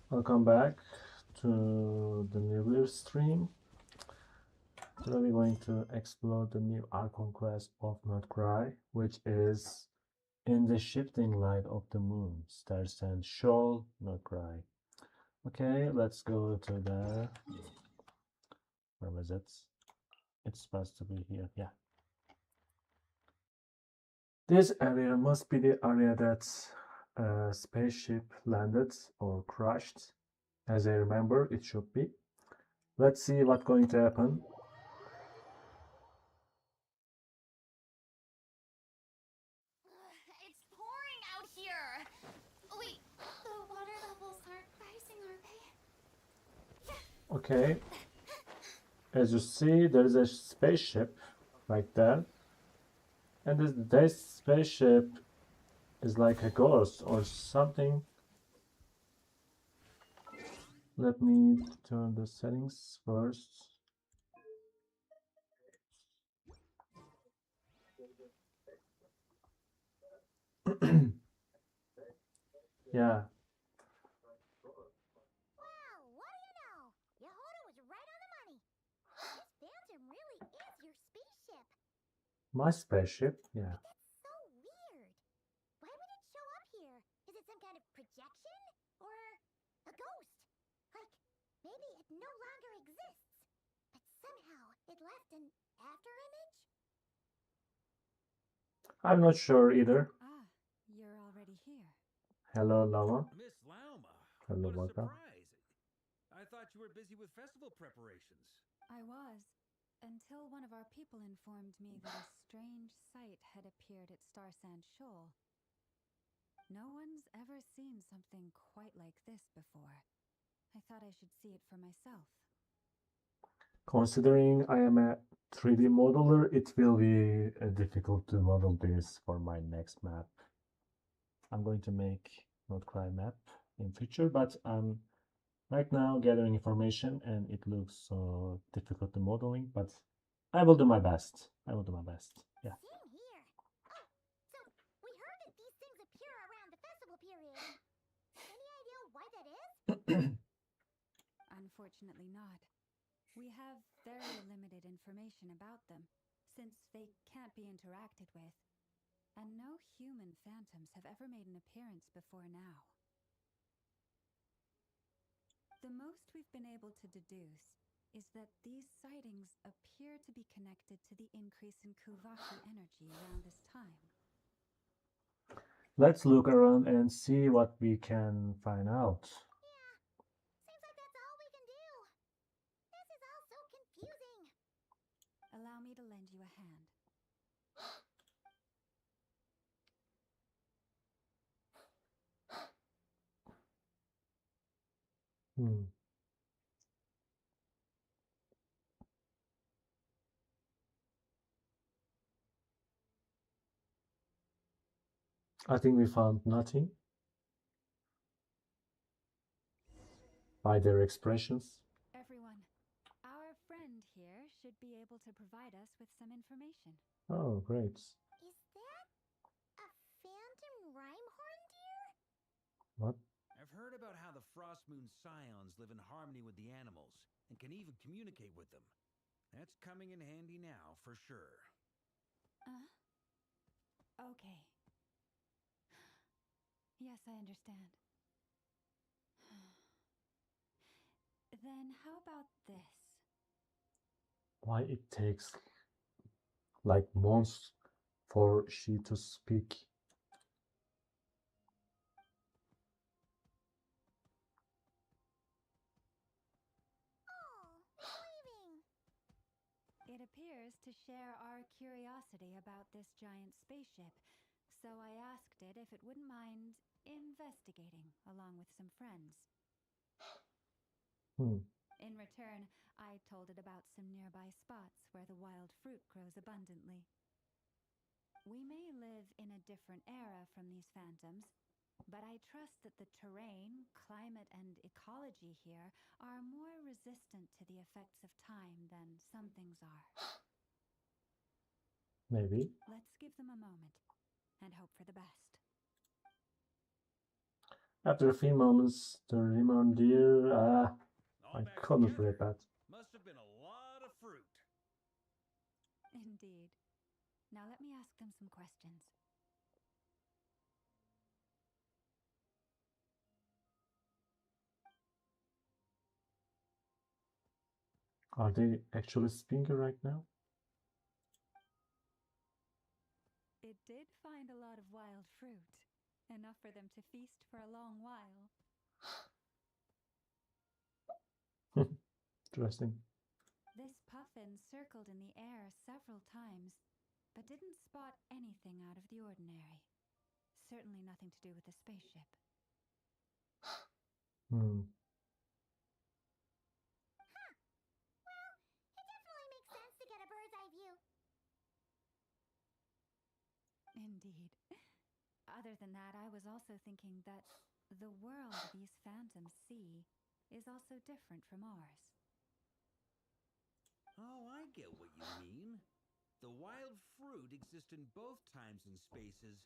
Welcome back to the new stream. Today we're going to explore the new Archon quest of Not Cry, which is in the shifting light of the moon. Stars and Shoal, Not Cry. Okay, let's go to the. Where was it? It's supposed to be here. Yeah. This area must be the area that a spaceship landed or crashed. As I remember, it should be. Let's see what's going to happen. It's pouring out here. Wait, the water levels aren't rising, are they? Okay, as you see, there is a spaceship like that, and this spaceship is like a ghost or something. Let me turn the settings first. Yeah, Wow, what do you know? Yehuda was right on the money. This phantom really is your spaceship. my spaceship. Yeah, But that's so weird. Why would it show up here? Is it some kind of projection? Or a ghost? Like, maybe it no longer exists, but somehow it left an after image? I'm not sure either. Ah, you're already here. Hello, Lama. Miss Lauma, Hello, what a welcome. surprise. I thought you were busy with festival preparations. I was, until one of our people informed me that a strange sight had appeared at Starsand Shoal. No one's ever seen something quite like this before. I thought I should see it for myself. Considering I am a 3D modeler, it will be difficult to model this for my next map. I'm going to make Not Cry map in future, but I'm right now gathering information and it looks so difficult to modeling, but I will do my best. I will do my best. Yeah. Same here. Oh, so we heard that these things appear around the festival period. Any idea why that is? Unfortunately, not. We have very limited information about them, since they can't be interacted with, and no human phantoms have ever made an appearance before now. The most we've been able to deduce is that these sightings appear to be connected to the increase in Kuvaki energy around this time. Let's look around and see what we can find out. Yeah, seems like that's all we can do. This is all so confusing. Allow me to lend you a hand. Hmm. I think we found nothing by their expressions. Everyone, our friend here should be able to provide us with some information. Oh, great. Is that a phantom rhymehorn deer? What? I've heard about how the Frost Moon Scions live in harmony with the animals and can even communicate with them. That's coming in handy now, for sure. Okay. Yes, I understand. Then how about this? Why it takes like months for she to speak? Oh, it's leaving. It appears to share our curiosity about this giant spaceship, so I asked it if it wouldn't mind investigating along with some friends. Hmm. In return, I told it about some nearby spots where the wild fruit grows abundantly. We may live in a different era from these phantoms, but I trust that the terrain, climate, and ecology here are more resistant to the effects of time than some things are. Maybe. Let's give them a moment and hope for the best. After a few moments, the remembered deer. All I back couldn't together? read that. Must have been a lot of fruit. Indeed. Now let me ask them some questions. Are they actually speaking right now? It did find a lot of wild fruit, enough for them to feast for a long while. Interesting. This puffin circled in the air several times, but didn't spot anything out of the ordinary. Certainly nothing to do with the spaceship. Hmm. It definitely makes sense to get a bird's eye view. Indeed. Other than that, I was also thinking that the world these phantoms see is also different from ours. Oh, I get what you mean. The wild fruit exist in both times and spaces,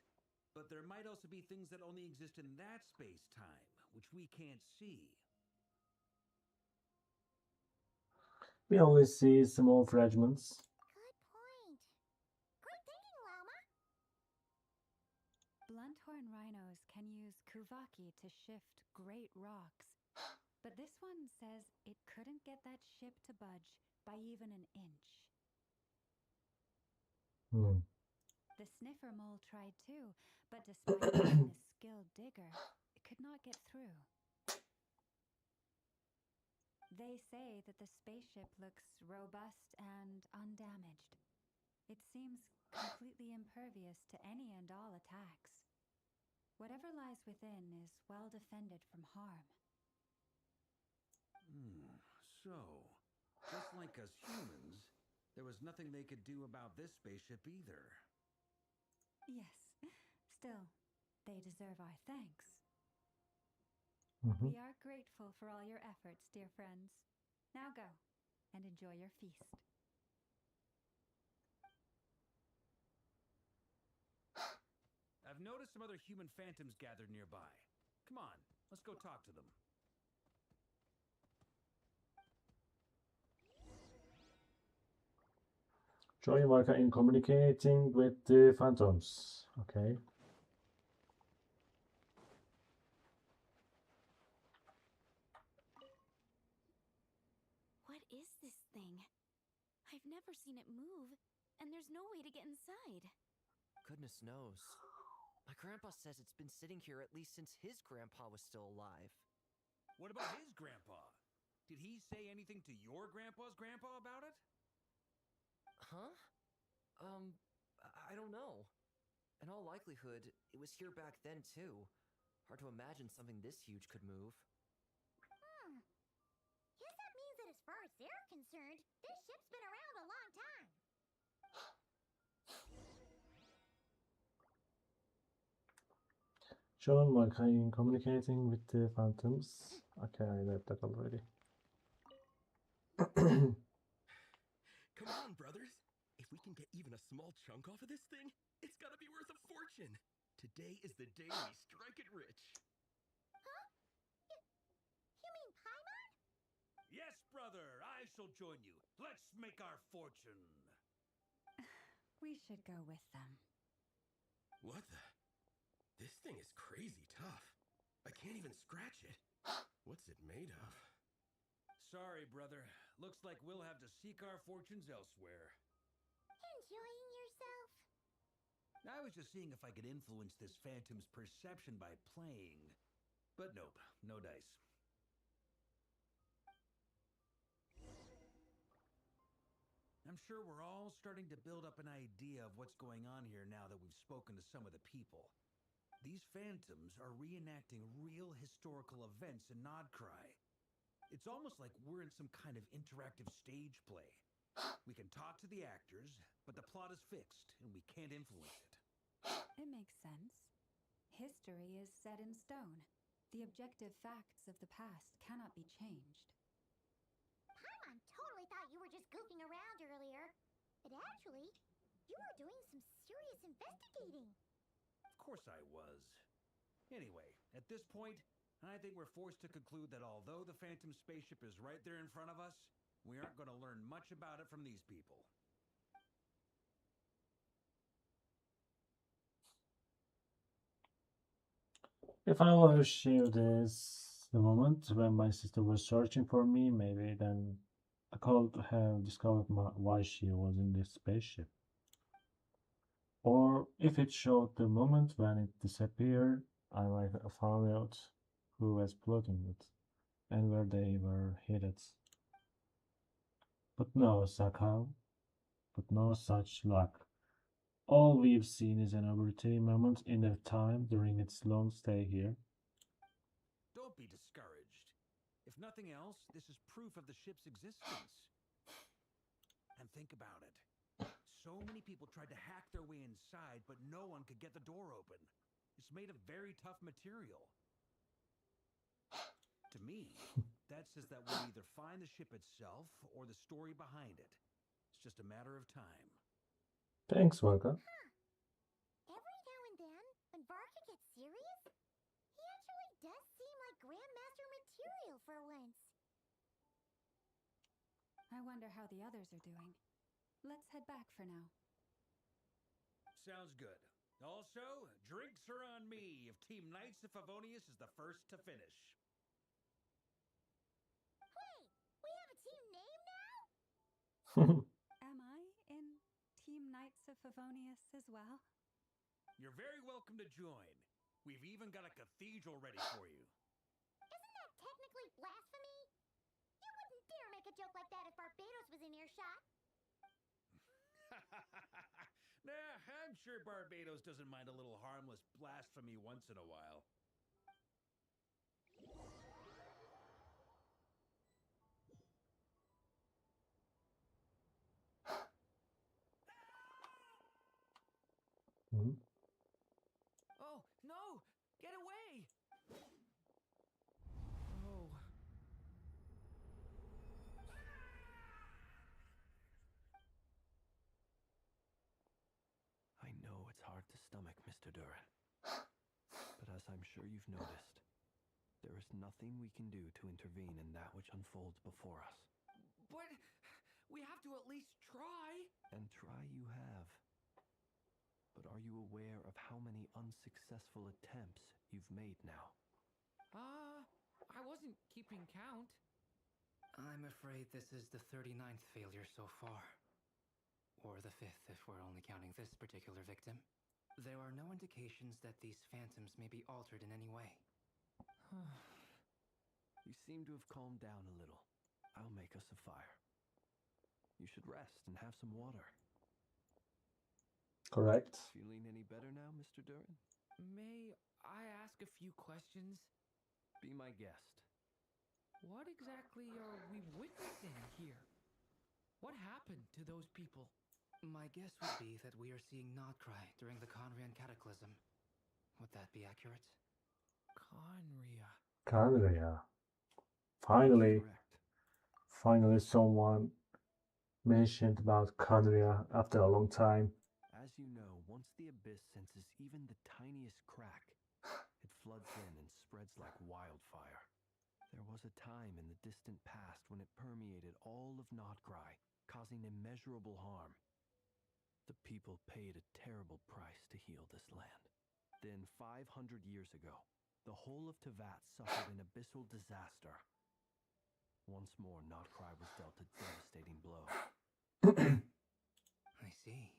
but there might also be things that only exist in that space-time, which we can't see. We only see small fragments. Good point. Great thinking, Llama. Blunt-horn rhinos can use kuvaki to shift great rocks, but this one says it couldn't get that ship to budge by even an inch. Hmm. The sniffer mole tried too, but despite being a skilled digger, it could not get through. They say that the spaceship looks robust and undamaged. It seems completely impervious to any and all attacks. Whatever lies within is well defended from harm. So, just like us humans, there was nothing they could do about this spaceship either. Yes, still, they deserve our thanks. Mhm. We are grateful for all your efforts, dear friends. Now go and enjoy your feast. I've noticed some other human phantoms gathered nearby. Come on, let's go talk to them. Join Marka in communicating with the phantoms. Okay. What is this thing? I've never seen it move, and there's no way to get inside. Goodness knows. My grandpa says it's been sitting here at least since his grandpa was still alive. What about his grandpa? Did he say anything to your grandpa's grandpa about it? Huh? I don't know. In all likelihood, it was here back then, too. Hard to imagine something this huge could move. Guess that means that as far as they're concerned, this ship's been around a long time. Join Marka in communicating with the phantoms. Okay, I read that already. Come on, brothers. If we can get even a small chunk off of this thing, it's gotta be worth a fortune. Today is the day we strike it rich. Huh? You mean Paimon? Yes, brother, I shall join you. Let's make our fortune. We should go with them. What the? This thing is crazy tough. I can't even scratch it. What's it made of? Sorry, brother. Looks like we'll have to seek our fortunes elsewhere. Enjoying yourself? I was just seeing if I could influence this phantom's perception by playing. But nope, no dice. I'm sure we're all starting to build up an idea of what's going on here now that we've spoken to some of the people. These phantoms are reenacting real historical events in Nodcry. It's almost like we're in some kind of interactive stage play. We can talk to the actors, but the plot is fixed, and we can't influence it. It makes sense. History is set in stone. The objective facts of the past cannot be changed. Paimon totally thought you were just goofing around earlier. But actually, you were doing some serious investigating. Of course I was. Anyway, At this point, I think we're forced to conclude that although the Phantom spaceship is right there in front of us, we aren't going to learn much about it from these people. If I will achieve this the moment when my sister was searching for me, maybe then I could have discovered why she was in this spaceship. Or if it showed the moment when it disappeared, I might have found out who was plotting it and where they were headed. But no, Sakao, but no such luck. All we've seen is an arbitrary moment in the time during its long stay here. Don't be discouraged. If nothing else, this is proof of the ship's existence. And think about it. So many people tried to hack their way inside, but no one could get the door open. It's made of very tough material. To me, that says that we'll either find the ship itself or the story behind it. It's just a matter of time. Thanks, Varga. Every now and then, when Varka gets serious, he actually does seem like Grandmaster material for once. I wonder how the others are doing. Let's head back for now. Sounds good. Also, drinks are on me if Team Knights of Favonius is the first to finish. Wait, we have a team name now? Am I in Team Knights of Favonius as well? You're very welcome to join. We've even got a cathedral ready for you. Isn't that technically blasphemy? You wouldn't dare make a joke like that if Barbados was in earshot. Nah, I'm sure Barbados doesn't mind a little harmless blasphemy once in a while. Hmm? Oh, no! Get away! Oh. I know it's hard to stomach, Mr. Duran. But as I'm sure you've noticed, there is nothing we can do to intervene in that which unfolds before us. But we have to at least try. And try you have. But are you aware of how many unsuccessful attempts you've made now? I wasn't keeping count. I'm afraid this is the 39th failure so far. Or the 5th if we're only counting this particular victim. There are no indications that these phantoms may be altered in any way. You seem to have calmed down a little. I'll make us a fire. You should rest and have some water. Correct. Feeling any better now, Mr. Duran? May I ask a few questions? Be my guest. What exactly are we witnessing here? What happened to those people? My guess would be that we are seeing Notcry during the Conrian Cataclysm. Would that be accurate? Conria. Kandria. Finally, Correct. finally someone mentioned about Kandria after a long time. As you know, once the abyss senses even the tiniest crack, it floods in and spreads like wildfire. There was a time in the distant past when it permeated all of Notcry, causing immeasurable harm. The people paid a terrible price to heal this land. Then 500 years ago, the whole of Teyvat suffered an abyssal disaster. Once more, Notcry was dealt a devastating blow. I see.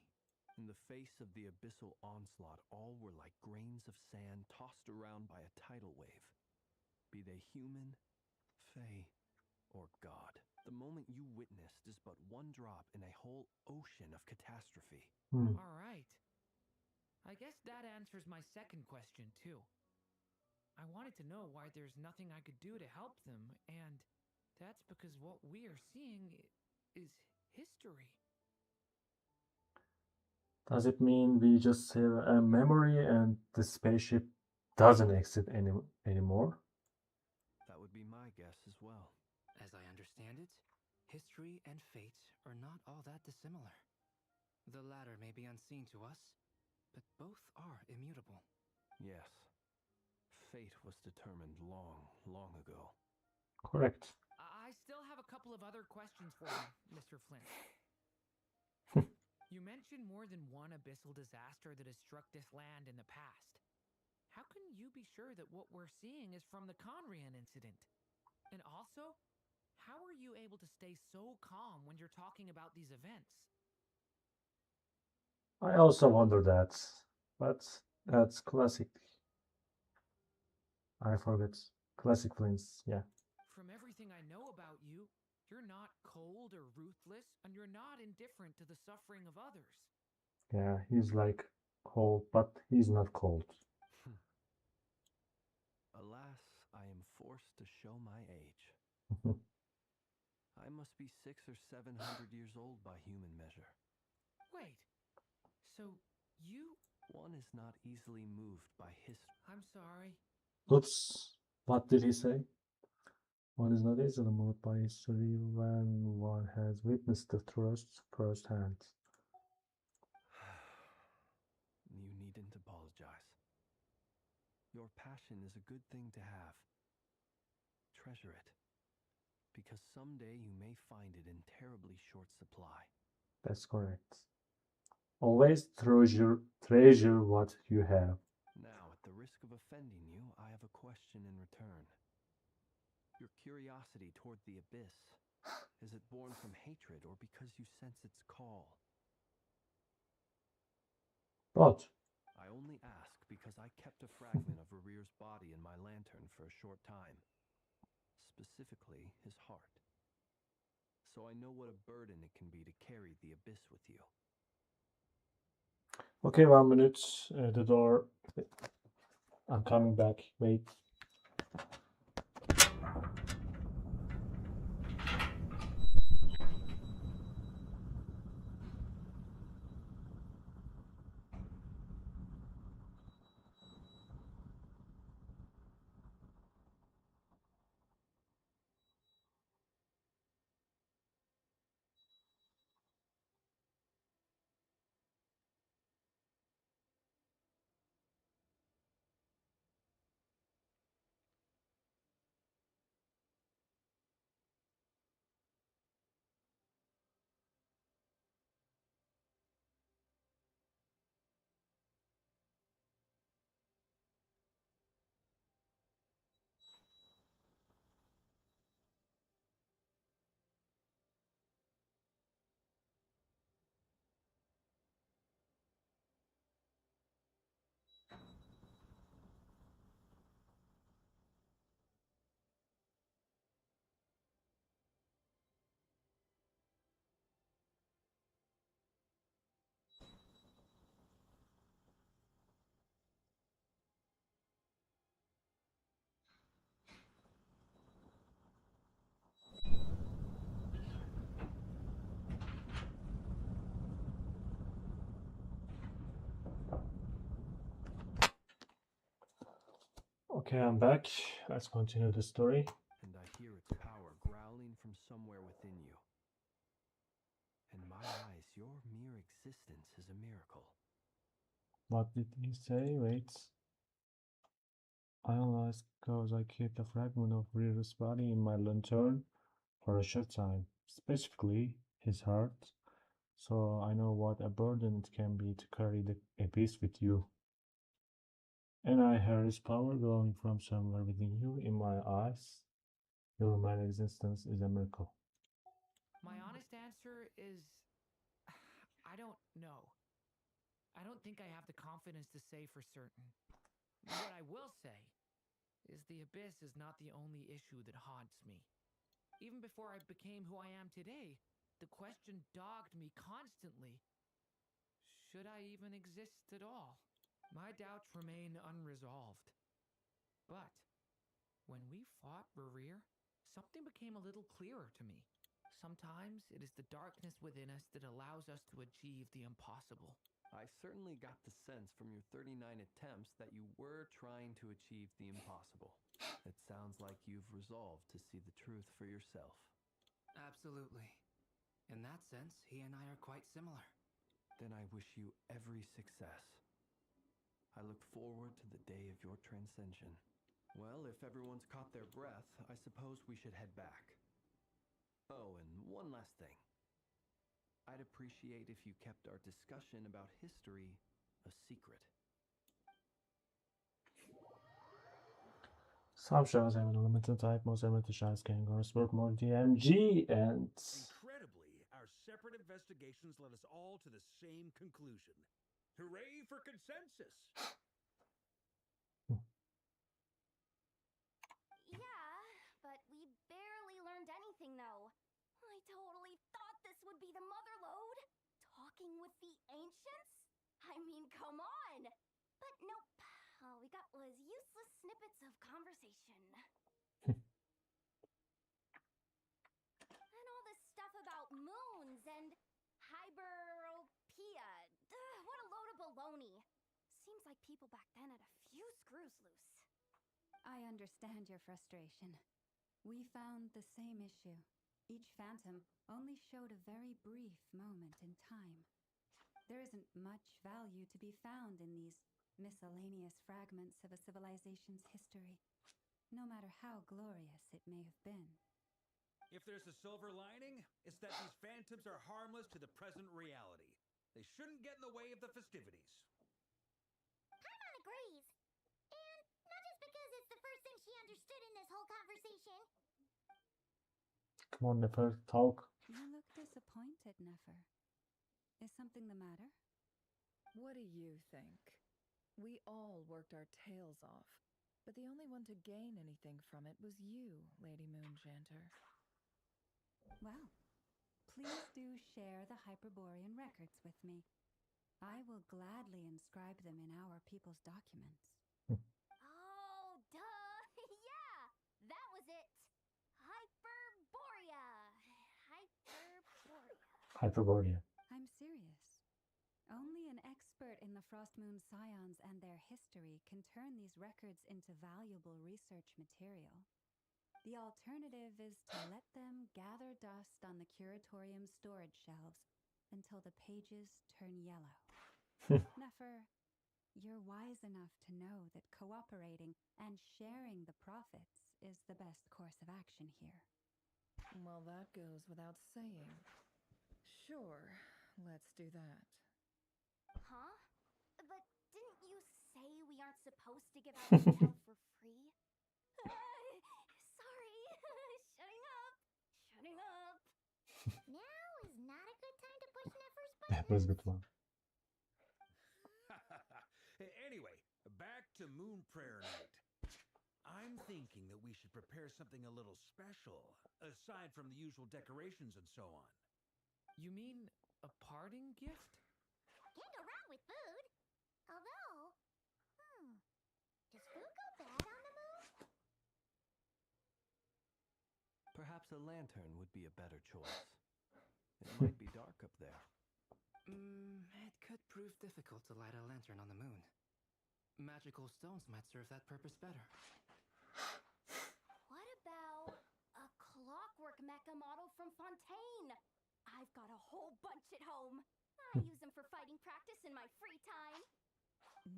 In the face of the abyssal onslaught, all were like grains of sand tossed around by a tidal wave. Be they human, fae, or god. The moment you witnessed is but one drop in a whole ocean of catastrophe. All right. I guess that answers my second question, too. I wanted to know why there's nothing I could do to help them, and that's because what we are seeing is history. Does it mean we just have a memory and the spaceship doesn't exist anymore? That would be my guess as well. As I understand it, history and fate are not all that dissimilar. The latter may be unseen to us, but both are immutable. Yes. fate was determined long, long ago. Correct. I still have a couple of other questions for you, Mr. Flint. You mentioned more than one abyssal disaster that has struck this land in the past. How can you be sure that what we're seeing is from the Conrian incident? And also, how are you able to stay so calm when you're talking about these events? I also wonder that, but that's classic. I forget. Classic Flints, yeah. From everything I know about you, you're not cold or ruthless, and you're not indifferent to the suffering of others. Yeah, he's like cold, but he's not cold. Alas, I am forced to show my age. I must be 600 or 700 years old by human measure. Wait, so you... One is not easily moved by history. I'm sorry. Oops, what did he say? One is not easily moved by history when one has witnessed the truth firsthand. You needn't apologize. Your passion is a good thing to have. Treasure it, because someday you may find it in terribly short supply. That's correct. Always treasure what you have. Now, at the risk of offending you, I have a question in return. Your curiosity toward the abyss, is it born from hatred or because you sense its call? But I only ask because I kept a fragment of Rere's body in my lantern for a short time. Specifically, his heart. So I know what a burden it can be to carry the abyss with you. okay, 1 minute. The door. I'm coming back. Wait. Okay, I'm back. Let's continue the story. And I hear its power growling from somewhere within you. In my eyes, your mere existence is a miracle. What did he say? Wait. I realized because I kept a fragment of Rear's body in my lantern for a short time, specifically his heart, so I know what a burden it can be to carry the abyss with you. And I heard his power glowing from somewhere within you in my eyes. Your mere existence is a miracle. My honest answer is... I don't know. I don't think I have the confidence to say for certain. What I will say is the abyss is not the only issue that haunts me. Even before I became who I am today, the question dogged me constantly. Should I even exist at all? My doubts remain unresolved. But when we fought Rerir, something became a little clearer to me. Sometimes it is the darkness within us that allows us to achieve the impossible. I certainly got the sense from your 39 attempts that you were trying to achieve the impossible. It sounds like you've resolved to see the truth for yourself. Absolutely. In that sense, he and I are quite similar. Then I wish you every success. I look forward to the day of your transcension. Well, if everyone's caught their breath, I suppose we should head back. Oh, and one last thing. I'd appreciate if you kept our discussion about history a secret. Some shows have an limited type, most limited shows can go support more DMG, and Incredibly, our separate investigations led us all to the same conclusion. Hooray for consensus! Yeah, but we barely learned anything, though. I totally thought this would be the mother lode. Talking with the ancients? I mean, come on! But nope. All we got was useless snippets of conversation. And all this stuff about moons and hyperopia. What a load of baloney. Seems like people back then had a few screws loose. I understand your frustration. We found the same issue. Each phantom only showed a very brief moment in time. There isn't much value to be found in these miscellaneous fragments of a civilization's history, no matter how glorious it may have been. If there's a silver lining, it's that these phantoms are harmless to the present reality. They shouldn't get in the way of the festivities. Paimon agrees. And not just because it's the first thing she understood in this whole conversation. come on, Nipper, talk. You look disappointed, Nefer. Is something the matter? What do you think? We all worked our tails off, but the only one to gain anything from it was you, Lady Moonjanter. Well, please do share the Hyperborean records with me. I will gladly inscribe them in our people's documents. Oh, duh! Yeah! That was it! Hyperborea! Hyperborea. Hyperborea. I'm serious. Only an expert in the Frostmoon Scions and their history can turn these records into valuable research material. The alternative is to let them gather dust on the curatorium's storage shelves until the pages turn yellow. Nefer, you're wise enough to know that cooperating and sharing the profits is the best course of action here. Well, that goes without saying. Sure, let's do that. Huh? But didn't you say we aren't supposed to give out intel for free? Sorry. Shutting up. Shutting up. Now is not a good time to push Nefer's That button. was a good one. Anyway, back to Moon Prayer Night. I'm thinking that we should prepare something a little special, aside from the usual decorations and so on. You mean a parting gift? Can't go wrong with food. Although, does food go bad on the moon? Perhaps a lantern would be a better choice. It might be dark up there. It could prove difficult to light a lantern on the moon. Magical stones might serve that purpose better. What about a clockwork mecha model from Fontaine? I've got a whole bunch at home. I use them for fighting practice in my free time.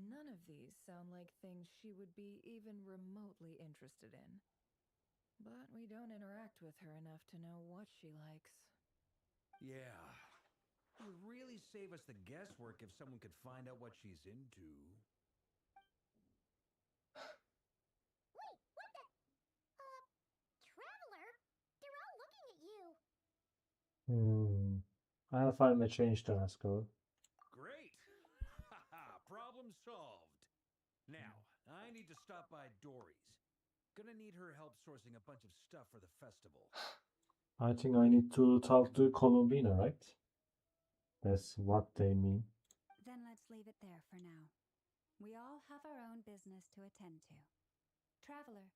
None of these sound like things she would be even remotely interested in. But we don't interact with her enough to know what she likes. Yeah. It would really save us the guesswork if someone could find out what she's into. Wait, what the? Traveler? They're all looking at you. I'll find a change to ask her. Great! Haha, problem solved. Now, I need to stop by Dory's. Gonna need her help sourcing a bunch of stuff for the festival. I think I need to talk to Columbina, right? That's what they mean. Then let's leave it there for now. We all have our own business to attend to. Traveler,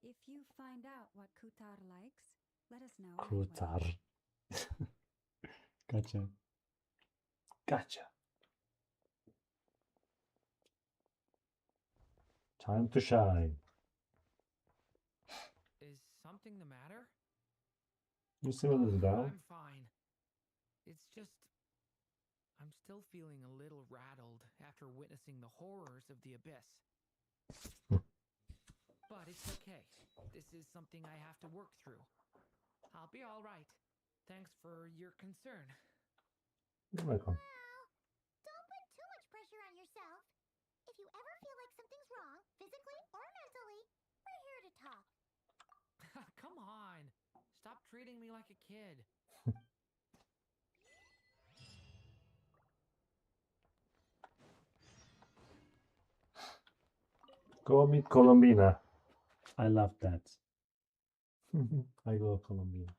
if you find out what Kutar likes, let us know. right away. Kutar. Gotcha. Gotcha. Time to shine. Is something the matter? You seem a little down. I'm fine. It's just, I'm still feeling a little rattled after witnessing the horrors of the abyss. But it's okay. This is something I have to work through. I'll be all right. Thanks for your concern. You're welcome. Well, don't put too much pressure on yourself. If you ever feel like something's wrong, physically or mentally, we're here to talk. Come on. Stop treating me like a kid. Go meet Colombina. I love that. I love Colombina.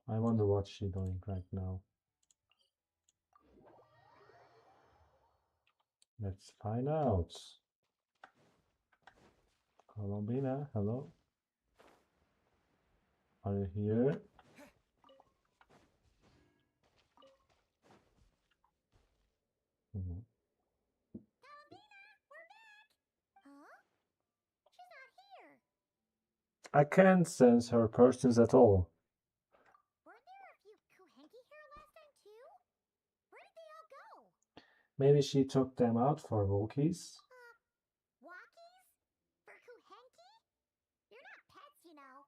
I wonder what she's doing right now. Let's find out. Colombina, hello? Are you here? Mhm. Columbina, we're back! Huh? She's not here. I can't sense her persons at all. Weren't there a few Kuhenki here last time too? Where did they all go? Maybe she took them out for walkies? Walkies? For Kuhenki? You're not pets, you know.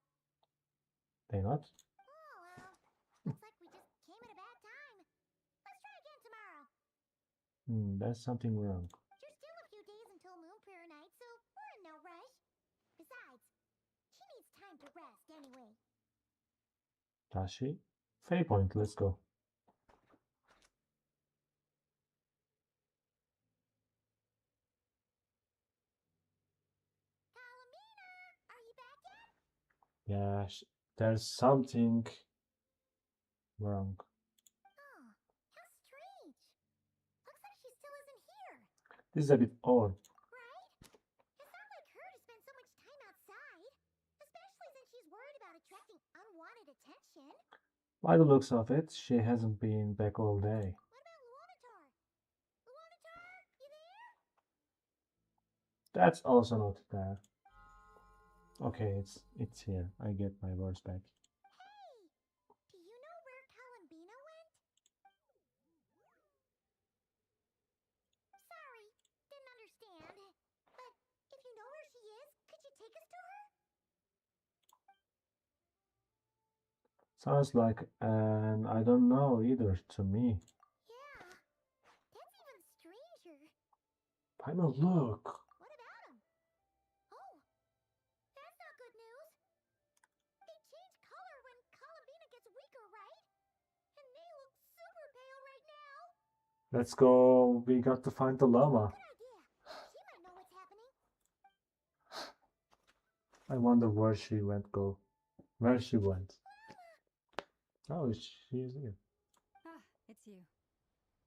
They not? Oh, well. Looks like we just came at a bad time. Let's try again tomorrow. There's something wrong. There's still a few days until Moon Prayer Night, so we're in no rush. Besides, she needs time to rest anyway. Does she? Fair point, let's go. Columbina, are you back yet? Yeah, there's something wrong. Oh, how strange. Looks like she still isn't here. This is a bit odd. Right? It's not like her to spend so much time outside. Especially since she's worried about attracting unwanted attention. By the looks of it, she hasn't been back all day. What about Luonitar? Luonitar, you there? That's also not there. Okay, it's here. I get my words back. Hey! Do you know where Columbina went? Sorry, didn't understand. But if you know where she is, could you take us to her? Sounds like an I don't know either to me. Yeah, that's even stranger. Paimon, look! What about him? Oh, that's not good news. They change color when Columbina gets weaker, right? And they look super pale right now. Let's go. We got to find the llama. Good idea. She might know what's happening. I wonder where she went. Where she went. Oh, she's here. Ah, it's you.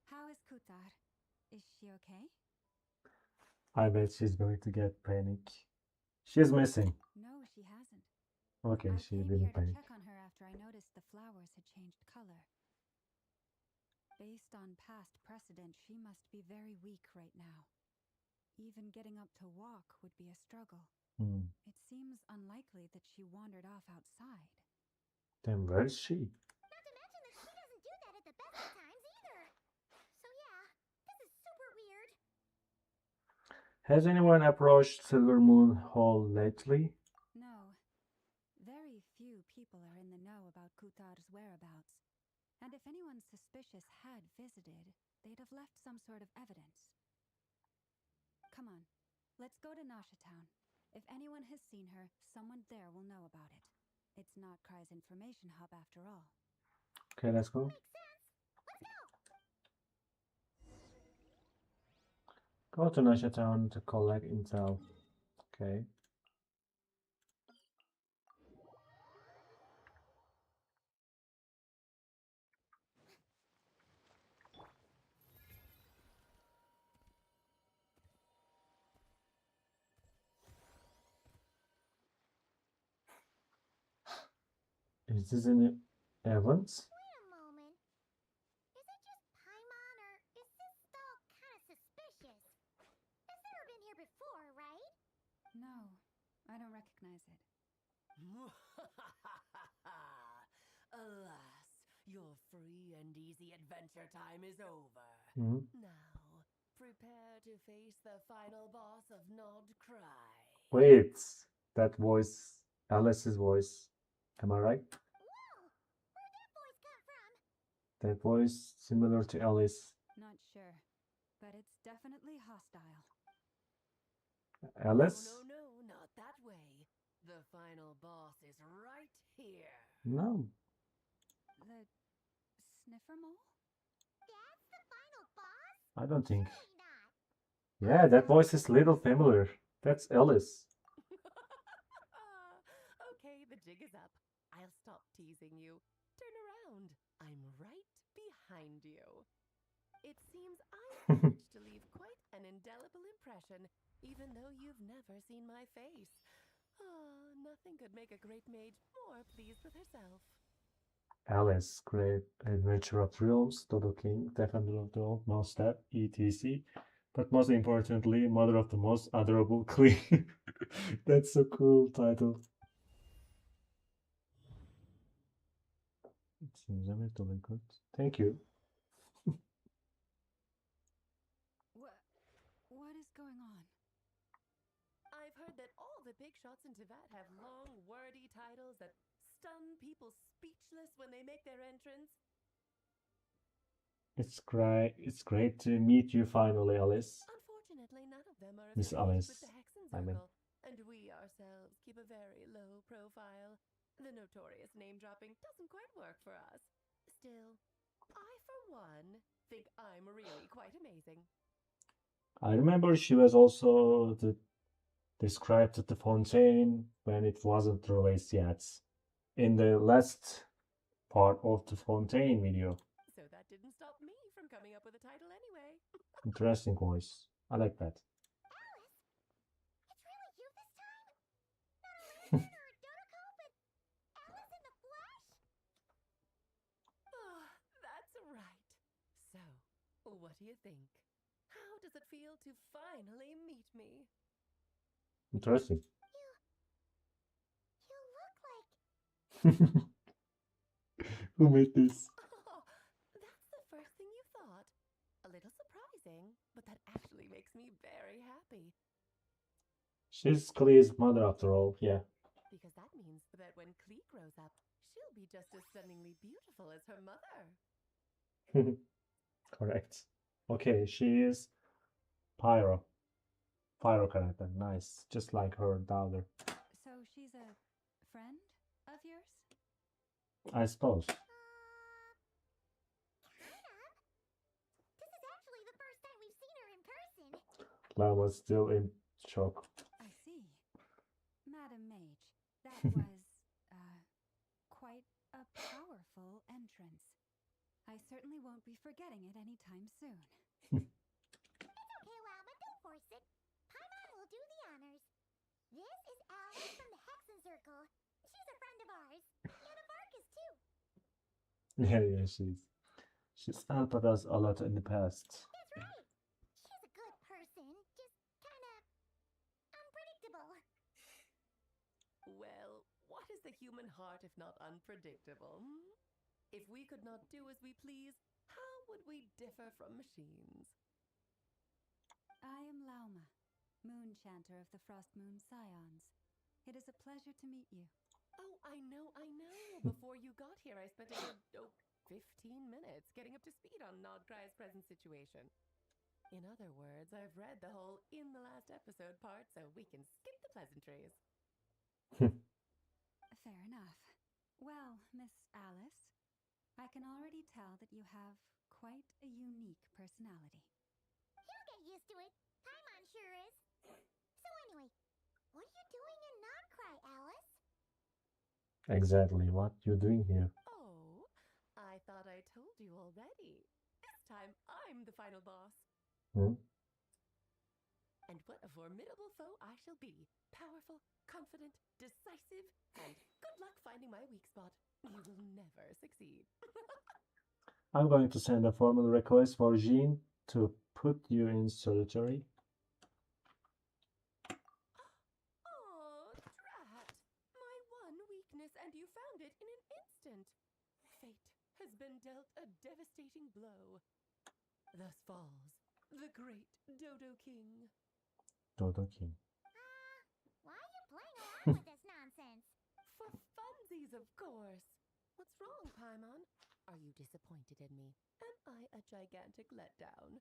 How is Kutar? Is she okay? I bet she's going to get panic. She's missing. No, she hasn't. Okay, I she came didn't here to panic. check on her after I noticed the flowers had changed color. Based on past precedent, she must be very weak right now. Even getting up to walk would be a struggle. It seems unlikely that she wandered off outside. Then where's she? Not to mention that she doesn't do that at the best of times either. So yeah, this is super weird. Has anyone approached Silver Moon Hall lately? No. Very few people are in the know about Kutar's whereabouts. And if anyone suspicious had visited, they'd have left some sort of evidence. Come on, let's go to Nasha Town. If anyone has seen her, someone there will know about it. It's not Krai's information hub after all. Okay, let's go. Makes sense. Let's go. Go to Nasha Town to collect intel. Okay. Is this an event? Wait a moment. Is it just Paimon or is this doll kind of suspicious? It's never been here before, right? No, I don't recognize it. Alas, your free and easy adventure time is over. Mm-hmm. Now, prepare Prepare to face the final boss of Nod Cry. Wait, that voice, Alice's voice. Am I right? Whoa! Where'd that voice come from? That voice similar to Alice. Not sure, but it's definitely hostile. Alice? No, not that way. The final boss is right here. No. The sniffer mole? That's the final boss? I don't think. Surely not. Yeah, that voice is little familiar. That's Alice. Okay, the jig is up. I'll stop teasing you. Turn around. I'm right behind you. It seems I managed to leave quite an indelible impression, even though you've never seen my face. Nothing could make a great mage more pleased with herself. Alice, Great Adventure of Realms, Dodo King, Defender of the Old Mouse Step, etc. But most importantly, Mother of the Most Adorable Queen. That's a cool title. It seems I'm doing good. Thank you. What is going on? I've heard that all the big shots in Teyvat have long, wordy titles that stun people speechless when they make their entrance. It's great to meet you finally, Alice. Unfortunately, none of them are Miss affiliated Alice, with the Hexen I mean. Circle, and we ourselves keep a very low profile. The notorious name-dropping doesn't quite work for us. Still, I, for one, think I'm really quite amazing. I remember she was also described at the Fontaine when it wasn't released yet. In the last part of the Fontaine video. So that didn't stop me from coming up with a title anyway. Interesting voice. I like that. Alice? It's really you this time? Not a lantern or a Dodoko, but Alice in the flesh? That's right. So, what do you think? How does it feel to finally meet me? Interesting. You look like... Who made this? Oh, that's the first thing you thought. A little surprising, but that actually makes me very happy. She's Klee's mother after all, yeah. Because that means that when Klee grows up, she'll be just as stunningly beautiful as her mother. Correct. Okay, she is Pyro. Pyro character, nice. Just like her daughter. So she's a friend of yours? I suppose. Kind of. This is actually the first time we've seen her in person. Clara was still in shock. I see. Madam Mage, that was, quite a powerful entrance. I certainly won't be forgetting it anytime soon. It's okay, Lauma, don't force it. Paimon will do the honors. This is Alice from the Hexen Circle. She's a friend of ours. And of Arcus, too. Yeah, she's helped us a lot in the past. That's right. She's a good person. Just kind of unpredictable. Well, what is the human heart if not unpredictable? If we could not do as we please, how would we differ from machines? I am Lauma, Moon Chanter of the Frost Moon Scions. It is a pleasure to meet you. Oh, I know. Before you got here, I spent a good, 15 minutes getting up to speed on Nodcry's present situation. In other words, I've read the whole in the last episode part, so we can skip the pleasantries. Fair enough. Well, Miss Alice, I can already tell that you have quite a unique personality. He'll get used to it. Paimon sure is. So anyway, what are you doing in Nodcry, Alice? Exactly, what you doing here? Oh, I thought I told you already. This time, I'm the final boss. Hmm? And what a formidable foe I shall be. Powerful, confident, decisive, and good luck finding my weak spot. You will never succeed. I'm going to send a formal request for Jean to put you in solitary. Oh, drat! My one weakness, and you found it in an instant. Fate has been dealt a devastating blow. Thus falls The great Dodo King. Dodo King. Why are you playing along with this nonsense? For funsies, of course. What's wrong, Paimon? Are you disappointed in me? Am I a gigantic letdown?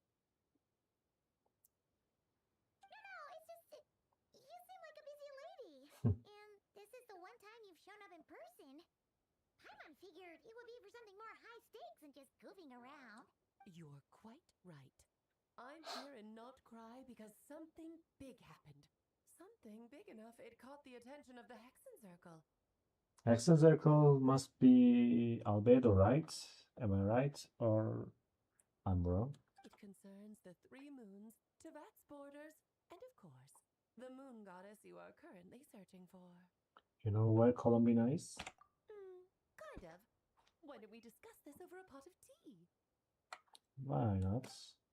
No, it's just that you seem like a busy lady. And this is the one time you've shown up in person. Paimon figured it would be for something more high stakes than just goofing around. You're quite right. I'm here in Not Cry because something big happened. Something big enough it caught the attention of the Hexen Circle. Hexen Circle must be Albedo, right? Am I right? Or I'm wrong? It concerns the three moons, Tevat's borders, and of course, the moon goddess you are currently searching for. You know where Columbina is? Kind of. Why don't we discuss this over a pot of tea? Why not?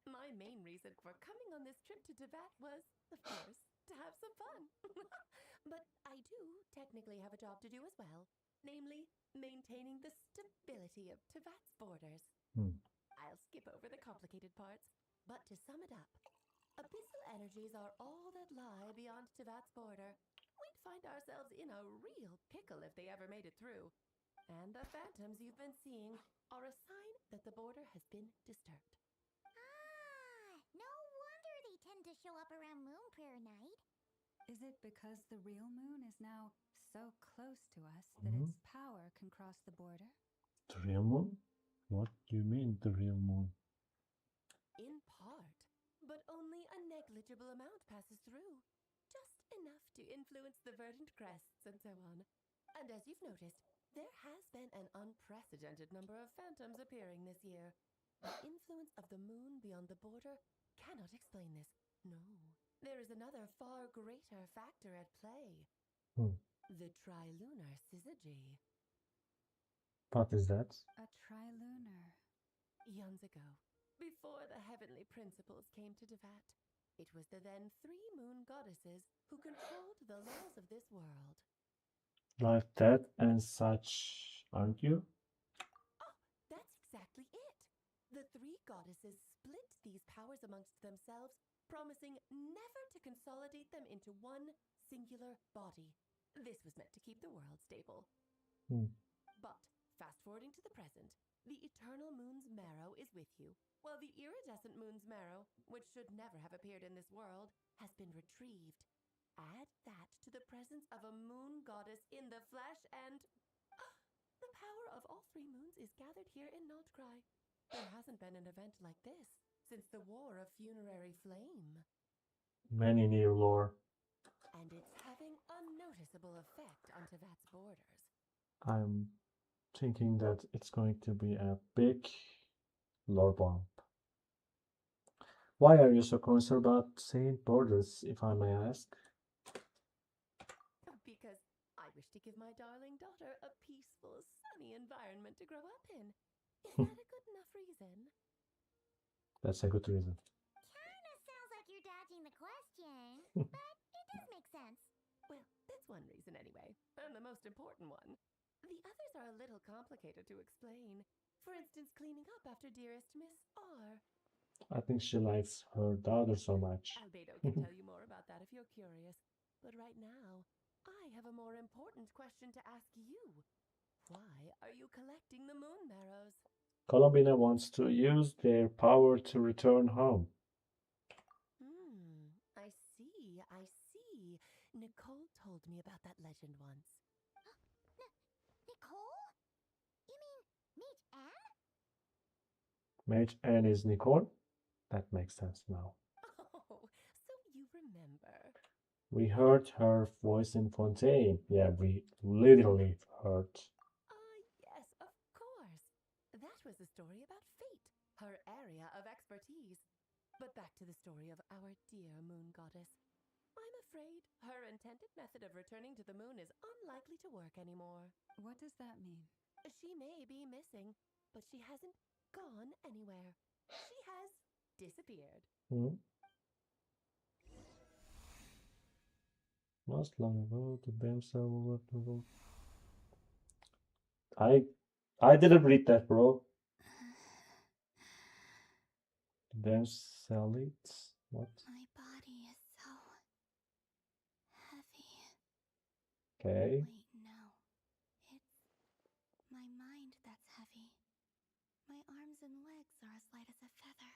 My main reason for coming on this trip to Tevat was, of course, to have some fun. But I do technically have a job to do as well, namely, maintaining the stability of Tevat's borders. I'll skip over the complicated parts, but to sum it up, abyssal energies are all that lie beyond Tevat's border. We'd find ourselves in a real pickle if they ever made it through. And the phantoms you've been seeing are a sign that the border has been disturbed. No wonder they tend to show up around Moon Prayer Night. Is it because the real moon is now so close to us that its power can cross the border? The real moon? What do you mean, the real moon? In part, but only a negligible amount passes through. Just enough to influence the verdant crests and so on. And as you've noticed, there has been an unprecedented number of phantoms appearing this year. The influence of the moon beyond the border cannot explain this. No, there is another far greater factor at play. The trilunar syzygy. What is that? A trilunar. Eons ago, before the heavenly principles came to Tevat, it was the then three moon goddesses who controlled the laws of this world. Like that and such, aren't you? Oh, that's exactly it. The three goddesses split these powers amongst themselves, promising never to consolidate them into one singular body. This was meant to keep the world stable. But, fast-forwarding to the present, the eternal moon's marrow is with you, while the iridescent moon's marrow, which should never have appeared in this world, has been retrieved. Add that to the presence of a moon goddess in the flesh and... the power of all three moons is gathered here in Notcry. There hasn't been an event like this since the War of Funerary Flame. Many new lore. And it's having a noticeable effect on Tevat's borders. I'm thinking that it's going to be a big lore bump. Why are you so concerned about saying borders, if I may ask? Because I wish to give my darling daughter a peaceful, sunny environment to grow up in. Is that a good enough reason? That's a good reason. Kinda sounds like you're dodging the question, but it does make sense. Well, that's one reason anyway, and the most important one. The others are a little complicated to explain. For instance, cleaning up after dearest Miss R. I think she likes her daughter so much. Albedo can tell you more about that if you're curious. But right now, I have a more important question to ask you. Why are you collecting the moon marrows? Columbina wants to use their power to return home. I see, I see. Nicole told me about that legend once. Nicole? You mean Mage Anne? Mage Anne is Nicole? That makes sense now. Oh, so you remember. We heard her voice in Fontaine. Yeah, we literally heard. Yes, of course. That was the story about fate, her area of expertise. But back to the story of our dear moon goddess. I'm afraid her intended method of returning to the moon is unlikely to work anymore. What does that mean? She may be missing, but she hasn't gone anywhere. She has disappeared. Most long ago, the damsel of the road. I didn't read that, bro. There's Salites. What? My body is so heavy. Okay. Wait, no. It's my mind that's heavy. My arms and legs are as light as a feather.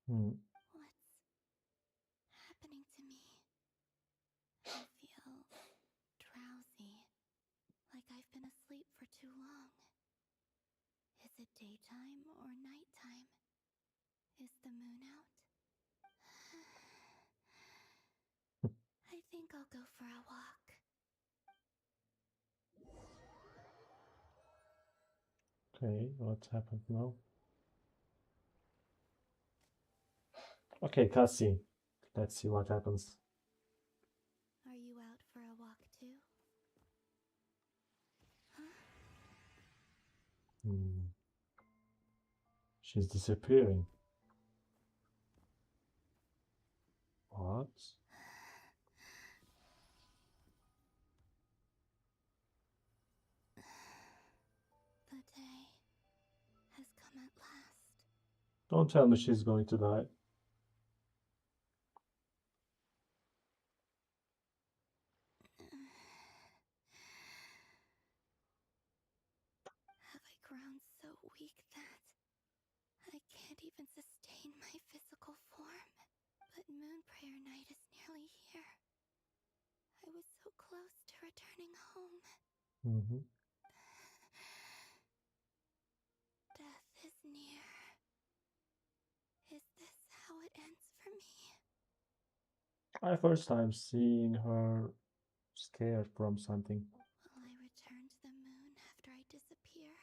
Hmm. What's happening to me? I feel drowsy, like I've been asleep for too long. Is it daytime or nighttime? Is the moon out? I think I'll go for a walk. Okay, what happened now? Okay, cutscene. Let's see what happens. Are you out for a walk too? Hmm. She's disappearing. What? The day has come at last. Don't tell me she's going to die. Have I grown so weak that I can't even sustain my physical form? But Moon Prayer Night is nearly here. I was so close to returning home. Mm-hmm. Death is near. Is this how it ends for me? My first time seeing her scared from something. Will I return to the moon after I disappear?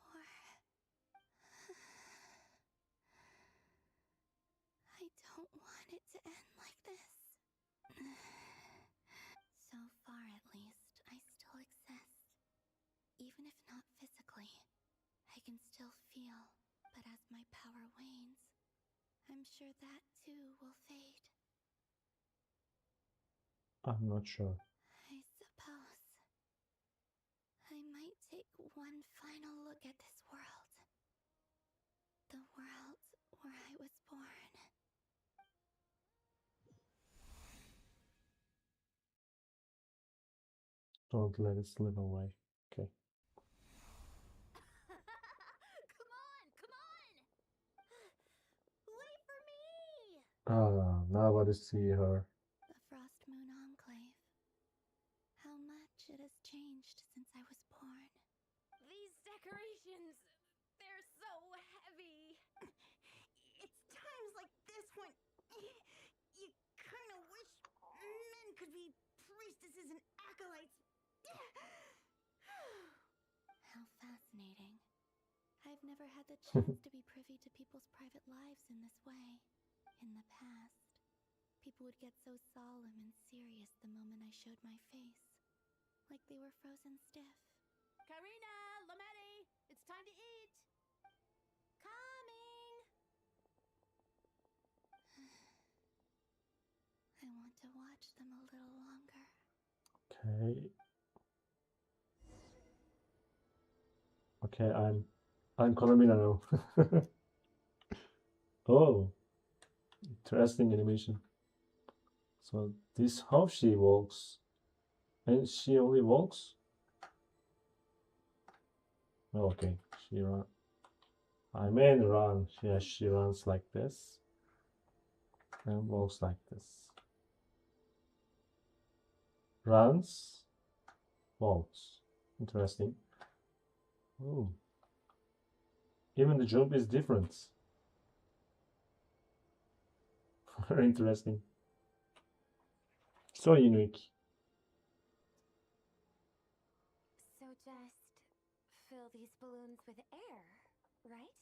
Or... I don't want it to end like this. So far, at least, I still exist. Even if not physically, I can still feel. But as my power wanes, I'm sure that too will fade. I'm not sure. I suppose I might take one final look at this world. The world where I was born. Don't let it slip away. Okay. Come on, come on! Wait for me! Ah, now I see her. The Frost Moon Enclave. How much it has changed since I was born. These decorations, they're so heavy. It's times like this when you kind of wish men could be priestesses and acolytes. How fascinating. I've never had the chance to be privy to people's private lives in this way. In the past, people would get so solemn and serious the moment I showed my face. Like they were frozen stiff. Karina, Lametti, it's time to eat. Coming. I want to watch them a little longer. Okay. Okay, I'm Konamina now. Oh, interesting animation. So this how she walks, and she only walks. Okay, she run. I mean run. She runs like this and walks like this. Runs, walks. Interesting. Oh, even the jump is different. Very interesting. So unique. So just fill these balloons with air, right?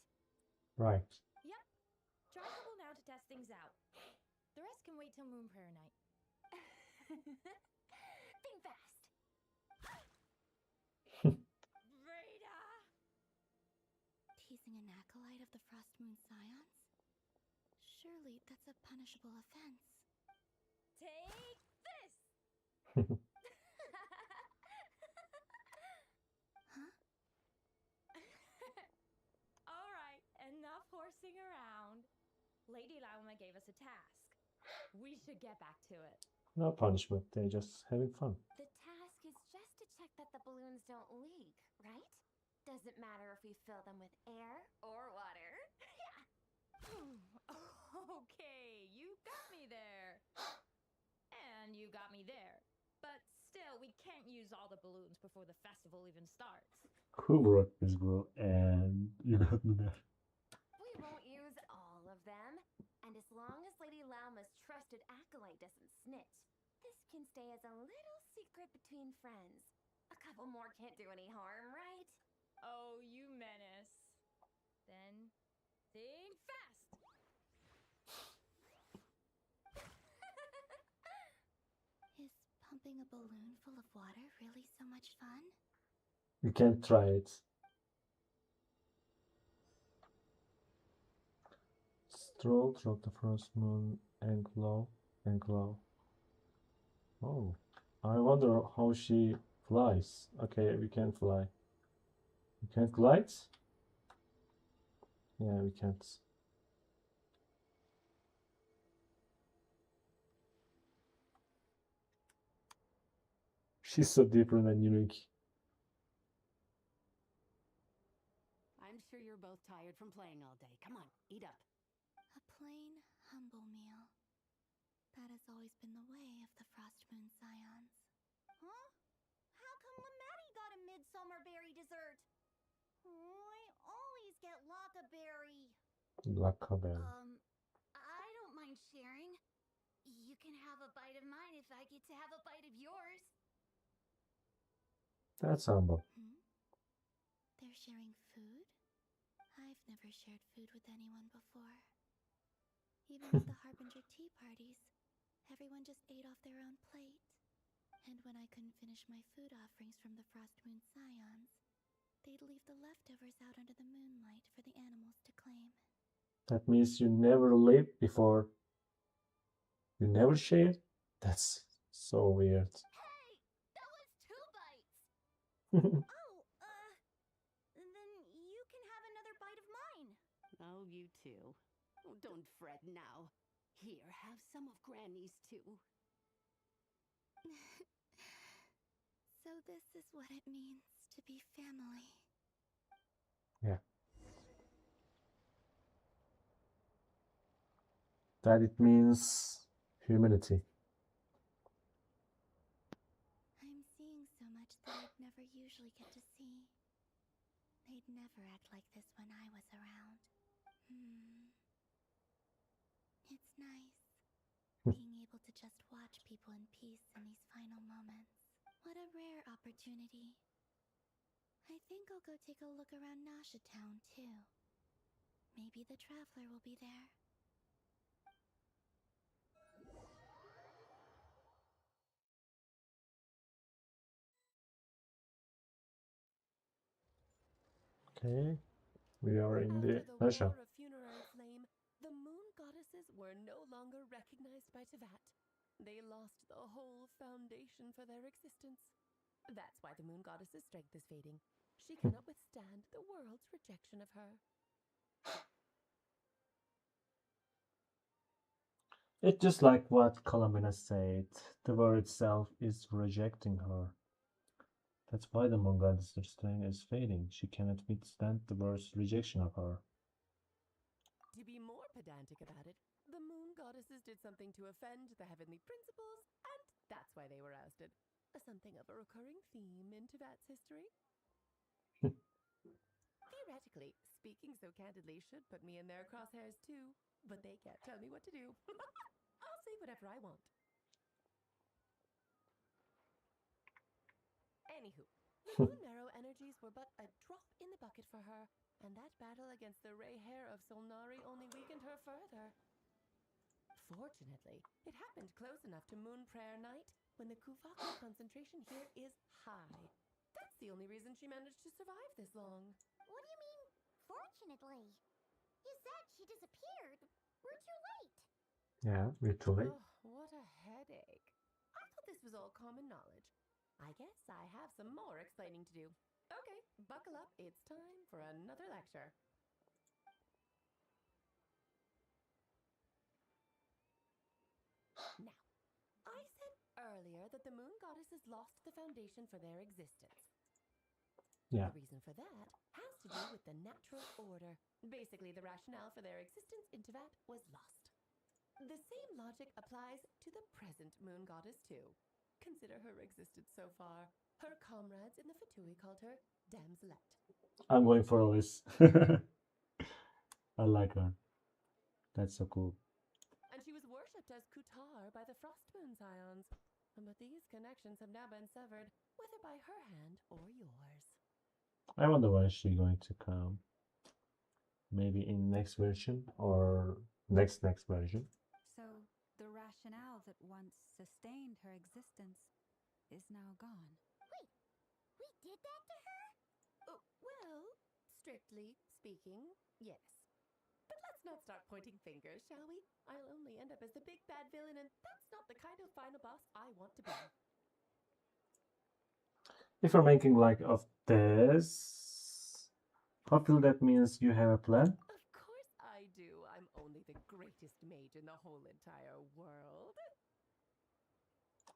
Right. Yep. Try a couple now to test things out. The rest can wait till Moon Prayer Night. Think fast. Rita! Teasing an acolyte of the Frost Moon Scions? Surely that's a punishable offense. Take this! Huh? All right, enough horsing around. task. We should get back to it. No punishment, they're just having fun. The task is just to check that the balloons don't leak, right? Doesn't matter if we fill them with air or water. Okay, you got me there. And you got me there. But still, we can't use all the balloons before the festival even starts. Who wrote this girl? And you got me there. We won't use all of them. And as long as Lady Lauma's trusted acolyte doesn't snitch, this can stay as a little secret between friends. A couple more can't do any harm, right? Oh, you menace. Then think fast. Is pumping a balloon full of water really so much fun? You can try it. Stroll through the first moon and glow and glow. Oh, I wonder how she flies. Okay, we can fly. We can't glide? Yeah, we can't. She's so different and unique. I'm sure you're both tired from playing all day. Come on, eat up. A plain, humble meal. That has always been the way of the Frost Moon Scions. Huh? How come Lametti got a midsummer berry dessert? I always get Lockaberry. Blackberry. I don't mind sharing. You can have a bite of mine if I get to have a bite of yours. That's humble. They're sharing food? I've never shared food with anyone before. Even at the Harbinger tea parties, everyone just ate off their own plate. And when I couldn't finish my food offerings from the Frost Moon Scions, they'd leave the leftovers out under the moonlight for the animals to claim. That means you never lived before. You never shared? That's so weird. Hey! That was 2 bites! Then you can have another bite of mine. Oh, you too. Oh, don't fret now. Here, have some of Granny's too. So this is what it means to be family. Yeah. That it means humanity. I'm seeing so much that I'd never usually get to see. They'd never act like this when I was around. It's nice, being able to just watch people in peace in these final moments. What a rare opportunity. I think I'll go take a look around Nasha Town, too. Maybe the Traveler will be there. Okay, we are in After the the Nasha. War of Funerary Flame, the moon goddesses were no longer recognized by Tevat. They lost the whole foundation for their existence. That's why the moon goddess's strength is fading. She cannot withstand the world's rejection of her. It's just like what Colomina said. The world itself is rejecting her. That's why the moon goddess strength is fading. She cannot withstand the world's rejection of her. To be more pedantic about it, the moon goddesses did something to offend the heavenly principles, and that's why they were ousted. Something of a recurring theme in Tevat's history. Theoretically, speaking so candidly should put me in their crosshairs too, but they can't tell me what to do. I'll say whatever I want. Anywho, the Moon Marrow energies were but a drop in the bucket for her, and that battle against the Ray Hair of Solnari only weakened her further. Fortunately, it happened close enough to Moon Prayer Night when the Kufaku concentration here is high. That's the only reason she managed to survive this long. What do you mean, fortunately? You said she disappeared. We're too late. Yeah, virtually. Oh, what a headache. I thought this was all common knowledge. I guess I have some more explaining to do. Okay, buckle up. It's time for another lecture. Now, I said earlier that the moon goddesses lost the foundation for their existence. Yeah. The reason for that has to do with the natural order. Basically, the rationale for their existence in Teyvat was lost. The same logic applies to the present moon goddess, too. Consider her existence so far. Her comrades in the Fatui called her Damselette. I'm going for Alice. I like her. That's so cool. And she was worshipped as Kutar by the Frost Moon Scions. But these connections have now been severed, whether by her hand or yours. I wonder when she's going to come. Maybe in next version or next version. So the rationale that once sustained her existence is now gone. Wait, we did that to her? Well, strictly speaking, yes. But let's not start pointing fingers, shall we? I'll only end up as the big bad villain, and that's not the kind of final boss I want to be. If you're making like of this, hopefully that means you have a plan. Of course I do. I'm only the greatest mage in the whole entire world.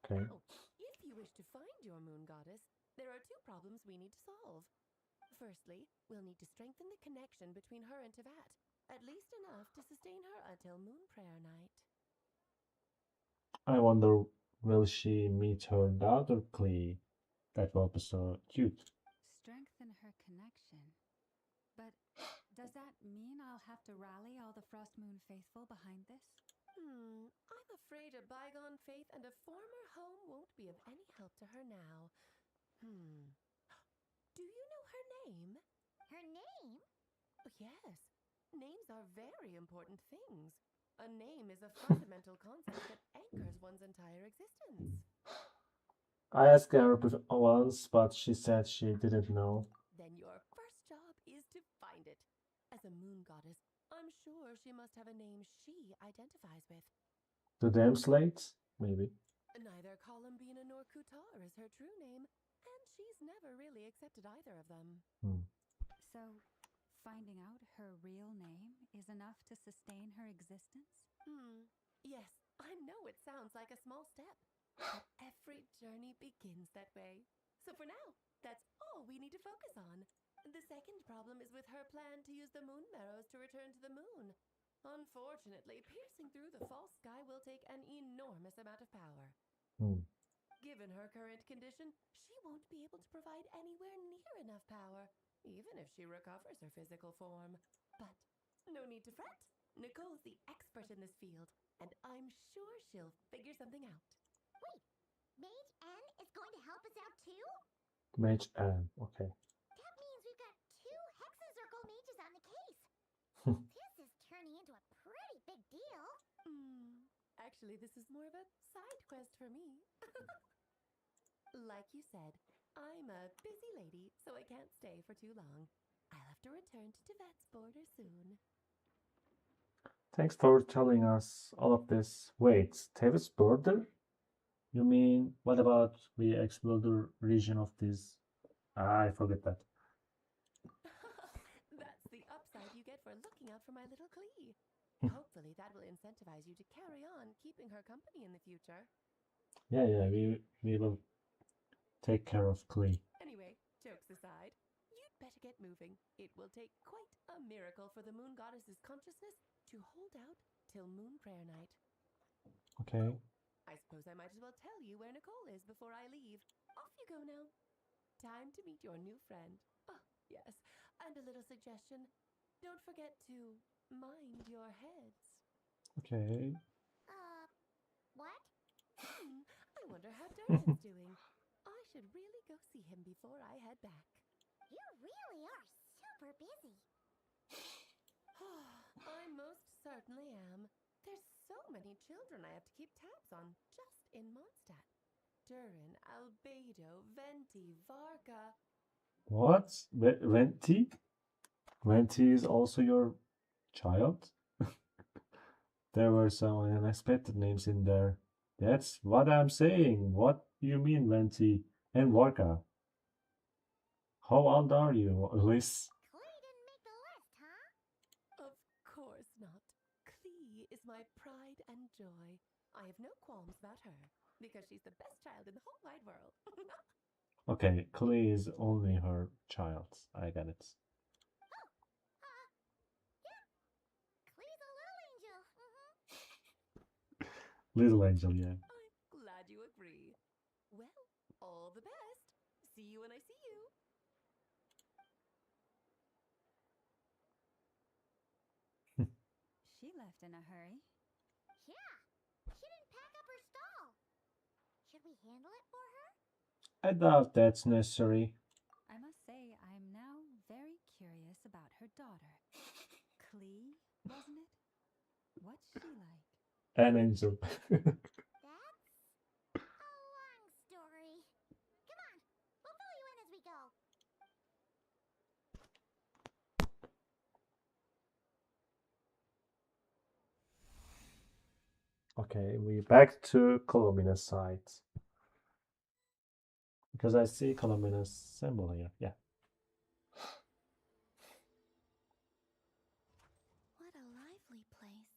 Okay. Now, if you wish to find your moon goddess, there are two problems we need to solve. Firstly, we'll need to strengthen the connection between her and Teyvat, at least enough to sustain her until Moon Prayer Night. I wonder, will she meet her daughter Klee? That will be so cute. Strengthen her connection. But does that mean I'll have to rally all the Frost Moon faithful behind this? I'm afraid a bygone faith and a former home won't be of any help to her now. Do you know her name? Her name? Yes. Names are very important things. A name is a fundamental concept that anchors one's entire existence. I asked her once, but she said she didn't know. Then your first job is to find it. As a moon goddess, I'm sure she must have a name she identifies with. The damn slates? Maybe. Neither Columbina nor Kutar is her true name, and she's never really accepted either of them. So, finding out her real name is enough to sustain her existence? Yes, I know it sounds like a small step, but every journey begins that way. So for now, that's all we need to focus on. The second problem is with her plan to use the moon marrows to return to the moon. Unfortunately, piercing through the false sky will take an enormous amount of power. Given her current condition, she won't be able to provide anywhere near enough power, even if she recovers her physical form. But no need to fret. Nicole's the expert in this field, and I'm sure she'll figure something out. Wait, Mage N is going to help us out too? Mage N, okay. That means we've got two Hexacircle mages on the case. This is turning into a pretty big deal. Actually, this is more of a side quest for me. Like you said, I'm a busy lady, so I can't stay for too long. I'll have to return to Teyvat's border soon. Thanks for telling us all of this. Wait, Teyvat's border? You mean, what about we explore the region of this? I forget that. That's the upside you get for looking out for my little Klee. Hopefully that will incentivize you to carry on keeping her company in the future. Yeah, we will take care of Klee. Anyway, jokes aside, you'd better get moving. It will take quite a miracle for the moon goddess's consciousness to hold out till Moon Prayer Night. Okay. I suppose I might as well tell you where Nicole is before I leave. Off you go now. Time to meet your new friend. Oh, yes, and a little suggestion. Don't forget to mind your heads. Okay. What? I wonder how Durden's doing. I should really go see him before I head back. You really are super busy. I most certainly am. There's so many children I have to keep tabs on just in Mondstadt. Durin, Albedo, Venti, Varka. What? Venti? Venti is also your child? There were some unexpected names in there. That's what I'm saying. What do you mean, Venti and Vorka? How old are you, Liz? Klee didn't make the list, huh? Of course not. Klee is my pride and joy. I have no qualms about her, because she's the best child in the whole wide world. Okay, Klee is only her child. I get it. Yeah. Clee's a little angel. Little angel, yeah. I'm glad you agree. Well, all the best. See you when I see you. She left in a hurry. Yeah. She didn't pack up her stall. Should we handle it for her? I doubt that's necessary. I must say, I'm now very curious about her daughter. Klee, wasn't it? What's she like? An angel. That's a long story. Come on, we'll fill you in as we go. Okay, we're back to Columina's side. Because I see Columina's symbol here. Yeah. What a lively place.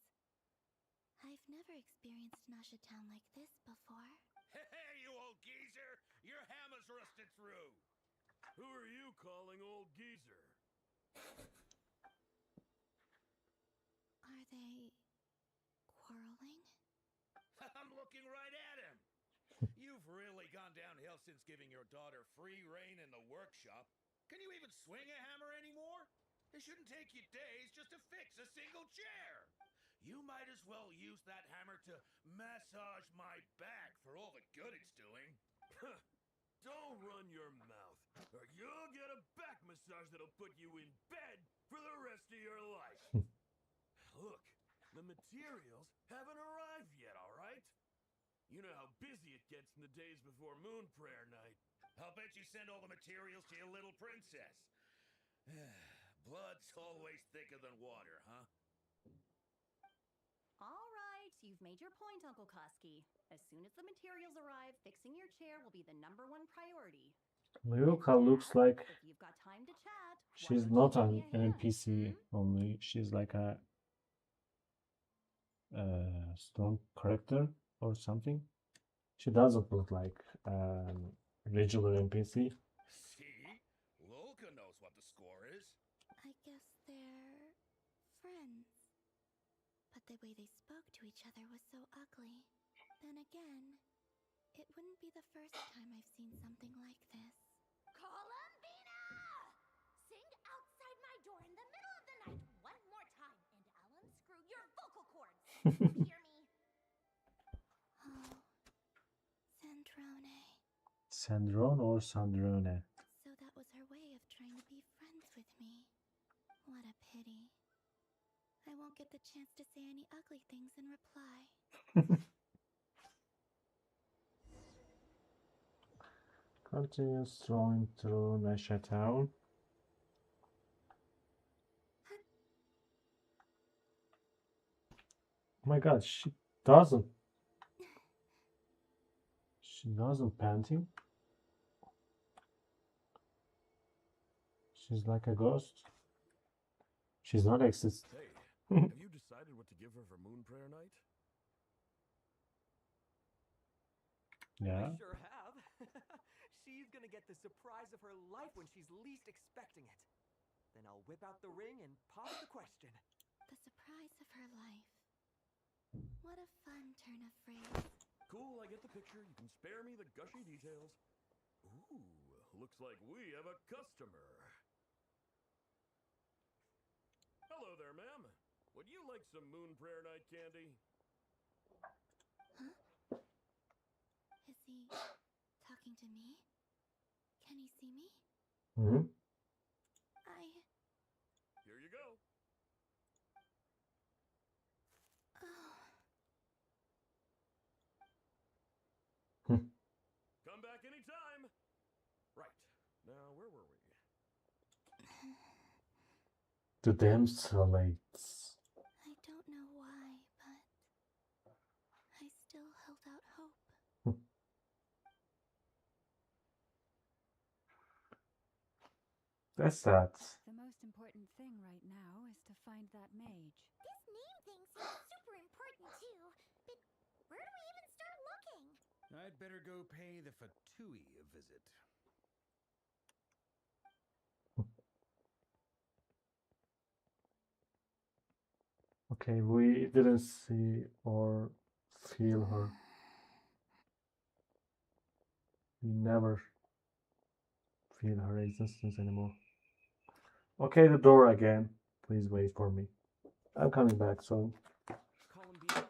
I've never experienced Nasha Town like this before. Hey, you old geezer! Your hammer's rusted through! Who are you calling old geezer? Are they quarreling? I'm looking right at him! You've really gone downhill since giving your daughter free rein in the workshop. Can you even swing a hammer anymore? It shouldn't take you days just to fix a single chair. You might as well use that hammer to massage my back for all the good it's doing. Don't run your mouth, or you'll get a back massage that'll put you in bed for the rest of your life. Look, the materials haven't arrived yet, all right? You know how busy it gets in the days before Moon Prayer Night. I'll bet you send all the materials to your little princess. Blood's always thicker than water, huh? All right, you've made your point, Uncle Koski. As soon as the materials arrive, fixing your chair will be the number one priority. Lyuka looks like If you've got time to chat, she's not an NPC only. She's like a strong character or something. She doesn't look like a regular NPC. See? Lolka knows what the score is. I guess they're friends. But the way they spoke to each other was so ugly. Then again, it wouldn't be the first time I've seen something like this. Columbina! Sing outside my door in the middle of the night one more time, and I'll unscrew your vocal cords. You hear me? Oh, Sandrone. Sandrone or Sandrone? So that was her way of trying to be friends with me. What a pity. I won't get the chance to say any ugly things in reply. Continue strolling through Nasha Town. Oh my god, she doesn't panting. She's like a ghost. She's not exist. Hey, have you decided what to give her for Moon Prayer Night? Yeah. I sure have. She's gonna get the surprise of her life when she's least expecting it. Then I'll whip out the ring and pop the question. The surprise of her life. What a fun turn of phrase. Cool, I get the picture. You can spare me the gushy details. Ooh, looks like we have a customer. Hello there, ma'am. Would you like some Moon Prayer Night candy? Huh? Is he talking to me? Can he see me? Mm-hmm. Here you go. Come back anytime. Right. Now, where were we? The Damselites. I don't know why, but I still held out hope. That's sad. The most important thing right now is to find that mage. This name thing seems super important too, but where do we I'd better go pay the Fatui a visit. Okay, we didn't see or feel her. We never feel her existence anymore. Okay, the door again. Please wait for me. I'm coming back soon. Columbina?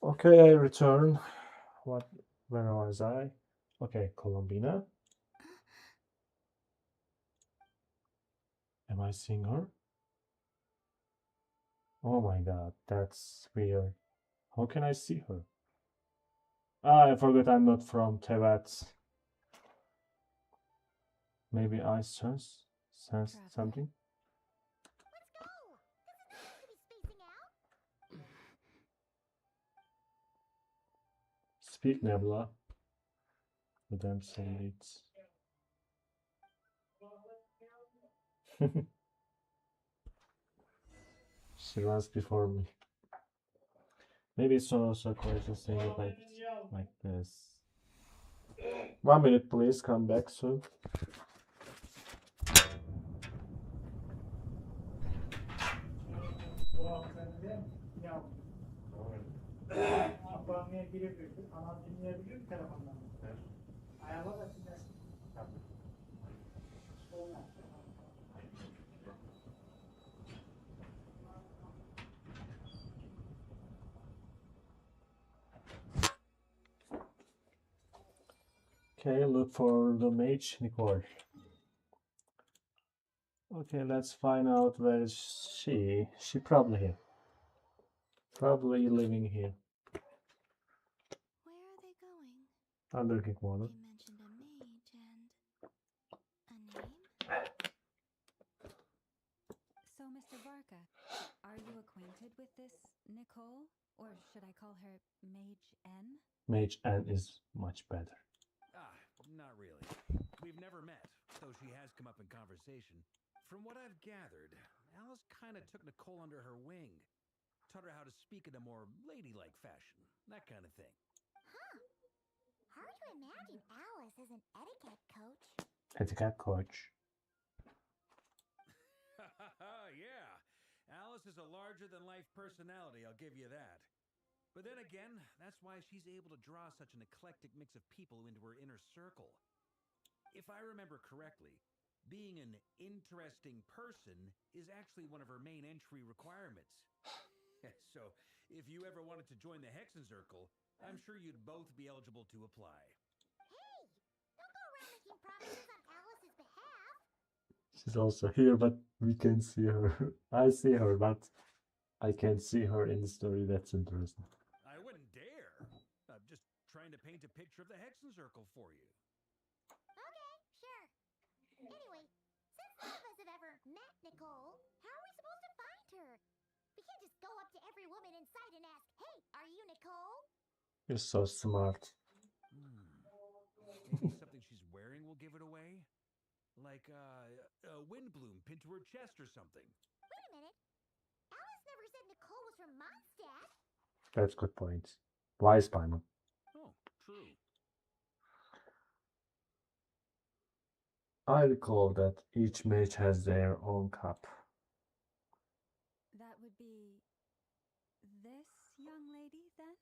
Okay, I return. What? Where was I? Okay, Columbina. Am I seeing her? Oh my god, that's weird. How can I see her? Ah, I forgot I'm not from Tibet. Maybe I sense something. Let's go! This is no time to be spacing out. Speak, Nebula. The damn soulmates. She runs before me. Maybe it's also quite saying it like this. 1 minute, please. Come back soon. Okay, look for the mage, Nicole. Okay, let's find out where is she. She probably here. Probably living here. Where are they going? Under kick water. They mentioned a mage and a name? So, Mr. Varka, are you acquainted with this Nicole? Or should I call her Mage N? Mage N is much better. Ah, not really. We've never met, though she has come up in conversation. From what I've gathered, Alice kind of took Nicole under her wing. Taught her how to speak in a more ladylike fashion. That kind of thing. Huh. Hard to imagine Alice as an etiquette coach. Etiquette coach. Yeah. Alice is a larger-than-life personality, I'll give you that. But then again, that's why she's able to draw such an eclectic mix of people into her inner circle. If I remember correctly, being an interesting person is actually one of her main entry requirements. So, if you ever wanted to join the Hexenzirkel, I'm sure you'd both be eligible to apply. Hey! Don't go around making promises on Alice's behalf. She's also here, but we can see her. I see her, but I can't see her in the story. That's interesting. I wouldn't dare. I'm just trying to paint a picture of the Hexenzirkel for you. Okay, sure. Anyway, since none of us have ever met Nicole, how are we supposed to find her? We can't just go up to every woman in sight and ask, hey, are you Nicole? You're so smart. Maybe something she's wearing will give it away? Like a wind bloom pinned to her chest or something. Wait a minute. Alice never said Nicole was from Mondstadt. That's good point. Wise Paimon. Oh, true. I recall that each mage has their own cup. That would be this young lady, then?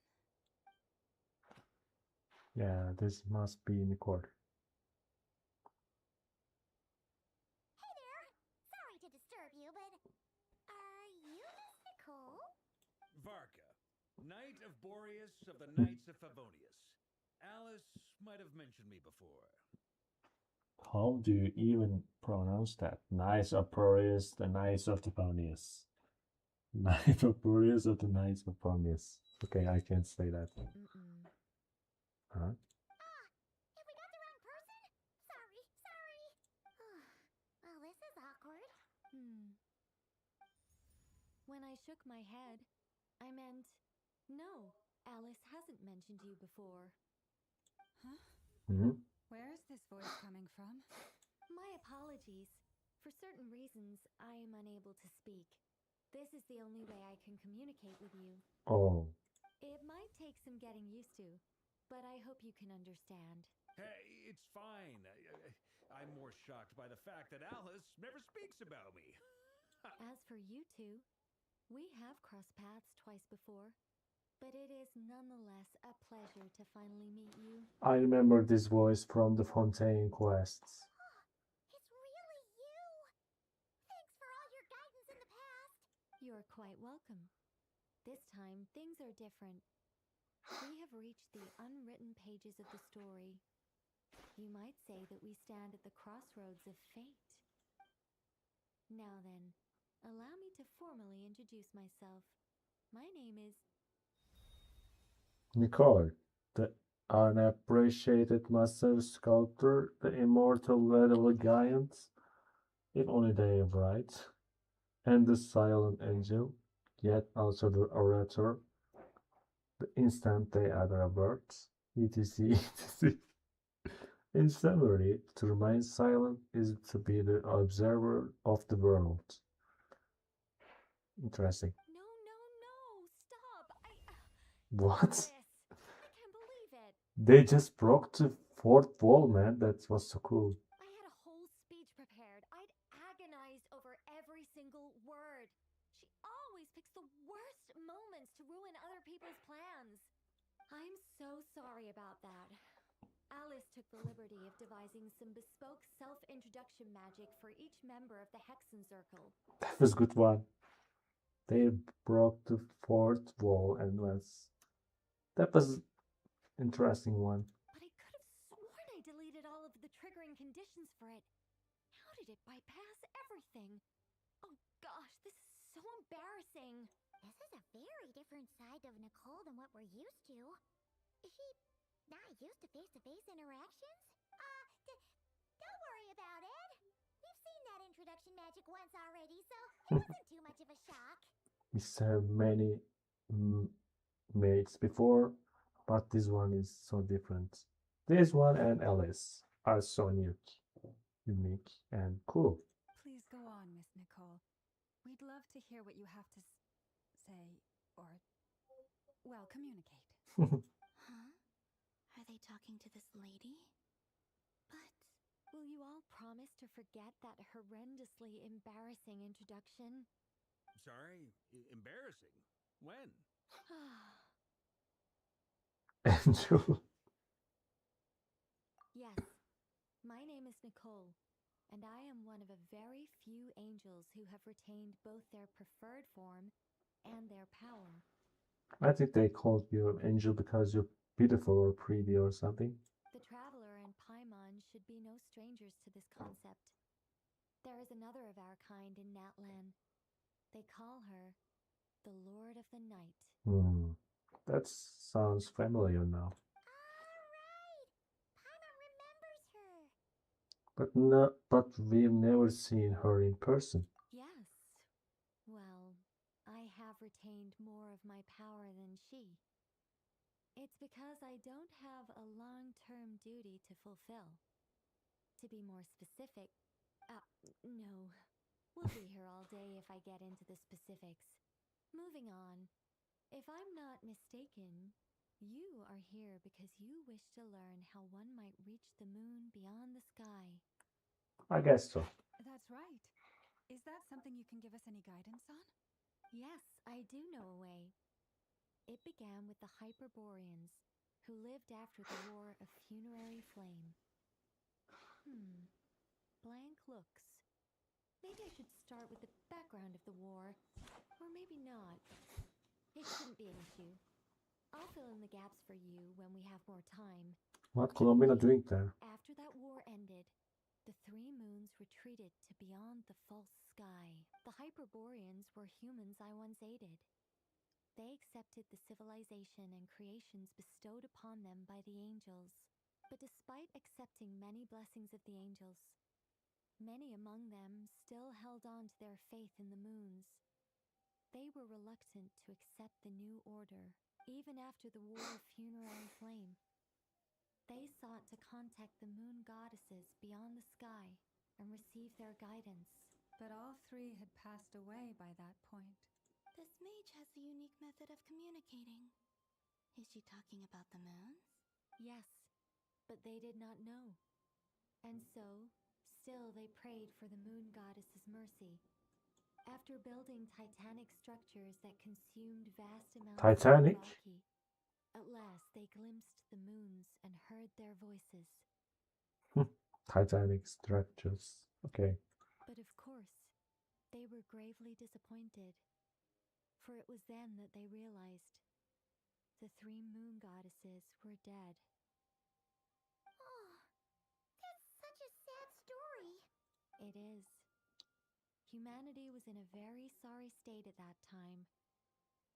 Yeah, this must be Nicole. Hey there. Sorry to disturb you, but are you Miss Nicole? Varka, Knight of Boreas of the Knights of Favonius. Alice might have mentioned me before. How do you even pronounce that? Knights of Boreas, the Knights of Favonius. Knight of Boreas of the Knights of Favonius. Okay, I can't say that. Mm-mm. Huh? Have we got the wrong person? Sorry. Well, this is awkward. When I shook my head, I meant, no, Alice hasn't mentioned you before. Huh? Hmm? Where is this voice coming from? My apologies. For certain reasons, I am unable to speak. This is the only way I can communicate with you. Oh, It might take some getting used to, but I hope you can understand. Hey, it's fine. I'm more shocked by the fact that Alice never speaks about me. As for you two, we have crossed paths twice before, but it is nonetheless a pleasure to finally meet you. I remember this voice from the Fontaine quests. It's really you. Thanks for all your guidance in the past. You're quite welcome. This time, things are different. We have reached the unwritten pages of the story. You might say that we stand at the crossroads of fate. Now then, allow me to formally introduce myself. My name is... Nicole, the unappreciated master sculptor, the immortal little giant, if only they are right, and the silent angel, yet also the orator, the instant they utter a word, etc. etc. In summary, to remain silent is to be the observer of the world. Interesting. No, stop! What? Alice! I can't believe it! They just broke the fourth wall, man. That was so cool. I had a whole speech prepared. I'd agonized over every single word. She always picks the worst moments to ruin other people's plans. I'm so sorry about that. Alice took the liberty of devising some bespoke self-introduction magic for each member of the Hexen Circle. That was a good one. They broke the fourth wall and that was interesting one. But I could have sworn I deleted all of the triggering conditions for it. How did it bypass everything? Oh gosh, this is so embarrassing. This is a very different side of Nicole than what we're used to. Is she not used to face-to-face interactions? Don't worry about it. We've seen that introduction magic once already, so it wasn't too much of a shock. We saw many mates before, but this one is so different. This one and Alice are so unique and cool. Please go on, Miss Nicole. We'd love to hear what you have to say, or, well, communicate. Huh? Are they talking to this lady? But will you all promise to forget that horrendously embarrassing introduction? Sorry, embarrassing. When? Angel. Yes, my name is Nicole, and I am one of a very few angels who have retained both their preferred form and their power. I think they called you Angel because you're beautiful or pretty or something. The Traveler and Paimon should be no strangers to this concept. There is another of our kind in Natlan. They call her the Lord of the Night. That sounds familiar now. Alright! Paimon remembers her! But we've never seen her in person. Yes. Well, I have retained more of my power than she. It's because I don't have a long-term duty to fulfill. To be more specific, no. We'll be here all day if I get into the specifics. Moving on. If I'm not mistaken, you are here because you wish to learn how one might reach the moon beyond the sky. I guess so. That's right. Is that something you can give us any guidance on? Yes, I do know a way. It began with the Hyperboreans, who lived after the War of Funerary Flame. Blank looks. Maybe I should start with the background of the war, or maybe not. It shouldn't be an issue. I'll fill in the gaps for you when we have more time. What Colombina doing there? After that war ended, the three moons retreated to beyond the false sky. The Hyperboreans were humans I once aided. They accepted the civilization and creations bestowed upon them by the angels. But despite accepting many blessings of the angels, many among them still held on to their faith in the moons. They were reluctant to accept the new order, even after the War of Funerary Flame. They sought to contact the moon goddesses beyond the sky and receive their guidance. But all three had passed away by that point. This mage has a unique method of communicating. Is she talking about the moons? Yes, but they did not know. And so, still they prayed for the moon goddess's mercy. After building titanic structures that consumed vast amounts Titanic? of Kuvaki, at last they glimpsed the moons and heard their voices. Titanic structures. Okay. But of course, they were gravely disappointed. For it was then that they realized the three moon goddesses were dead. Oh, that's such a sad story. It is. Humanity was in a very sorry state at that time.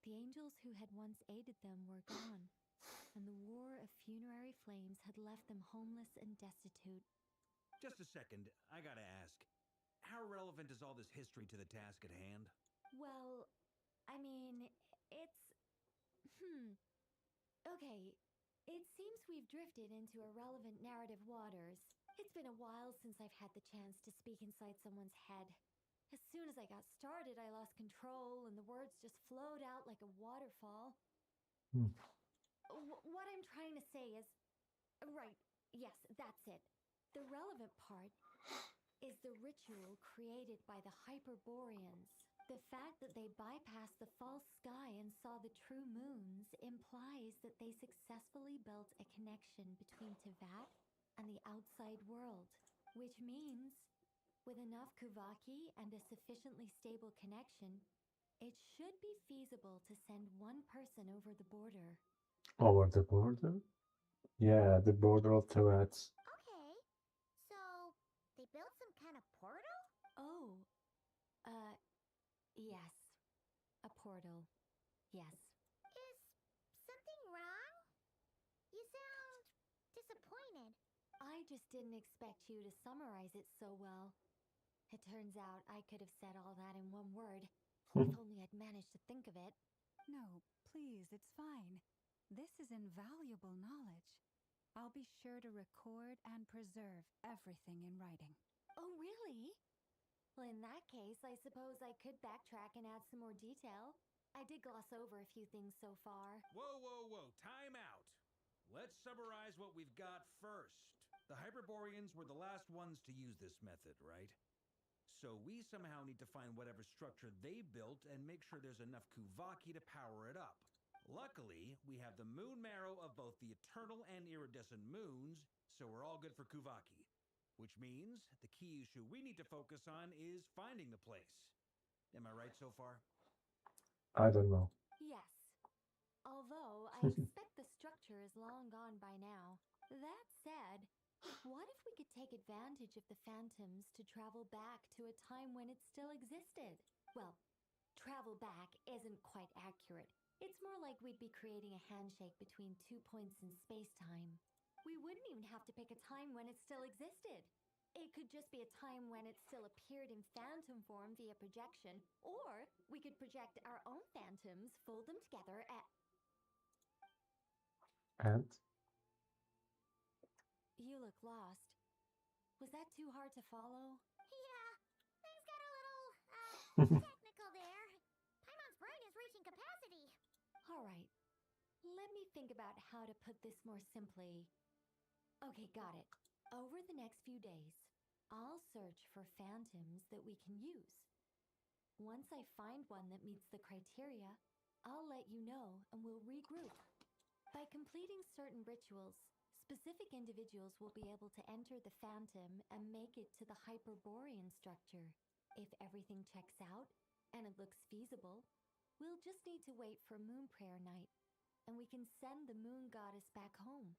The angels who had once aided them were gone, and the War of Funerary Flames had left them homeless and destitute. Just a second, I gotta ask. How relevant is all this history to the task at hand? Well, I mean, it's... Okay, it seems we've drifted into irrelevant narrative waters. It's been a while since I've had the chance to speak inside someone's head. As soon as I got started, I lost control, and the words just flowed out like a waterfall. What I'm trying to say is... Right, yes, that's it. The relevant part is the ritual created by the Hyperboreans. The fact that they bypassed the false sky and saw the true moons implies that they successfully built a connection between Teyvat and the outside world, which means, with enough Kuvaki and a sufficiently stable connection, it should be feasible to send one person over the border. Over the border? Yeah, the border of Teyvat. Okay, so they built some kind of portal? Oh, yes. A portal. Yes. Is something wrong? You sound disappointed. I just didn't expect you to summarize it so well. It turns out I could have said all that in one word, if only I'd managed to think of it. No, please, it's fine. This is invaluable knowledge. I'll be sure to record and preserve everything in writing. Oh, really? Well, in that case, I suppose I could backtrack and add some more detail. I did gloss over a few things so far. Whoa, time out. Let's summarize what we've got first. The Hyperboreans were the last ones to use this method, right? So we somehow need to find whatever structure they built and make sure there's enough Kuvaki to power it up. Luckily, we have the moon marrow of both the eternal and iridescent moons, so we're all good for Kuvaki. Which means the key issue we need to focus on is finding the place. Am I right so far? I don't know. Yes. Although I expect the structure is long gone by now. That said, what if we could take advantage of the phantoms to travel back to a time when it still existed? Well, travel back isn't quite accurate. It's more like we'd be creating a handshake between 2 points in space-time. We wouldn't even have to pick a time when it still existed. It could just be a time when it still appeared in phantom form via projection, or we could project our own phantoms, fold them together, And You look lost. Was that too hard to follow? Yeah, things got a little, technical there. Paimon's brain is reaching capacity. All right. Let me think about how to put this more simply. Okay, got it. Over the next few days, I'll search for phantoms that we can use. Once I find one that meets the criteria, I'll let you know and we'll regroup. By completing certain rituals, specific individuals will be able to enter the phantom and make it to the Hyperborean structure. If everything checks out and it looks feasible, we'll just need to wait for Moon Prayer Night, and we can send the moon goddess back home.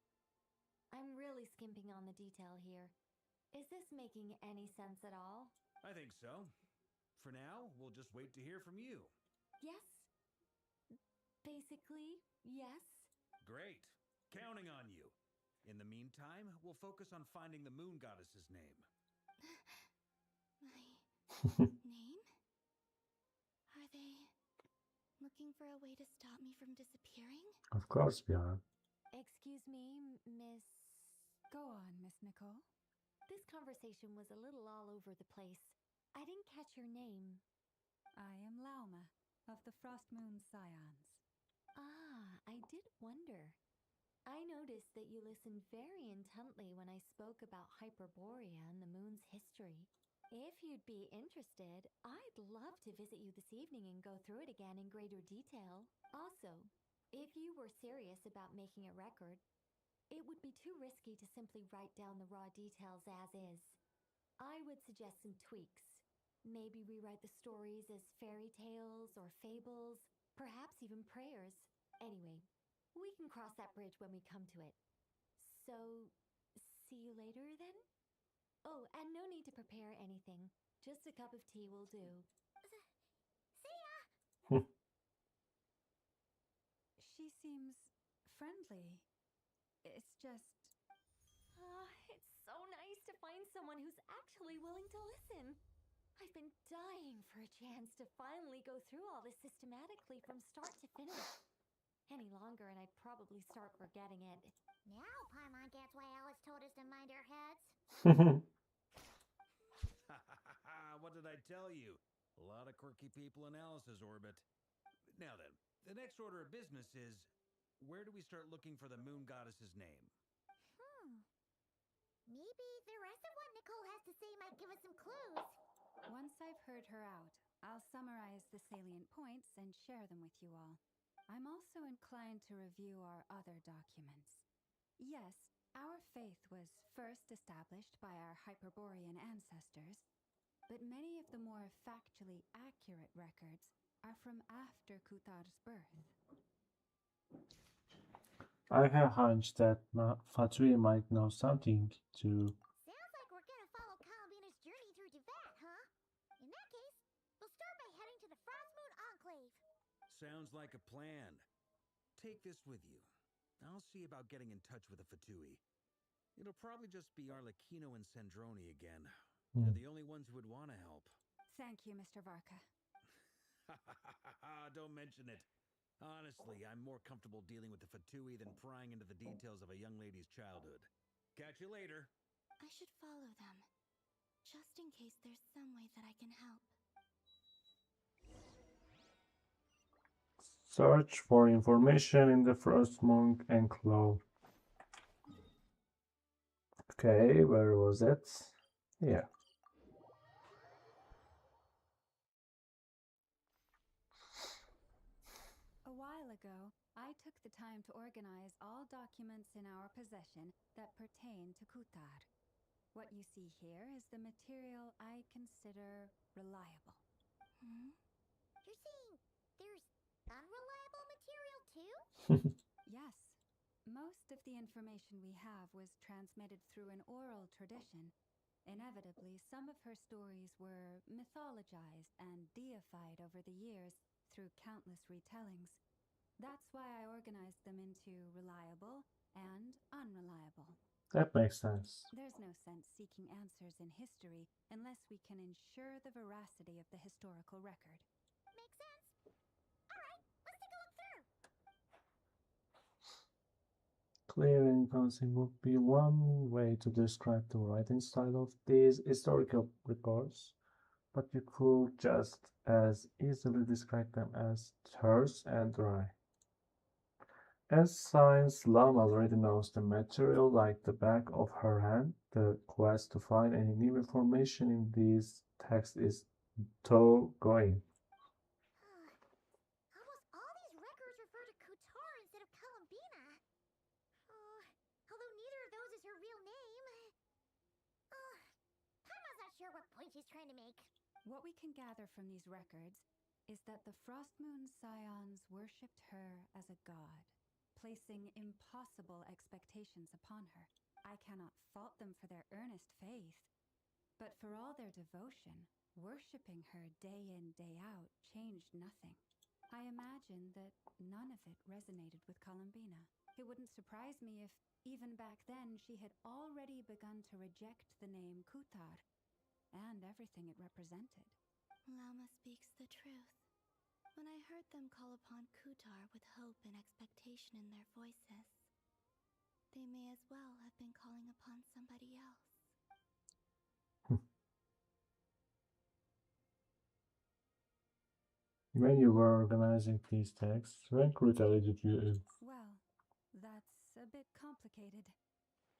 I'm really skimping on the detail here. Is this making any sense at all? I think so. For now, we'll just wait to hear from you. Yes? Basically, yes. Great. Counting on you. In the meantime, we'll focus on finding the moon goddess's name. My name? Are they looking for a way to stop me from disappearing? of course we are. Excuse me, Miss... Go on, Miss Nicole. This conversation was a little all over the place. I didn't catch your name. I am Lauma, of the Frost Moon Scions. Ah, I did wonder. I noticed that you listened very intently when I spoke about Hyperborea and the moon's history. If you'd be interested, I'd love to visit you this evening and go through it again in greater detail. Also, if you were serious about making a record, it would be too risky to simply write down the raw details as is. I would suggest some tweaks. Maybe rewrite the stories as fairy tales or fables, perhaps even prayers. Anyway, we can cross that bridge when we come to it. So, see you later then? Oh, and no need to prepare anything. Just a cup of tea will do. See ya! She seems friendly. It's just... It's so nice to find someone who's actually willing to listen. I've been dying for a chance to finally go through all this systematically from start to finish. Any longer and I'd probably start forgetting it. Now Paimon gets why Alice told us to mind our heads. What did I tell you? A lot of quirky people in Alice's orbit. Now then, the next order of business is, where do we start looking for the moon goddess's name? Maybe the rest of what Nicole has to say might give us some clues. Once I've heard her out, I'll summarize the salient points and share them with you all. I'm also inclined to review our other documents. Yes, our faith was first established by our Hyperborean ancestors, but many of the more factually accurate records are from after Kuthar's birth. I have a hunch that Fatui might know something to. Sounds like we're gonna follow Kalabina's journey through Teyvat, huh? In that case, we'll start by heading to the Frost Moon Enclave. Sounds like a plan. Take this with you. I'll see about getting in touch with the Fatui. It'll probably just be Arlecchino and Sandroni again. They're the only ones who would want to help. Thank you, Mr. Varka. Don't mention it. Honestly, I'm more comfortable dealing with the Fatui than prying into the details of a young lady's childhood. Catch you later. I should follow them, just in case there's some way that I can help. Search for information in the Frost Moon Enclave. Okay, where was it? Here. A while ago, I took the time to organize all documents in our possession that pertain to Kuthar. What you see here is the material I consider reliable. You're saying there's unreliable material too? Yes. Most of the information we have was transmitted through an oral tradition. Inevitably, some of her stories were mythologized and deified over the years through countless retellings. That's why I organized them into reliable and unreliable. That makes sense. There's no sense seeking answers in history unless we can ensure the veracity of the historical record. Makes sense. Alright, let's take a look through. Clear and concise would be one way to describe the writing style of these historical records, but you could just as easily describe them as terse and dry. As Science Lam already knows the material like the back of her hand, the quest to find any new information in these texts is though going. Almost all these records refer to Kutar instead of Columbina. Although neither of those is her real name. Paimon's not sure what point she's trying to make. What we can gather from these records is that the Frost Moon Scions worshipped her as a god, placing impossible expectations upon her. I cannot fault them for their earnest faith, but for all their devotion, worshipping her day in, day out changed nothing. I imagine that none of it resonated with Columbina. It wouldn't surprise me if, even back then, she had already begun to reject the name Kutar and everything it represented. Lama speaks the truth. When I heard them call upon Kutar with hope and expectation in their voices, they may as well have been calling upon somebody else. When you were organizing these texts, when critically did you Well, that's a bit complicated.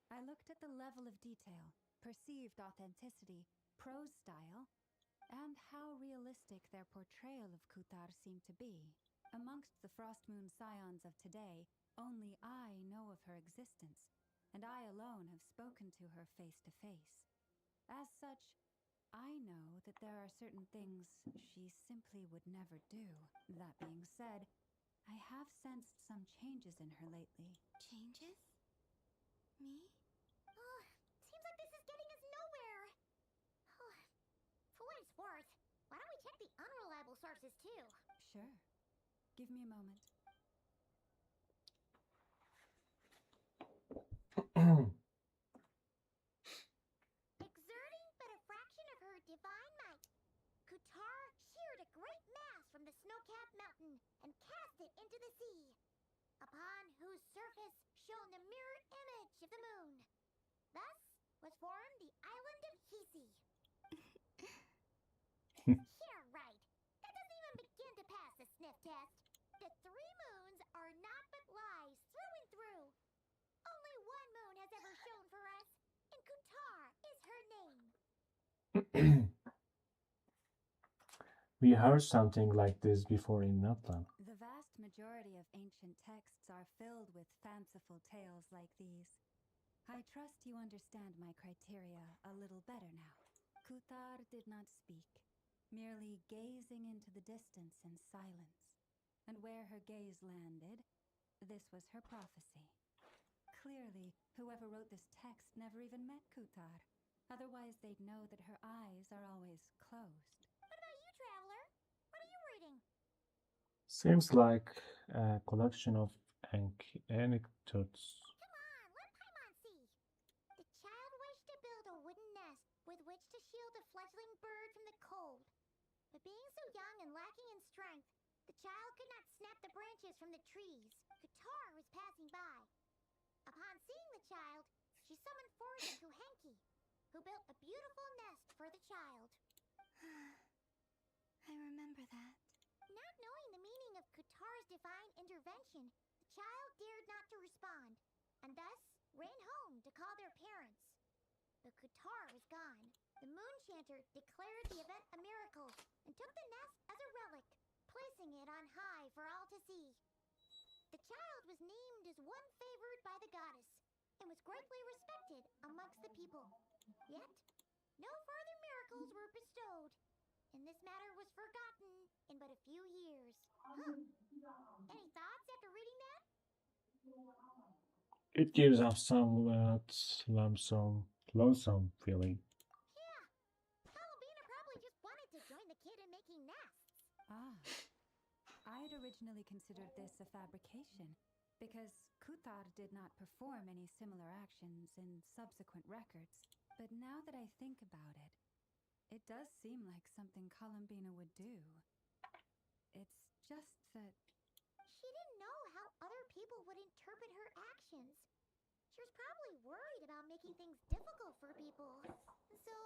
I looked at the level of detail, perceived authenticity, prose style, and how realistic their portrayal of Kutar seemed to be. Amongst the Frost Moon Scions of today, only I know of her existence, and I alone have spoken to her face to face. As such, I know that there are certain things she simply would never do. That being said, I have sensed some changes in her lately. Changes? Me? Seems like this is getting us nowhere. For what it's worth, why don't we check the unreliable sources too? Sure. Give me a moment. Exerting but a fraction of her divine might, Kutar sheared a great mass from the snow-capped mountain and cast it into the sea, upon whose surface shone the mirror image of the moon. Thus was formed the island of Hisi. Yeah, right. That doesn't even begin to pass the sniff test. The three moons are not but lies through and through. Only one moon has ever shone for us, and Kutar is her name. We heard something like this before in Natlan. The vast majority of ancient texts are filled with fanciful tales like these. I trust you understand my criteria a little better now. Kutar did not speak, merely gazing into the distance in silence. And where her gaze landed, this was her prophecy. Clearly, whoever wrote this text never even met Kutar. Otherwise, they'd know that her eyes are always closed. What about you, Traveler? What are you reading? Seems like a collection of anecdotes. Come on, let Paimon see. The child wished to build a wooden nest with which to shield the fledgling bird from the cold. But being so young and lacking in strength, the child could not snap the branches from the trees. Kutar was passing by. Upon seeing the child, she summoned forth a Kuhenki, who built a beautiful nest for the child. I remember that. Not knowing the meaning of Kutar's divine intervention, the child dared not to respond, and thus ran home to call their parents. But Kutar was gone. The moon chanter declared the event a miracle and took the nest as a relic, placing it on high for all to see. The child was named as one favored by the goddess and was greatly respected amongst the people. Yet, no further miracles were bestowed, and this matter was forgotten in but a few years. Any thoughts after reading that? It gives off some lonesome feeling. Yeah. Columbina probably just wanted to join the kid in making nests. Ah. I'd originally considered this a fabrication, because Kutar did not perform any similar actions in subsequent records. But now that I think about it, it does seem like something Columbina would do. It's just that... She didn't know how other people would interpret her actions. She was probably worried about making things difficult for people. So,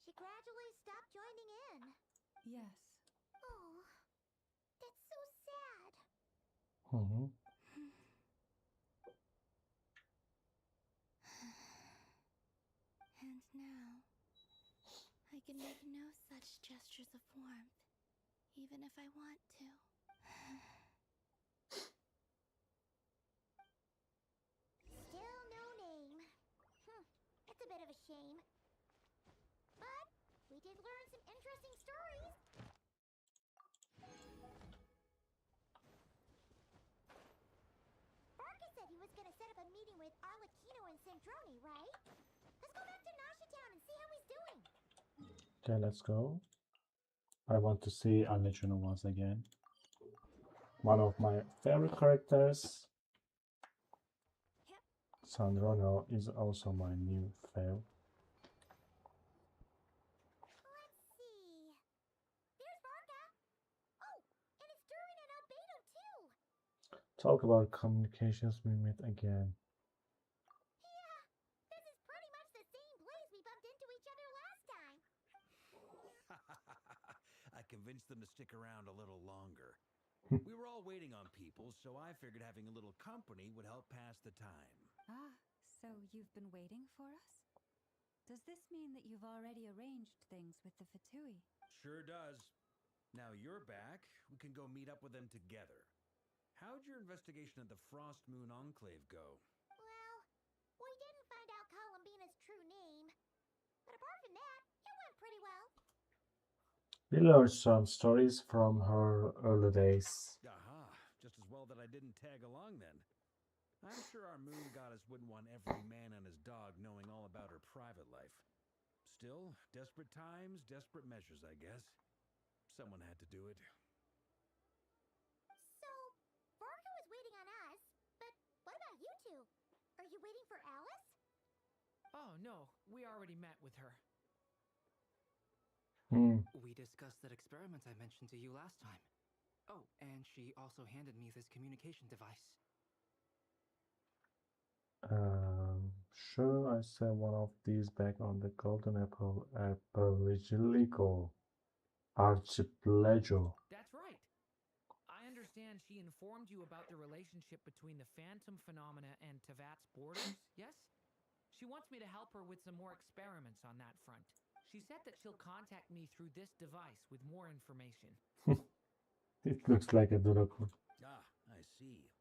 she gradually stopped joining in. Yes. Oh, that's so sad. Mhm. And now, I can make no such gestures of warmth, even if I want to. Still no name. It's a bit of a shame. But we did learn some interesting stories. Barca said he was gonna set up a meeting with Arlecchino and Sandrone, right? Let's go back to Nasha Town and see how he's doing. Okay, let's go. I want to see Archon once again. One of my favorite characters. Sandrono is also my new favorite. Let's see. There's Barca. Oh, and it's Durin and Albedo too. Talk about communications, we meet again. Yeah, this is pretty much the same place we bumped into each other last time. I convinced them to stick around a little longer. We were all waiting on people, so I figured having a little company would help pass the time. Ah, so you've been waiting for us? Does this mean that you've already arranged things with the Fatui? Sure does. Now you're back, we can go meet up with them together. How'd your investigation of the Frost Moon Enclave go? Well, we didn't find out Columbina's true name. But apart from that, it went pretty well. We learned some stories from her early days. Aha, just as well that I didn't tag along then. I'm sure our moon goddess wouldn't want every man and his dog knowing all about her private life. Still, desperate times, desperate measures, I guess. Someone had to do it. So, Barca was waiting on us, but what about you two? Are you waiting for Alice? Oh, no, we already met with her. We discussed that experiment I mentioned to you last time. Oh, and she also handed me this communication device. Sure, I set one of these back on the Golden Apple Archipelago. That's right. I understand she informed you about the relationship between the phantom phenomena and Tevat's borders, yes? She wants me to help her with some more experiments on that front. She said that she'll contact me through this device with more information. It looks like a doodle. Ah, I see.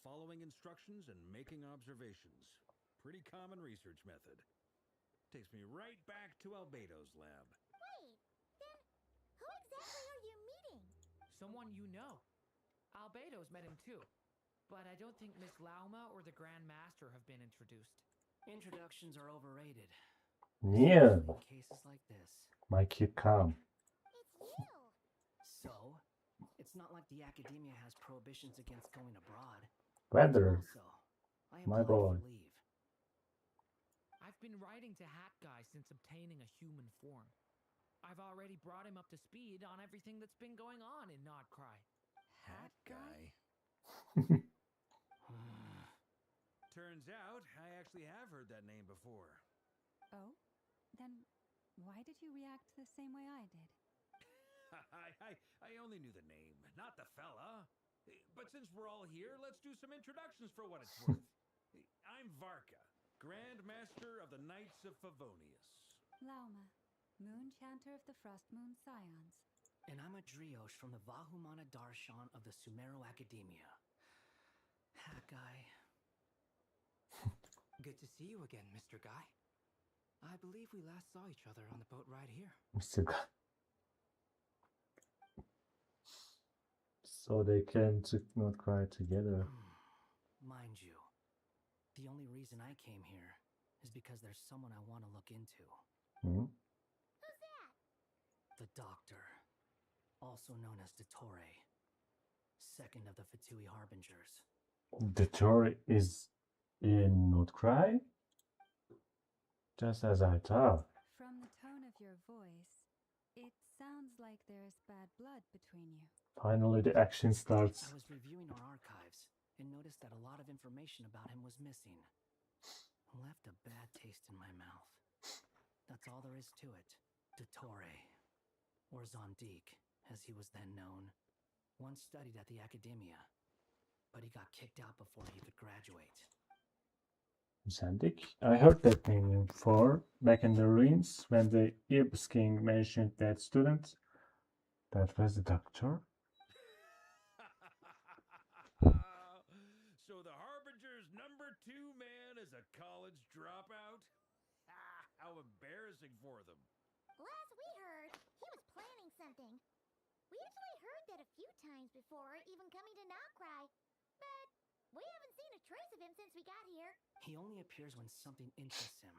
Following instructions and making observations. Pretty common research method. Takes me right back to Albedo's lab. Wait, then who exactly are you meeting? Someone you know. Albedo's met him too. But I don't think Miss Lauma or the Grand Master have been introduced. Introductions are overrated. Yeah. Especially in cases like this. My kid calm. It's you. So, it's not like the academia has prohibitions against going abroad. Weather. Also, I My applied boy. for leave. I've been writing to Hat Guy since obtaining a human form. I've already brought him up to speed on everything that's been going on in Nodcry. Hat guy? Turns out, I actually have heard that name before. Oh? Then why did you react the same way I did? I only knew the name, not the fella. But since we're all here, let's do some introductions for what it's worth. I'm Varka, Grand Master of the Knights of Favonius. Lauma, Moon Chanter of the Frost Moon Scions. And I'm a Driosh from the Vahumana Darshan of the Sumero Academia. Hat Guy. Good to see you again, Mr. Guy. I believe we last saw each other on the boat ride here. Mr. Guy. So they came to Nodcry together. Mind you, the only reason I came here is because there's someone I want to look into. Hmm? Who's that? The Doctor, also known as Dottore, second of the Fatui Harbingers. The tour is in Nodcry? Just as I thought. From the tone of your voice, it sounds like there's bad blood between you. Finally, the action starts. I was reviewing our archives and noticed that a lot of information about him was missing. left a bad taste in my mouth. That's all there is to it. Dottore, or Zondique, as he was then known, once studied at the academia, but he got kicked out before he could graduate. Zandik? I heard that name before, back in the ruins, when the Ibis King mentioned that student. That was the doctor? So the Harbinger's #2 man is a college dropout? How embarrassing for them. Last we heard, he was planning something. We actually heard that a few times before, even coming to Nocry. But we haven't seen a trace of him since we got here. He only appears when something interests him.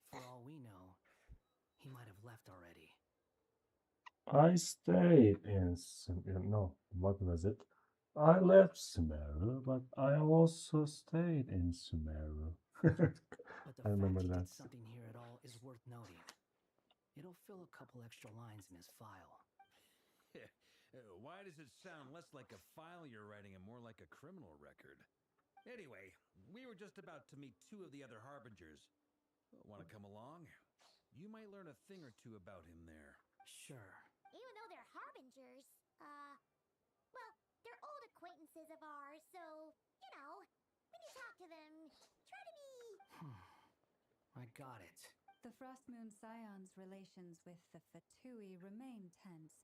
For all we know, he might have left already. I stayed in no, what was it? I left Sumeru, but I also stayed in Sumeru. But the I remember fact he that. did something here at all is worth noting. It'll fill a couple extra lines in his file. Why does it sound less like a file you're writing and more like a criminal record? Anyway, we were just about to meet 2 of the other Harbingers. Want to come along? You might learn a thing or two about him there. Sure. Even though they're harbingers, well, they're old acquaintances of ours, so, you know, when you talk to them, try to be... I got it. The Frostmoon Scion's relations with the Fatui remain tense.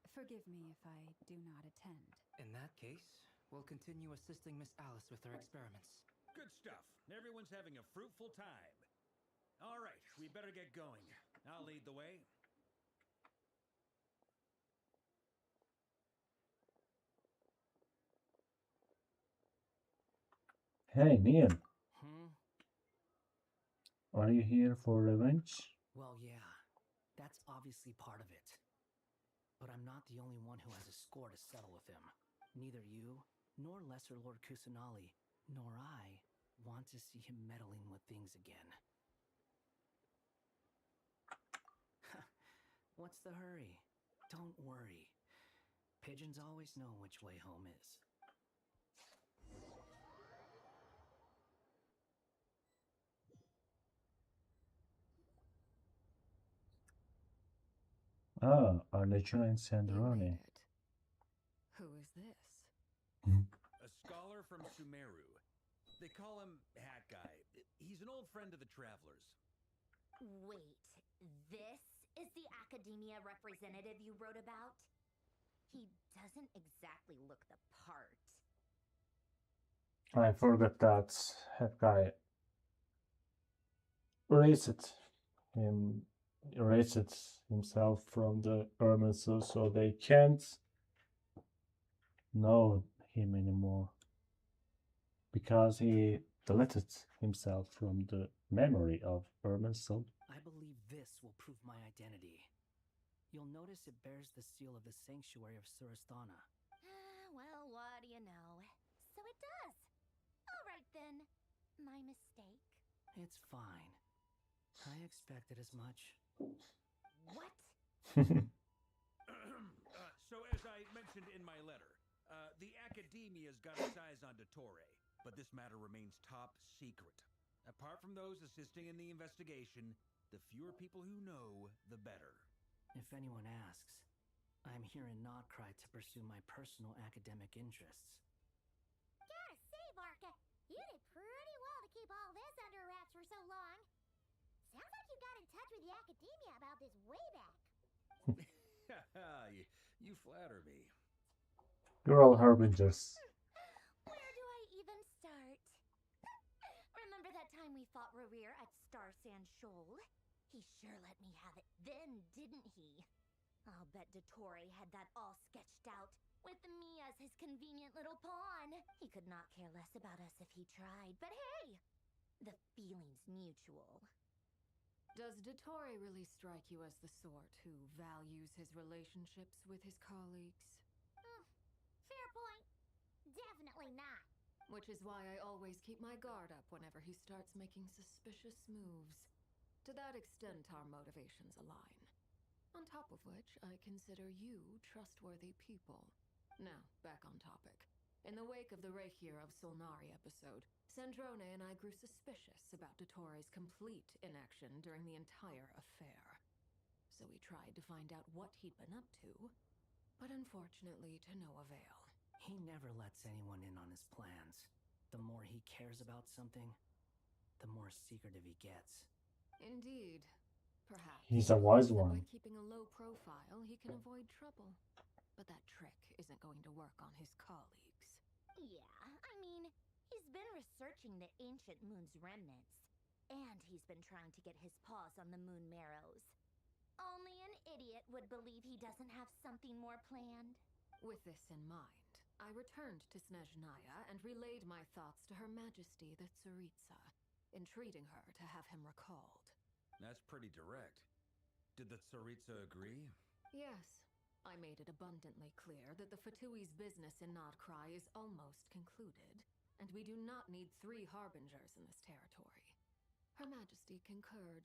Forgive me if I do not attend. In that case, we'll continue assisting Miss Alice with her experiments. Good stuff. Everyone's having a fruitful time. All right, we better get going. I'll lead the way. Hey, Nian, Hmm? are you here for revenge? Well, yeah, that's obviously part of it. But I'm not the only one who has a score to settle with him. Neither you, nor Lesser Lord Kusanali, nor I want to see him meddling with things again. What's the hurry? Don't worry. Pigeons always know which way home is. Ah, Archon and You Sandrani. made it. Who is this? A scholar from Sumeru. They call him Hat Guy. He's an old friend of the Travelers. Wait, this is the academia representative you wrote about? He doesn't exactly look the part. I forgot that that guy him erased himself from the Erminsul, so they can't know him anymore because he deleted himself from the memory of Erminsul. I believe this will prove my identity. You'll notice it bears the seal of the Sanctuary of Surasthana. Well, what do you know? So it does. All right, then. My mistake. It's fine. I expected as much. What? So as I mentioned in my letter, the Academia's got its eyes on Dottore, but this matter remains top secret. Apart from those assisting in the investigation, the fewer people who know, the better. If anyone asks, I'm here in Nocry to pursue my personal academic interests. Gotta say, Barca, you did pretty well to keep all this under wraps for so long. Sounds like you got in touch with the academia about this way back. You flatter me. You're all harbingers. Where do I even start? Remember that time we fought Rerir at Star Sand Shoal? He sure let me have it then, didn't he? I'll bet Dottore had that all sketched out, with me as his convenient little pawn. He could not care less about us if he tried, but hey! The feeling's mutual. Does Dottore really strike you as the sort who values his relationships with his colleagues? Fair point. Definitely not. Which is why I always keep my guard up whenever he starts making suspicious moves. To that extent, our motivations align. On top of which, I consider you trustworthy people. Now, back on topic. In the wake of the Reikir of Solnari episode, Sandrone and I grew suspicious about Dottore's complete inaction during the entire affair. So we tried to find out what he'd been up to, but unfortunately to no avail. He never lets anyone in on his plans. The more he cares about something, the more secretive he gets. Indeed. Perhaps He's a wise one. by keeping a low profile, he can avoid trouble. But that trick isn't going to work on his colleagues. Yeah, I mean, he's been researching the ancient moon's remnants. And he's been trying to get his paws on the moon marrows. Only an idiot would believe he doesn't have something more planned. With this in mind, I returned to Snezhnaya and relayed my thoughts to Her Majesty the Tsaritsa, entreating her to have him recalled. That's pretty direct. Did the Tsaritsa agree? Yes. I made it abundantly clear that the Fatui's business in Nodcry is almost concluded, and we do not need 3 harbingers in this territory. Her Majesty concurred.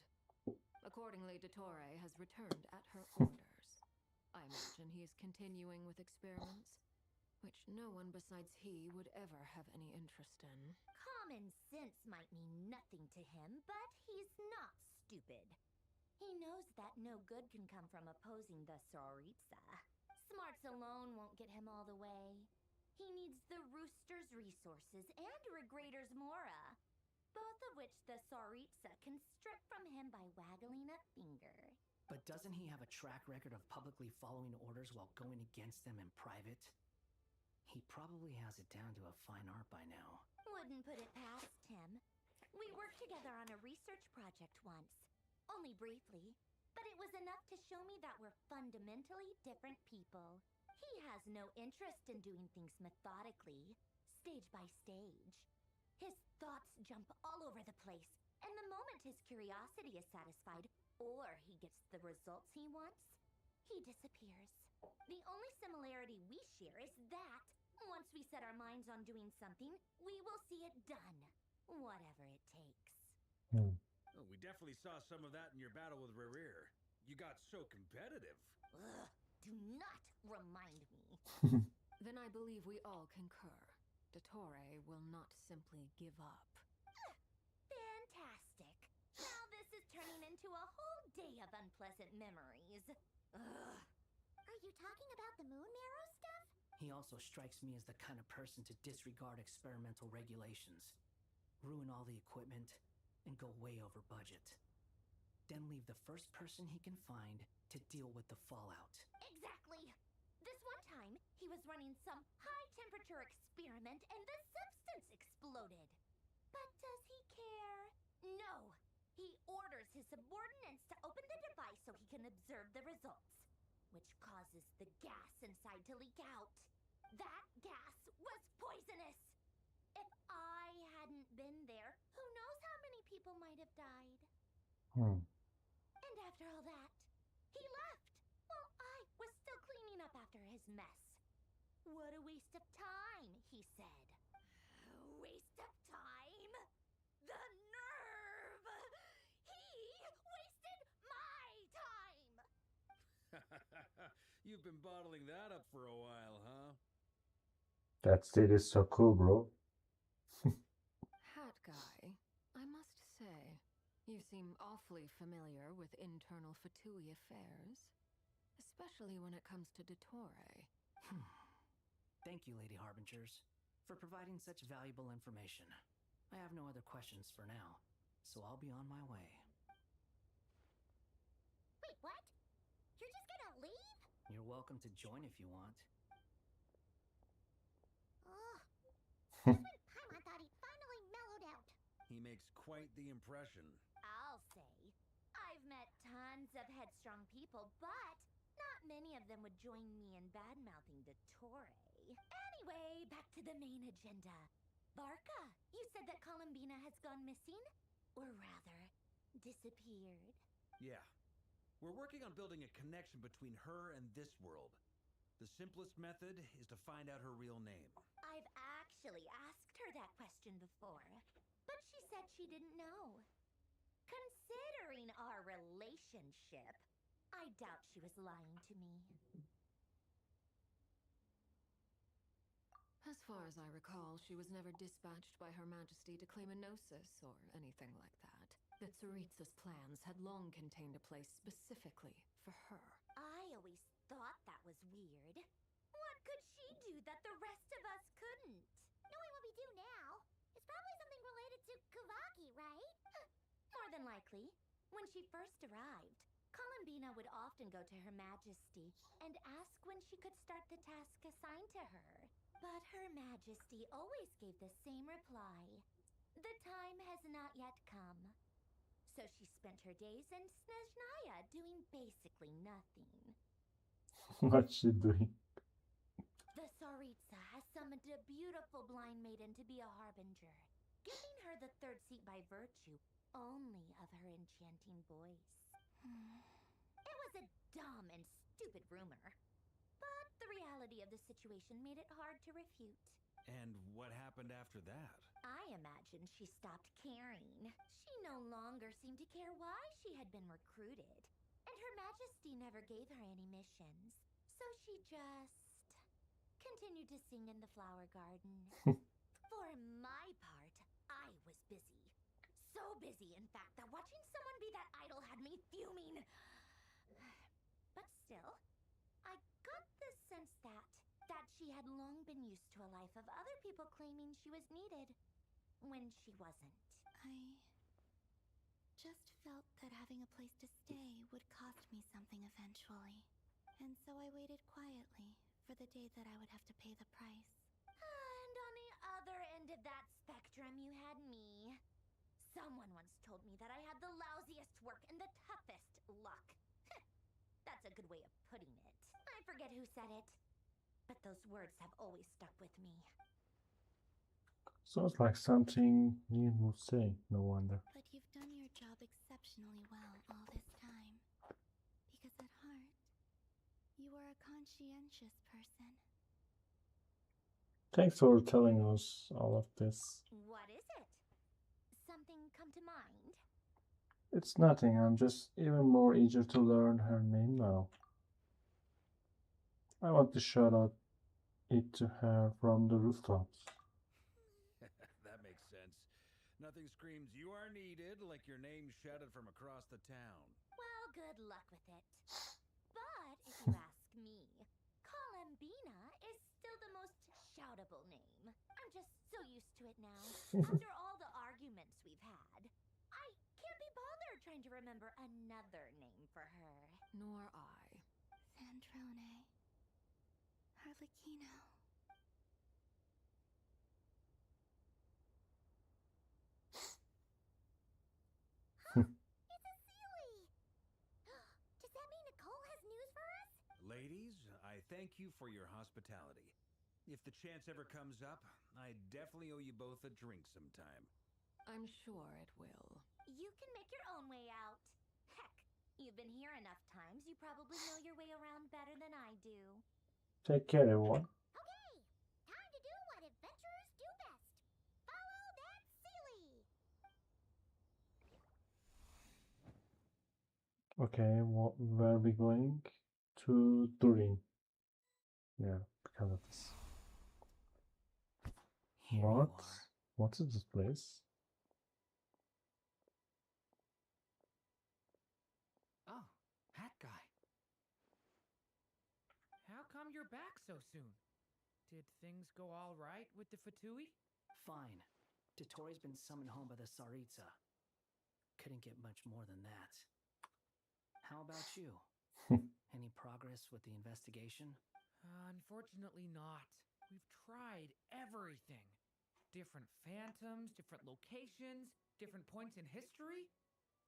Accordingly, Dottore has returned at her orders. I imagine he is continuing with experiments, which no one besides he would ever have any interest in. Common sense might mean nothing to him, but he's not stupid. He knows that no good can come from opposing the Tsaritsa. Smarts alone won't get him all the way. He needs the Rooster's resources and Regrator's Mora, both of which the Tsaritsa can strip from him by waggling a finger. But doesn't he have a track record of publicly following orders while going against them in private? He probably has it down to a fine art by now. Wouldn't put it past him. We worked together on a research project once. Only briefly, but it was enough to show me that we're fundamentally different people. He has no interest in doing things methodically, stage by stage. His thoughts jump all over the place, and the moment his curiosity is satisfied, or he gets the results he wants, he disappears. The only similarity we share is that, once we set our minds on doing something, we will see it done, whatever it takes. Oh, we definitely saw some of that in your battle with Rerir. You got so competitive. Ugh, do not remind me. Then I believe we all concur. Dottore will not simply give up. Fantastic. Now this is turning into a whole day of unpleasant memories. Ugh. Are you talking about the moon marrow stuff? He also strikes me as the kind of person to disregard experimental regulations, ruin all the equipment, and go way over budget. Then leave the first person he can find to deal with the fallout. Exactly. This one time, he was running some high-temperature experiment and the substance exploded. But does he care? No. He orders his subordinates to open the device so he can observe the results, which causes the gas inside to leak out. That gas was poisonous. If I hadn't been there, who knows how many people might have died. And after all that, he left while I was still cleaning up after his mess. What a waste of time, he said. Waste of time? The nerve! He wasted my time! You've been bottling that up for a while, huh? That state is so cool, bro. Hat guy, I must say, you seem awfully familiar with internal Fatui affairs, especially when it comes to Dottore. Thank you, Lady Harbingers, for providing such valuable information. I have no other questions for now, so I'll be on my way. Wait, what? You're just gonna leave? You're welcome to join if you want. Ugh. Just when Paimon thought he'd finally mellowed out. He makes quite the impression. I'll say. I've met tons of headstrong people, but not many of them would join me in bad-mouthing Dottore. Anyway, back to the main agenda. Barca, you said that Columbina has gone missing? Or rather, disappeared. Yeah. We're working on building a connection between her and this world. The simplest method is to find out her real name. I've actually asked her that question before, but she said she didn't know. Considering our relationship, I doubt she was lying to me. As far as I recall, she was never dispatched by Her Majesty to claim a gnosis or anything like that. That Tsaritsa's plans had long contained a place specifically for her. I always thought that was weird. What could she do that the rest of us couldn't? Knowing what we do now, it's probably something related to Kavaki, right? More than likely. When she first arrived, Columbina would often go to Her Majesty and ask when she could start the task assigned to her. But Her Majesty always gave the same reply. The time has not yet come. So she spent her days in Snezhnaya doing basically nothing. What's she doing? The Tsaritsa has summoned a beautiful blind maiden to be a harbinger, giving her the third seat by virtue only of her enchanting voice. It was a dumb and stupid rumor, but the reality of the situation made it hard to refute. And what happened after that? I imagine she stopped caring. She no longer seemed to care why she had been recruited, and Her Majesty never gave her any missions. So she just continued to sing in the flower garden. For my part, I was busy. So busy, in fact, that watching someone be that idol had me fuming. But still, I got the sense that she had long been used to a life of other people claiming she was needed when she wasn't. I just felt that having a place to stay would cost me something eventually. And so I waited quietly for the day that I would have to pay the price. And on the other end of that spectrum, you had me. Someone once told me that I had the lousiest work and the toughest luck. That's a good way of putting it. I forget who said it, but those words have always stuck with me. Sounds like something you would say, no wonder. But you've done your job exceptionally well all this time. Because at heart, you are a conscientious person. Thanks for telling us all of this. What is it? Something come to mind? It's nothing, I'm just even more eager to learn her name now. I want to shout out it to her from the rooftops. That makes sense. Nothing screams you are needed like your name shouted from across the town. Well, good luck with it. But if you ask me, Columbina is still the most shoutable name. I'm just so used to it now. After all the arguments we've had, I can't be bothered trying to remember another name for her. Nor I. Sandrone. Harlequino. It's a Sealy! Does that mean Nicole has news for us? Ladies, I thank you for your hospitality. If the chance ever comes up, I definitely owe you both a drink sometime. I'm sure it will. You can make your own way out. Heck, you've been here enough times, you probably know your way around better than I do. Take care, everyone. Okay, time to do what adventurers do best. Follow that Sealy! Okay, where are we going? To Turin. Yeah, because of this. What? What is this place? Oh, hat guy. How come you're back so soon? Did things go all right with the Fatui? Fine. Dotori's been summoned home by the Tsaritsa. Couldn't get much more than that. How about you? Any progress with the investigation? Unfortunately not. We've tried everything. Different phantoms, different locations, different points in history.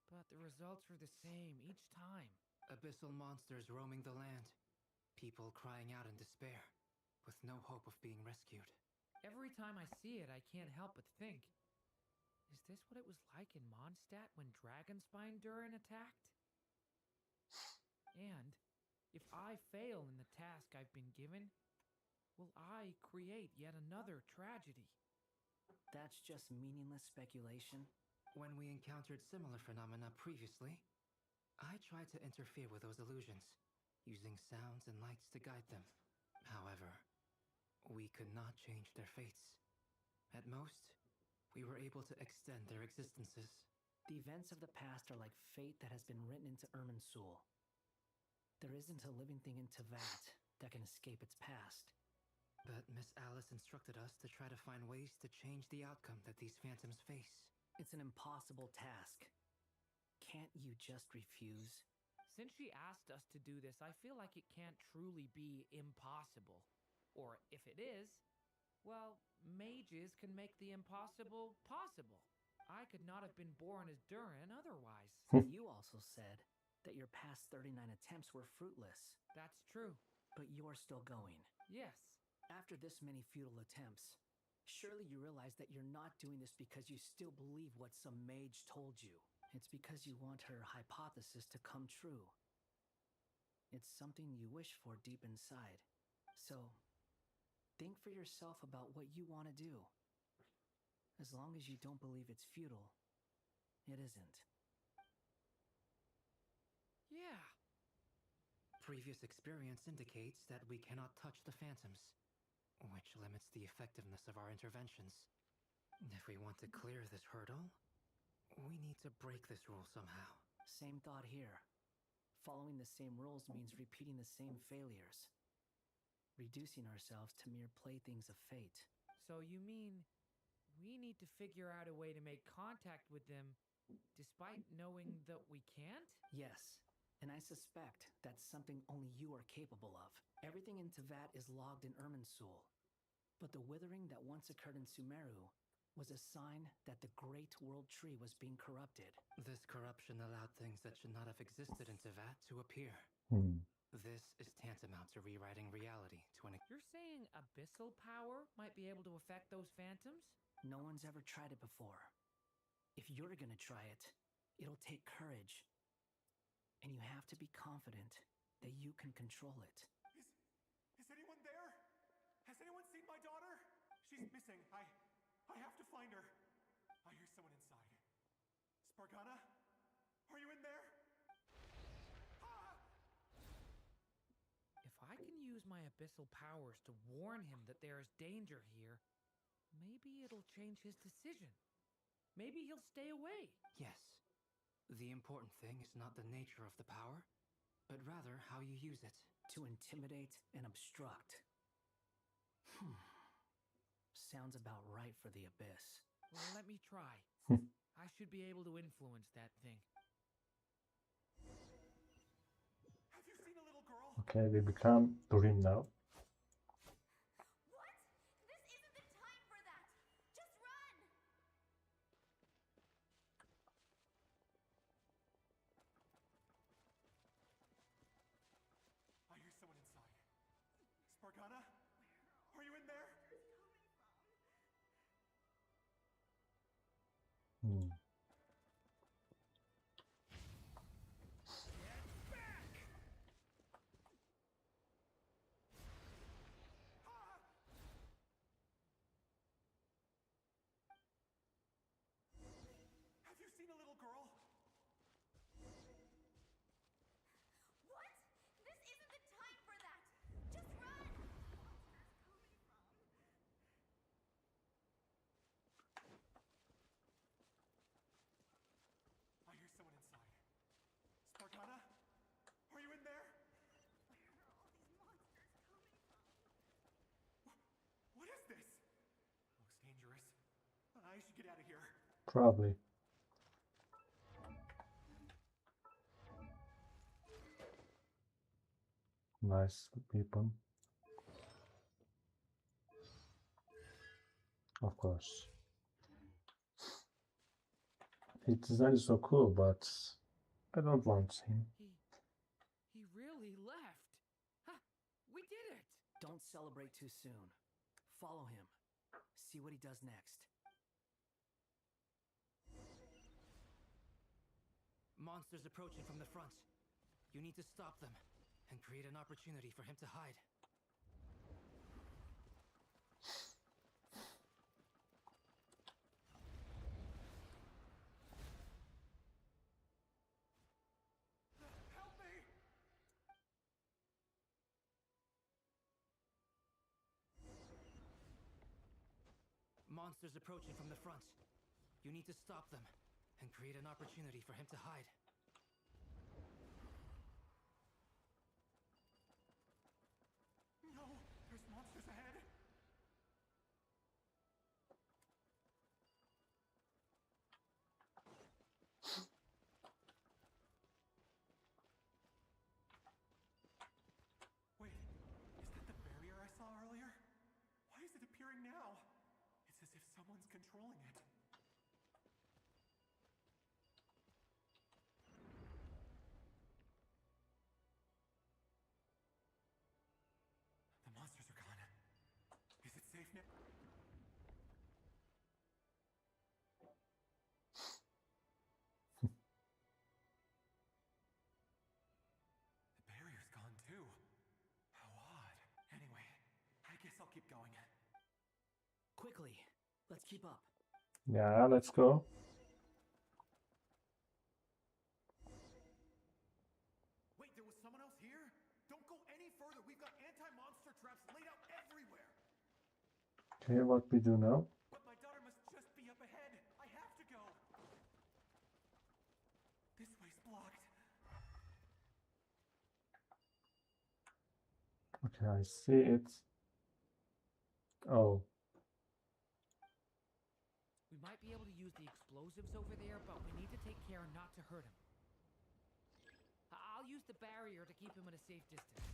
But the results were the same each time. Abyssal monsters roaming the land. People crying out in despair, with no hope of being rescued. Every time I see it, I can't help but think, is this what it was like in Mondstadt when Dragonspine Durin attacked? And if I fail in the task I've been given, will I create yet another tragedy? That's just meaningless speculation. When we encountered similar phenomena previously, I tried to interfere with those illusions, using sounds and lights to guide them. However, We could not change their fates. At most, we were able to extend their existences. The events of the past are like fate that has been written into Irminsul. There isn't a living thing in Tevat that can escape its past. But Miss Alice instructed us to try to find ways to change the outcome that these phantoms face. It's an impossible task. Can't you just refuse? Since she asked us to do this, I feel like it can't truly be impossible. Or if it is, well, mages can make the impossible possible. I could not have been born as Durin otherwise. You also said that your past 39 attempts were fruitless. That's true. But you're still going. Yes. After this many futile attempts, surely you realize that you're not doing this because you still believe what some mage told you. It's because you want her hypothesis to come true. It's something you wish for deep inside. So, think for yourself about what you want to do. As long as you don't believe it's futile, it isn't. Yeah. Previous experience indicates that we cannot touch the phantoms, which limits the effectiveness of our interventions. If we want to clear this hurdle, we need to break this rule somehow. Same thought here. Following the same rules means repeating the same failures. Reducing ourselves to mere playthings of fate. So you mean we need to figure out a way to make contact with them despite knowing that we can't? Yes, and I suspect that's something only you are capable of. Everything in Tevat is logged in Irminsul, but the withering that once occurred in Sumeru was a sign that the Great World Tree was being corrupted. This corruption allowed things that should not have existed in Tevat to appear. This is tantamount to rewriting reality to an... You're saying abyssal power might be able to affect those phantoms? No one's ever tried it before. If you're gonna try it, it'll take courage. And you have to be confident that you can control it. Is anyone there? Has anyone seen my daughter? She's missing. I have to find her. I hear someone inside. Spargana? Are you in there? If I can use my abyssal powers to warn him that there is danger here, maybe it'll change his decision. Maybe he'll stay away. Yes. The important thing is not the nature of the power, but rather how you use it. To intimidate and obstruct. Sounds about right for the Abyss. Well, let me try. I should be able to influence that thing. Have you seen a little girl? Okay, we become Durin now. What? This isn't the time for that! Just run! I hear someone inside. Spargana? Are you in there? Have you seen a little girl? What? This isn't the time for that! Just run! I hear someone inside. Spargana? Are you in there? Where are all these monsters coming from? What is this? Looks dangerous. I should get out of here. Probably. Nice weapon. Of course. His design is so cool, but I don't want him. He really left. Huh, we did it. Don't celebrate too soon. Follow him. See what he does next. Monsters approaching from the front. You need to stop them and create an opportunity for him to hide. Help me! monsters approaching from the front. You need to stop them and create an opportunity for him to hide. No, there's monsters ahead. Wait, is that the barrier I saw earlier? Why is it appearing now? It's as if someone's controlling it. The monsters are gone. Is it safe now? The barrier's gone too. How odd. Anyway, I guess I'll keep going. Quickly, let's keep up. Yeah, let's go. Wait, there was someone else here? Don't go any further. We've got anti-monster traps laid out everywhere. Okay, what we do now? But my daughter must just be up ahead. I have to go. This way's blocked. Okay, I see it. Oh. We might be able to use the explosives over there, but we need to take care not to hurt him. I'll use the barrier to keep him at a safe distance.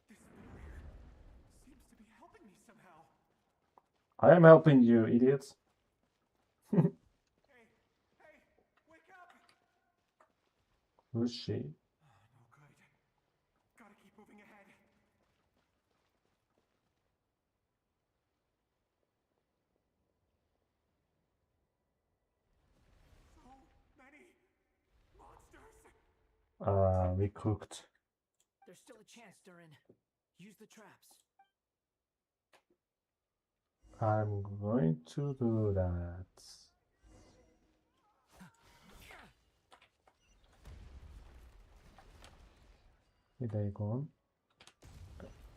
This barrier seems to be helping me somehow. I am helping you, idiots. Hey, wake up! Who's she? No good. Gotta keep moving ahead. So many monsters. We cooked. There's still a chance, Durin. Use the traps. I'm going to do that. Okay, they gone.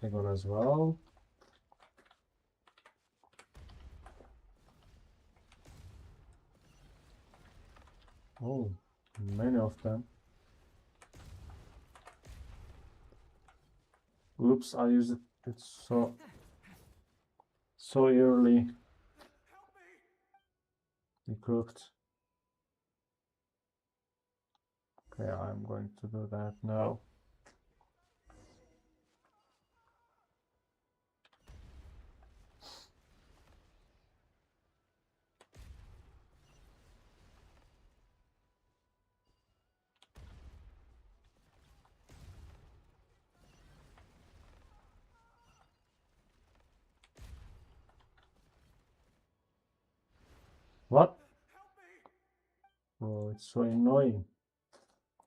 They gone as well. Oh, many of them. Oops, I used it so early. He cooked. Okay, I'm going to do that now. What? Oh, it's so annoying.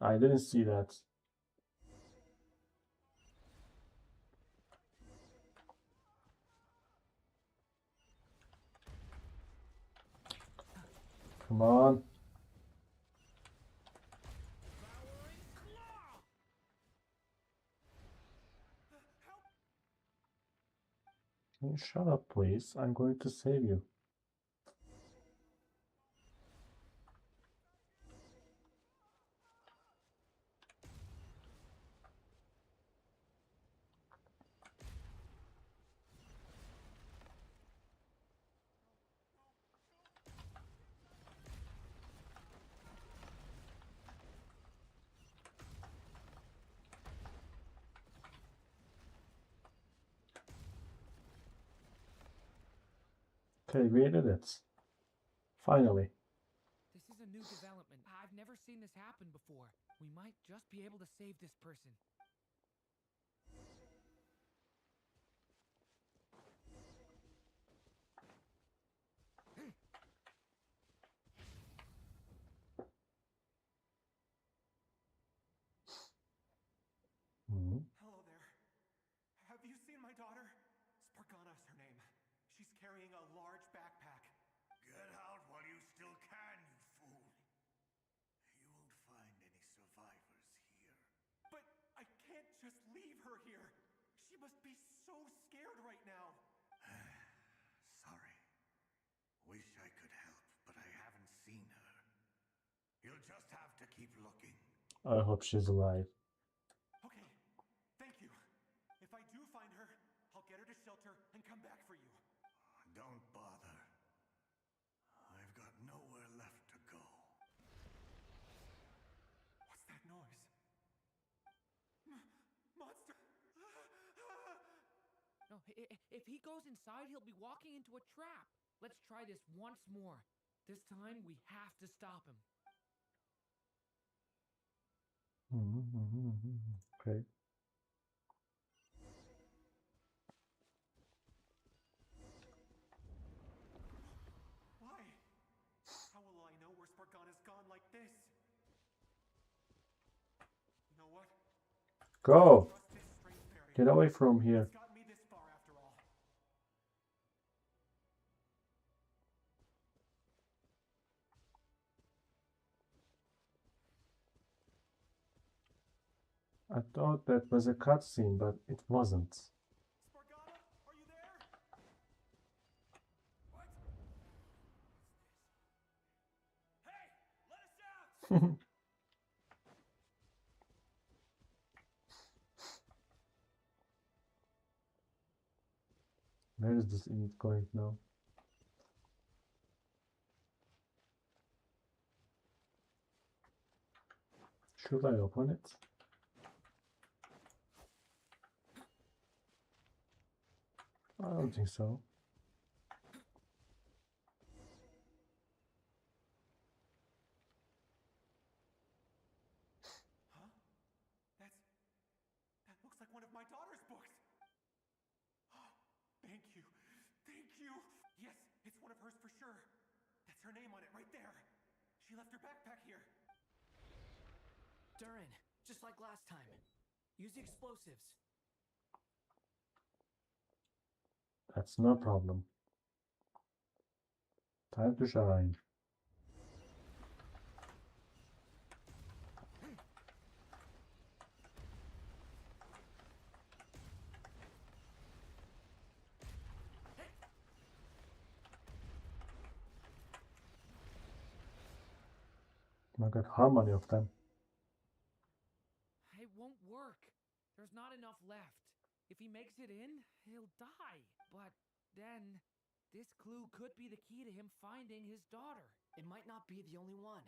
I didn't see that. Come on. Can you shut up, please? I'm going to save you. Okay, we did it. Finally. This is a new development. I've never seen this happen before. We might just be able to save this person. Hello there. Have you seen my daughter? Spargana's her name. She's carrying a large backpack. Get out while you still can, you fool. You won't find any survivors here. But I can't just leave her here. She must be so scared right now. just have to keep looking. I hope she's alive. Okay, thank you. If I do find her, I'll get her to shelter and come back for you. Don't bother. I've got nowhere left to go. What's that noise? Monster! No, if he goes inside, he'll be walking into a trap. Let's try this once more. This time, we have to stop him. Okay. Why? How will I know where Spargana's gone like this? You know what? Go! Get away from here. It's got me this far after all. I thought that was a cutscene, but it wasn't. Spargana, are you there? What? Hey, let us out! Where is this idiot going now? Should I open it? I don't think so. Huh? That looks like one of my daughter's books. Thank you. Thank you. Yes, it's one of hers for sure. That's her name on it right there. She left her backpack here. Durin, just like last time. Use the explosives. That's no problem. Time to shine. Oh my god, how many of them? It won't work. There's not enough left. If he makes it in, he'll die. But then, this clue could be the key to him finding his daughter. It might not be the only one.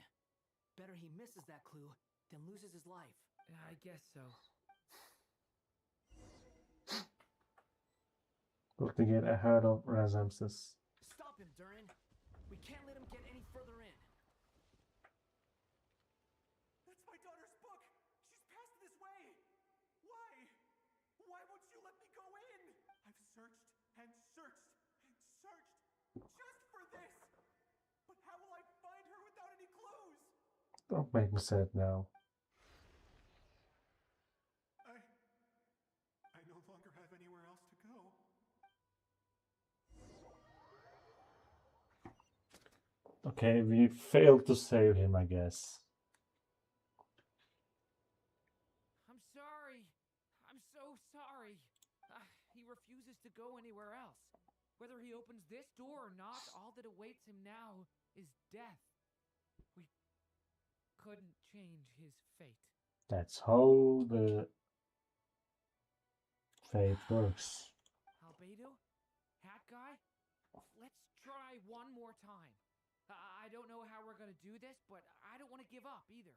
Better he misses that clue than loses his life. I guess so. Look to get ahead of Razamses. Stop him, Durin. We can't let him get any further in. That's my daughter's book. She's passed this way. Why? Why won't you let me go in? I've searched and searched and searched just for this. But how will I find her without any clues? Don't make me sad now. I no longer have anywhere else to go. Okay, we failed to save him, I guess. I'm sorry. I'm so sorry. He refuses to go anywhere else. Whether he opens this door or not, all that awaits him now is death. We couldn't change his fate. That's how the fate works. Albedo? Hat guy? Let's try one more time. I don't know how we're gonna do this, but I don't want to give up either.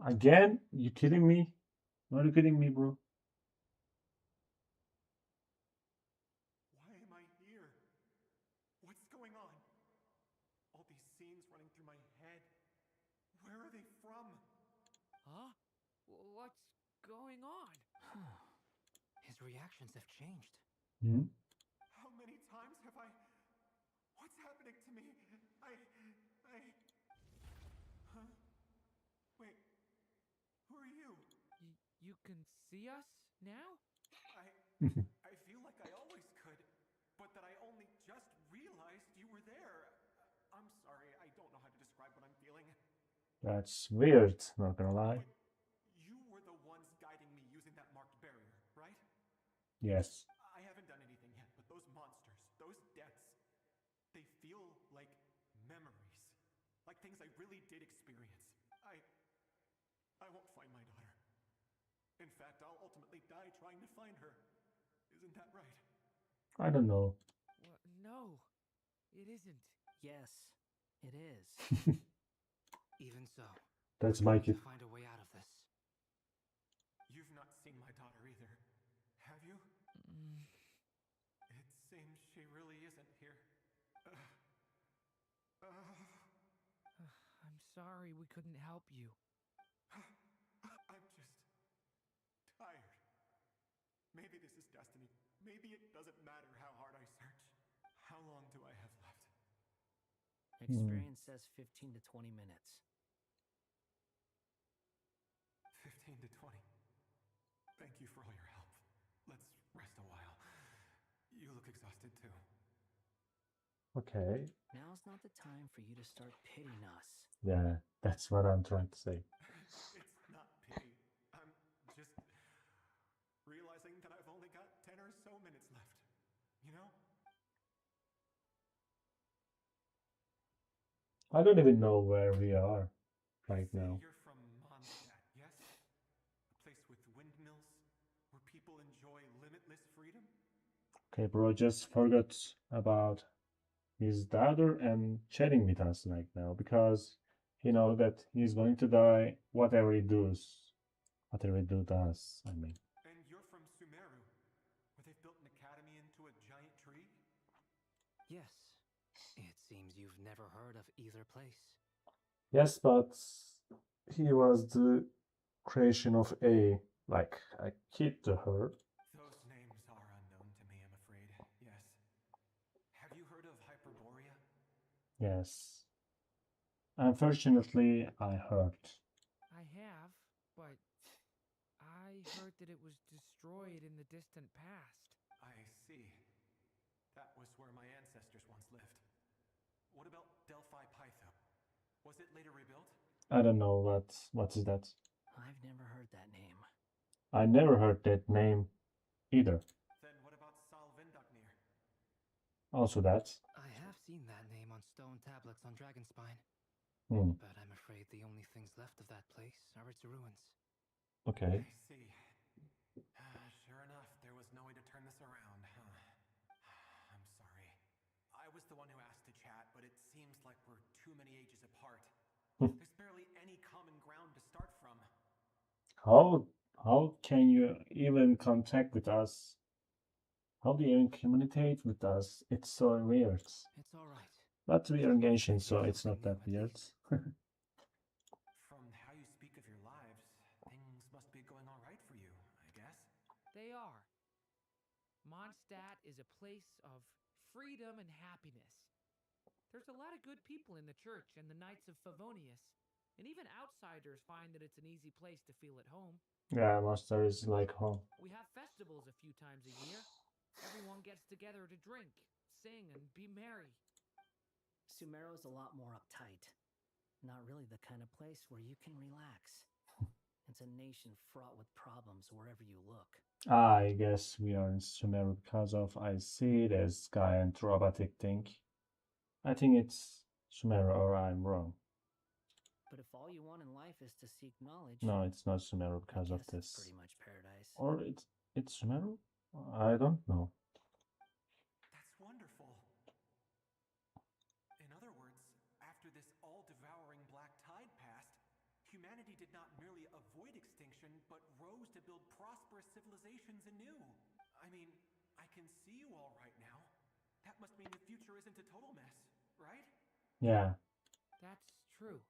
Again? You kidding me? Are you kidding me, bro? Why am I here? What's going on? All these scenes running through my head. Where are they from? Huh? What's going on? His reactions have changed. Hmm? How many times have I... What's happening to me? Huh? Wait. Who are you? You can see us now? I feel like I always could, but that I only just realized you were there. I'm sorry, I don't know how to describe what I'm feeling. That's weird, not gonna lie. But you were the ones guiding me using that marked barrier, right? Yes. I haven't done anything yet, but those monsters, those deaths, they feel like memories. Like things I really did experience. I won't find my daughter. In fact, I'll ultimately die trying to find her. Isn't that right? I don't know. Well, no, it isn't. Yes, it is. Even so, That's we're going Mikey. to find a way out of this. You've not seen my daughter either, have you? It seems she really isn't here. I'm sorry we couldn't help you. I'm just tired. Maybe this is destiny. Maybe it doesn't matter how hard I search. How long do I have left? Experience says 15 to 20 minutes. 15 to 20. Thank you for all your help. Let's rest a while. You look exhausted too. Okay. Now's not the time for you to start pitying us. Yeah, that's what I'm trying to say. It's not pity. I'm just realizing that I've only got 10 or so minutes left. You know? I don't even know where we are right Say now. you're from Mondstadt, yes? A place with windmills where people enjoy limitless freedom? Okay, bro, just forgot about his daughter and chatting with us right now because he knows that he's going to die whatever he does. Whatever he does, I mean. And you're from Sumeru, where they've built an academy into a giant tree? Yes. It seems you've never heard of either place. Yes, but he was the creation of like a kid to her. Those names are unknown to me, I'm afraid. Yes. Have you heard of Hyperborea? Yes. Unfortunately, I heard. I have, but I heard that it was destroyed in the distant past. I see. That was where my ancestors once lived. What about Delphi Pytho? Was it later rebuilt? I don't know what is that. I've never heard that name. I never heard that name either. Then what about Salvindaknir? Also that. I have seen that name on stone tablets on Dragonspine. But I'm afraid the only things left of that place are its ruins. Okay. I see. Sure enough, there was no way to turn this around, huh? I'm sorry. I was the one who asked to chat, but it seems like we're too many ages apart. There's barely any common ground to start from. How can you even contact with us? How do you even communicate with us? It's so weird. It's all right. But we are in Genshin, so it's not that weird. From how you speak of your lives, things must be going all right for you, I guess. They are. Mondstadt is a place of freedom and happiness. There's a lot of good people in the church and the Knights of Favonius, and even outsiders find that it's an easy place to feel at home. Yeah, Monster is like home. We have festivals a few times a year. Everyone gets together to drink, sing, and be merry. Sumeru's a lot more uptight. Not really the kind of place where you can relax. It's a nation fraught with problems wherever you look. I guess we are in Sumeru because of I see this sky and robotic thing. I think it's Sumeru or I'm wrong. But if all you want in life is to seek knowledge... No, it's not Sumeru because of this. It's pretty much paradise. Or it's Sumeru? I don't know. That's wonderful. In other words, after this all-devouring black tide passed, humanity did not merely avoid extinction, but rose to build prosperous civilizations anew. I mean, I can see you all right now. That must mean the future isn't a total mess, right? Yeah. That's true.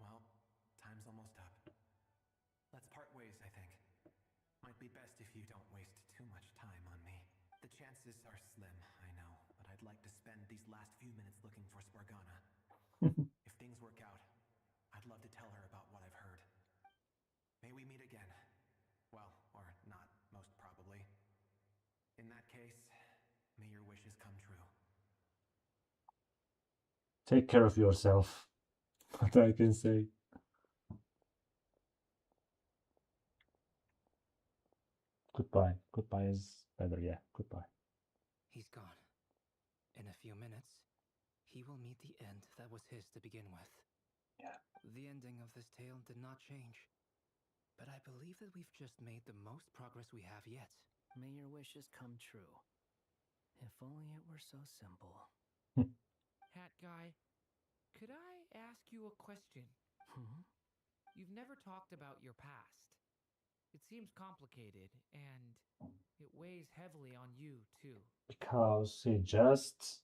Well, time's almost up. Let's part ways, I think. Might be best if you don't waste too much time on me. The chances are slim, I know, but I'd like to spend these last few minutes looking for Spargana. If things work out, I'd love to tell her about what I've heard. May we meet again. Well, or not, most probably. In that case, may your wishes come true. Take care of yourself. What I can say. Goodbye. Goodbye is better, yeah. Goodbye. He's gone. In a few minutes, he will meet the end that was his to begin with. Yeah. ending of this tale did not change. But I believe that we've just made the most progress we have yet. May your wishes come true. If only it were so simple. Hat guy, could I ask you a question? You've never talked about your past. It seems complicated, and it weighs heavily on you, too. Because he just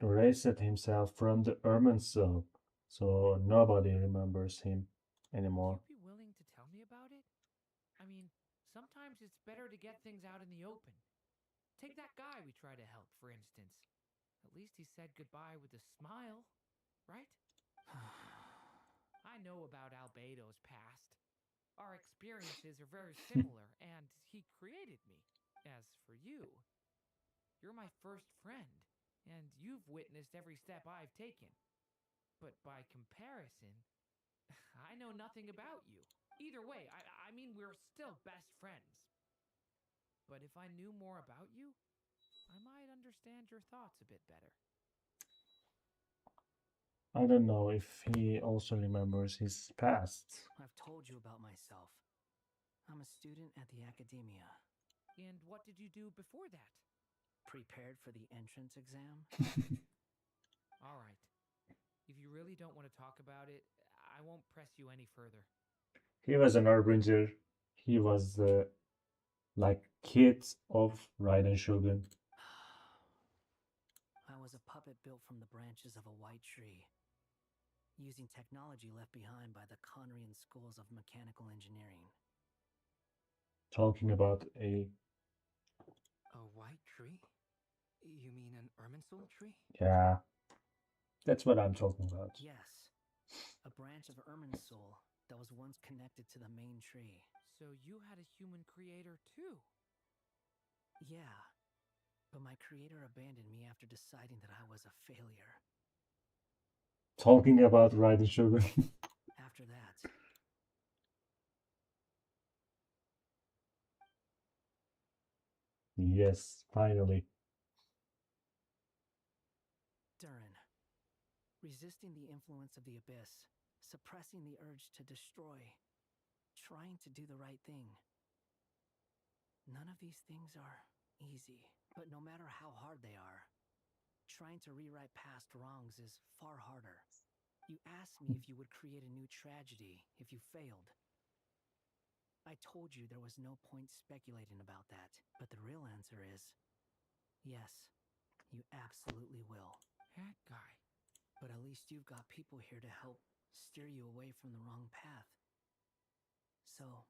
erased himself from the Irminsul, so nobody remembers him anymore. Would you be willing to tell me about it? I mean, sometimes it's better to get things out in the open. Take that guy we try to help, for instance. At least he said goodbye with a smile, right? I know about Albedo's past. Our experiences are very similar, and he created me. As for you, you're my first friend, and you've witnessed every step I've taken. But by comparison, I know nothing about you. Either way, I mean, we're still best friends. But if I knew more about you, I might understand your thoughts a bit better. I don't know if he also remembers his past. I've told you about myself. I'm a student at the academia. And what did you do before that? Prepared for the entrance exam? All right. If you really don't want to talk about it, I won't press you any further. He was an harbinger. He was the kid of Raiden Shogun. I was a puppet built from the branches of a white tree, using technology left behind by the Conrian schools of mechanical engineering. Talking about a white tree? You mean an Irminsul tree? Yeah, that's what I'm talking about. Yes, a branch of Irminsul that was once connected to the main tree. So you had a human creator too? Yeah, but my creator abandoned me after deciding that I was a failure. Talking about Raiden Shogun. After that, Yes, finally. Durin, resisting the influence of the abyss, suppressing the urge to destroy, trying to do the right thing. None of these things are easy, but no matter how hard they are, trying to rewrite past wrongs is far harder. You asked me if you would create a new tragedy if you failed. I told you there was no point speculating about that, but the real answer is yes, you absolutely will. That guy. But at least you've got people here to help steer you away from the wrong path. So,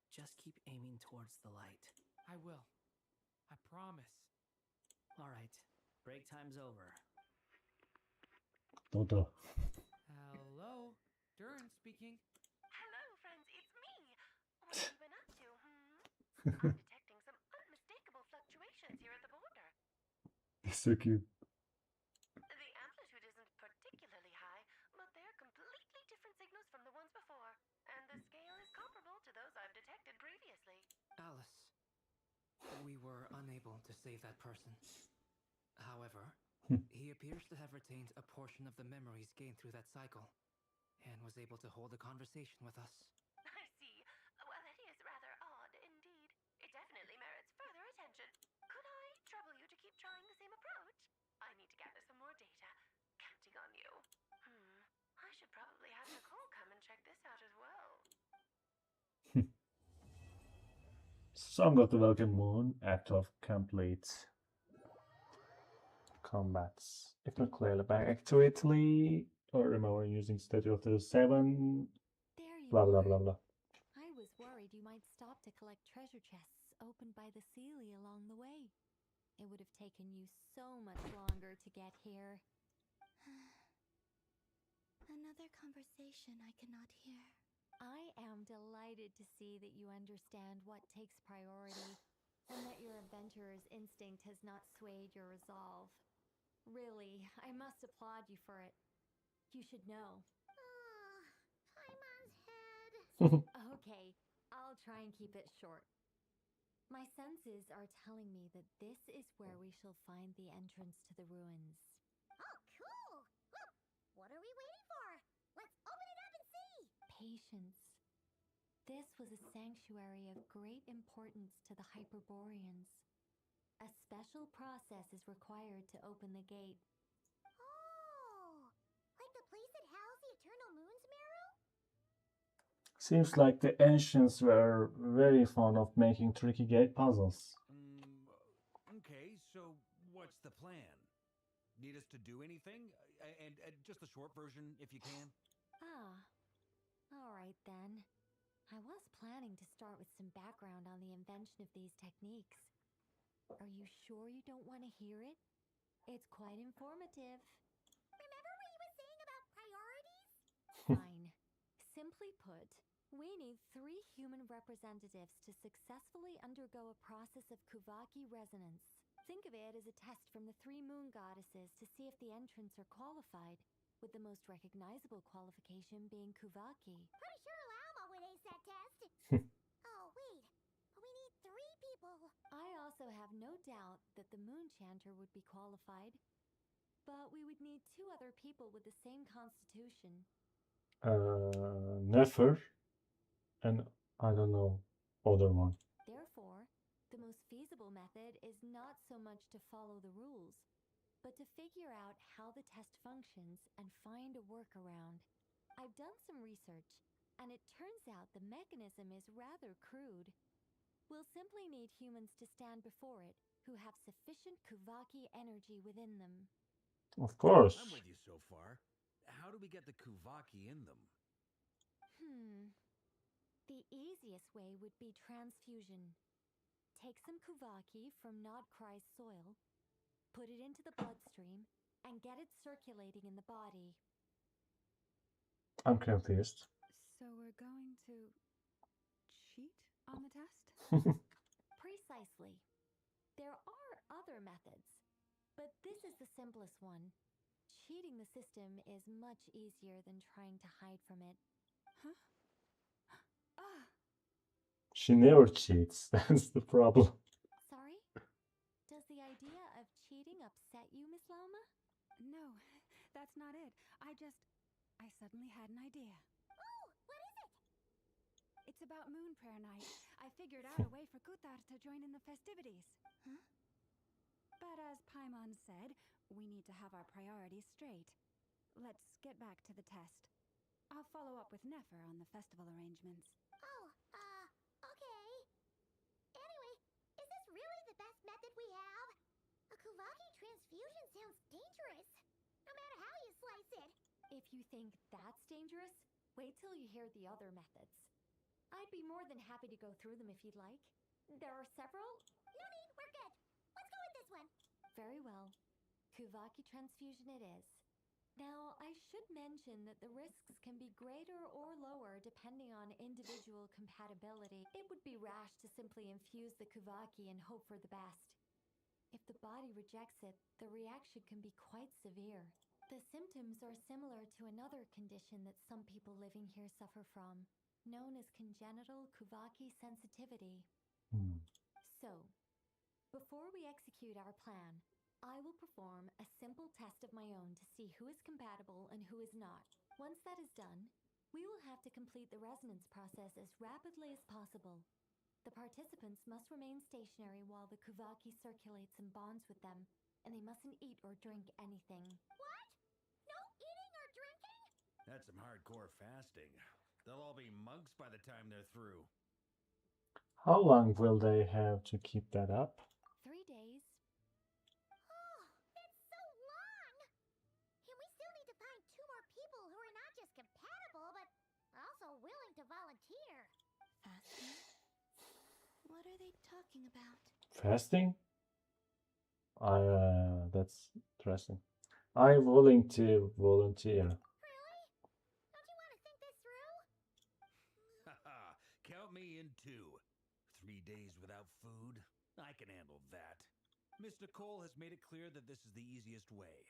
just keep aiming towards the light. I will. I promise. All right, break time's over. Toto. Hello, Durin speaking. Hello, friends, it's me. What have you been up to, I'm detecting some unmistakable fluctuations here at the border. He's so cute. The amplitude isn't particularly high, but they're completely different signals from the ones before, and the scale is comparable to those I've detected previously. Alice, we were unable to save that person. However, he appears to have retained a portion of the memories gained through that cycle, and was able to hold a conversation with us. I see. Well, that is rather odd indeed. It definitely merits further attention. Could I trouble you to keep trying the same approach? I need to gather some more data. Counting on you. I should probably have Nicole come and check this out as well. Song of the Welcome Moon, Act of Complete. Combats. If not clearly back to Italy, or remember using Statue of the Seven, There you blah blah are. blah blah. I was worried you might stop to collect treasure chests opened by the Seelie along the way. It would have taken you so much longer to get here. Another conversation I cannot hear. I am delighted to see that you understand what takes priority, and that your adventurer's instinct has not swayed your resolve. Really, I must applaud you for it. You should know. Paimon's head. Okay, I'll try and keep it short. My senses are telling me that this is where we shall find the entrance to the ruins. Oh, cool. Well, what are we waiting for? patience. This was a sanctuary of great importance to the Hyperboreans. A special process is required to open the gate. Oh, like the place that housed the Eternal Moon's marrow? Seems like the ancients were very fond of making tricky gate puzzles. Okay, so what's the plan? Need us to do anything? And just a short version, if you can. Ah, all right then. I was planning to start with some background on the invention of these techniques. Are you sure you don't want to hear it? It's quite informative. Remember what you were saying about priorities? Fine. Simply put, we need 3 human representatives to successfully undergo a process of Kuvaki resonance. Think of it as a test from the 3 moon goddesses to see if the entrants are qualified, with the most recognizable qualification being Kuvaki. Pretty sure Llama would ace that test. Oh, wait. But we need 3 people. I also have no doubt that the moon chanter would be qualified, but we would need 2 other people with the same constitution. Nefer and I don't know other one. Therefore, the most feasible method is not so much to follow the rules, but to figure out how the test functions and find a workaround. I've done some research, and it turns out the mechanism is rather crude. We'll simply need humans to stand before it who have sufficient Kuvaki energy within them. Of course. I'm with you so far. How do we get the Kuvaki in them? The easiest way would be transfusion. Take some Kuvaki from Nodcry's soil, put it into the bloodstream, and get it circulating in the body. I'm confused. So we're going to cheat on the test? Precisely. There are other methods, but this is the simplest one. Cheating the system is much easier than trying to hide from it. Huh? She never cheats. That's the problem. Sorry? Does the idea of cheating upset you, Miss Llama? No, that's not it. I suddenly had an idea. Oh, what is it? It's about Moon Prayer Night. I figured out a way for Kuthar to join in the festivities. Huh? But as Paimon said, we need to have our priorities straight. Let's get back to the test. I'll follow up with Nefer on the festival arrangements. Oh, okay. Anyway, is this really the best method we have? A Kuvaki transfusion sounds dangerous, no matter how you slice it. If you think that's dangerous, wait till you hear the other methods. I'd be more than happy to go through them if you'd like. There are several. No need, we're good. Let's go with this one. Very well. Kuvaki transfusion it is. Now, I should mention that the risks can be greater or lower depending on individual compatibility. It would be rash to simply infuse the Kuvaki and hope for the best. If the body rejects it, the reaction can be quite severe. The symptoms are similar to another condition that some people living here suffer from, known as congenital Kuvaki sensitivity. So, before we execute our plan, I will perform a simple test of my own to see who is compatible and who is not. Once that is done, we will have to complete the resonance process as rapidly as possible. The participants must remain stationary while the Kuvaki circulates and bonds with them, and they mustn't eat or drink anything. What? No eating or drinking? That's some hardcore fasting. They'll all be monks by the time they're through. How long will they have to keep that up? 3 days. Oh, that's so long! And we still need to find 2 more people who are not just compatible, but also willing to volunteer. Fasting? What are they talking about? Fasting? That's interesting. I'm willing to volunteer. Really? Don't you want to think this through? Haha, count me in too. 3 days without food? I can handle that. Miss Nicole has made it clear that this is the easiest way.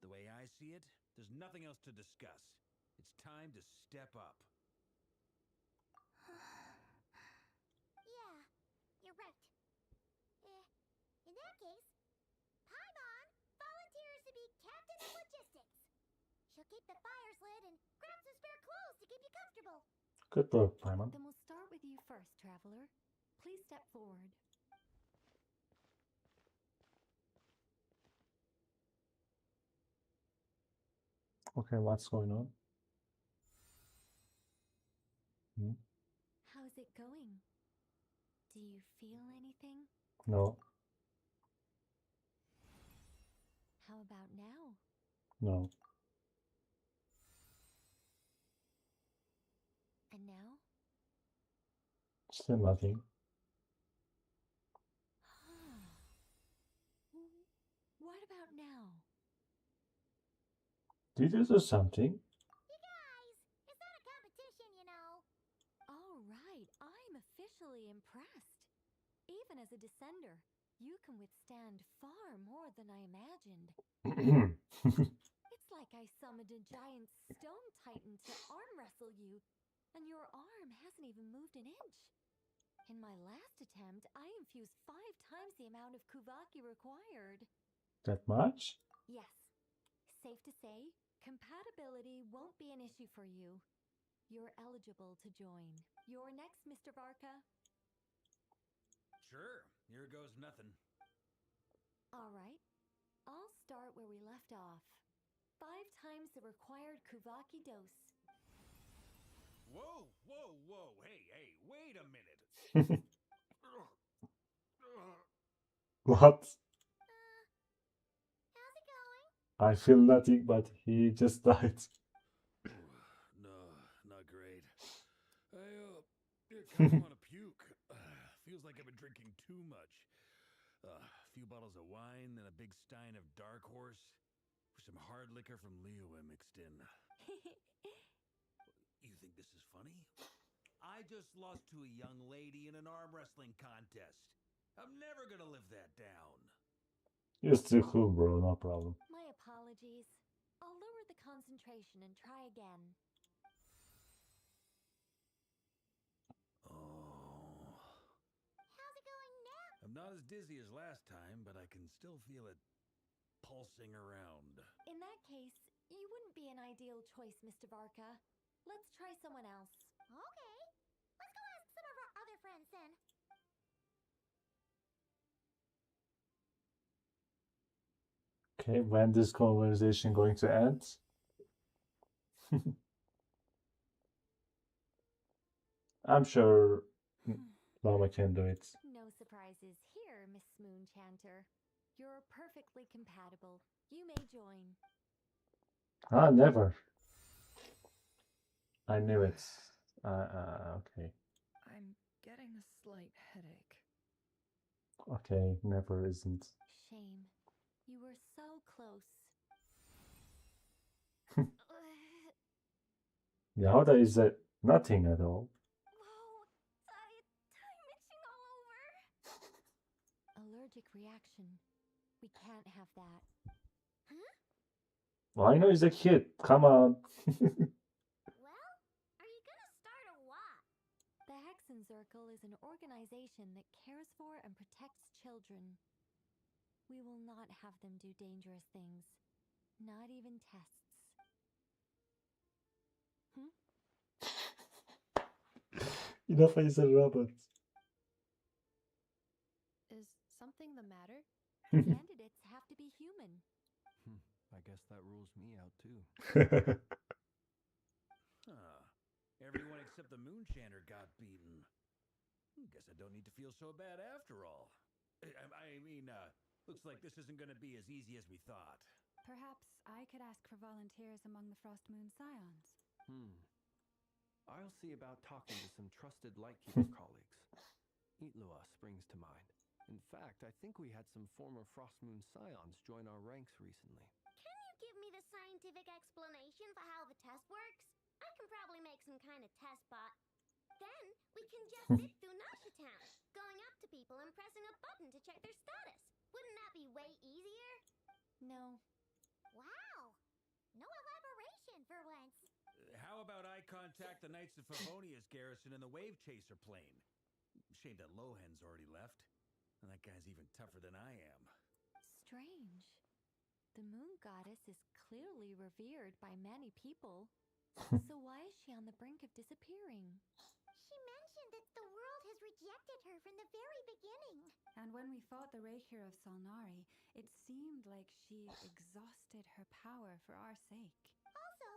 The way I see it, there's nothing else to discuss. It's time to step up. Yeah, you're right. In that case, Paimon volunteers to be captain of logistics. She'll keep the fires lit and grab some spare clothes to keep you comfortable. Good work, Paimon. Then we'll start with you first, traveler. Please step forward. Okay, what's going on? Hmm? How's it going? Do you feel anything? No, How about now? no. And now? Still nothing. What about now? Did you do something? You guys, it's not a competition, you know. All right, I'm officially impressed. Even as a descender, you can withstand far more than I imagined. It's like I summoned a giant stone titan to arm wrestle you, and your arm hasn't even moved an inch. In my last attempt, I infused 5 times the amount of Kuvaki required. That much? Yes. Safe to say, compatibility won't be an issue for you. You're eligible to join. You're next, Mr. Barca. Sure, here goes nothing. All right. I'll start where we left off. 5 times the required Kuvaki dose. Whoa, whoa, whoa, hey, wait a minute. What? How's it going? I feel nothing, but he just died. No, not great. I kind of want to puke. Feels like I've been drinking too much. A few bottles of wine, then a big stein of Dark Horse. Some hard liquor from Liyue mixed in. You think this is funny? I just lost to a young lady in an arm wrestling contest. I'm never gonna live that down. You're still cool, bro. No problem. My apologies. I'll lower the concentration and try again. Oh. How's it going now? I'm not as dizzy as last time, but I can still feel it pulsing around. In that case, you wouldn't be an ideal choice, Mr. Barca. Let's try someone else. Okay. Let's go ask some of our other friends then. Okay, when this conversation going to end? I'm sure Lama can do it. No surprises here, Miss Moonchanter. You're perfectly compatible. You may join. Ah, never. I knew it. Okay. I'm getting a slight headache. Okay, never isn't. Shame. You were so close. Yahoda is a nothing at all. Whoa! Time itching all over! Allergic reaction. We can't have that. Huh? Well, I know he's a kid. Come on. Well, are you gonna start or what? The Hexen Circle is an organization that cares for and protects children. We will not have them do dangerous things. Not even tests. Enough is a robot. Is something the matter? Candidates have to be human. I guess that rules me out too. Huh. Everyone except the Moonchanter got beaten. Guess I don't need to feel so bad after all. I mean, looks like this isn't gonna be as easy as we thought. Perhaps I could ask for volunteers among the Frost Moon Scions. I'll see about talking to some trusted Lightkeeper colleagues. Itlua springs to mind. In fact, I think we had some former Frost Moon Scions join our ranks recently. Can you give me the scientific explanation for how the test works? I can probably make some kind of test bot. Then we can just zip through Nasha Town, going up to people and pressing a button to check their status. Wouldn't that be way easier? No. Wow! No elaboration for once. How about I contact the Knights of Favonia's garrison in the Wave Chaser plane? Shame that Lohan's already left. And that guy's even tougher than I am. Strange. The moon goddess is clearly revered by many people. So why is she on the brink of disappearing? She mentioned that the world has rejected her from the very beginning. And when we fought the Rakier of Solnari, it seemed like she exhausted her power for our sake. Also,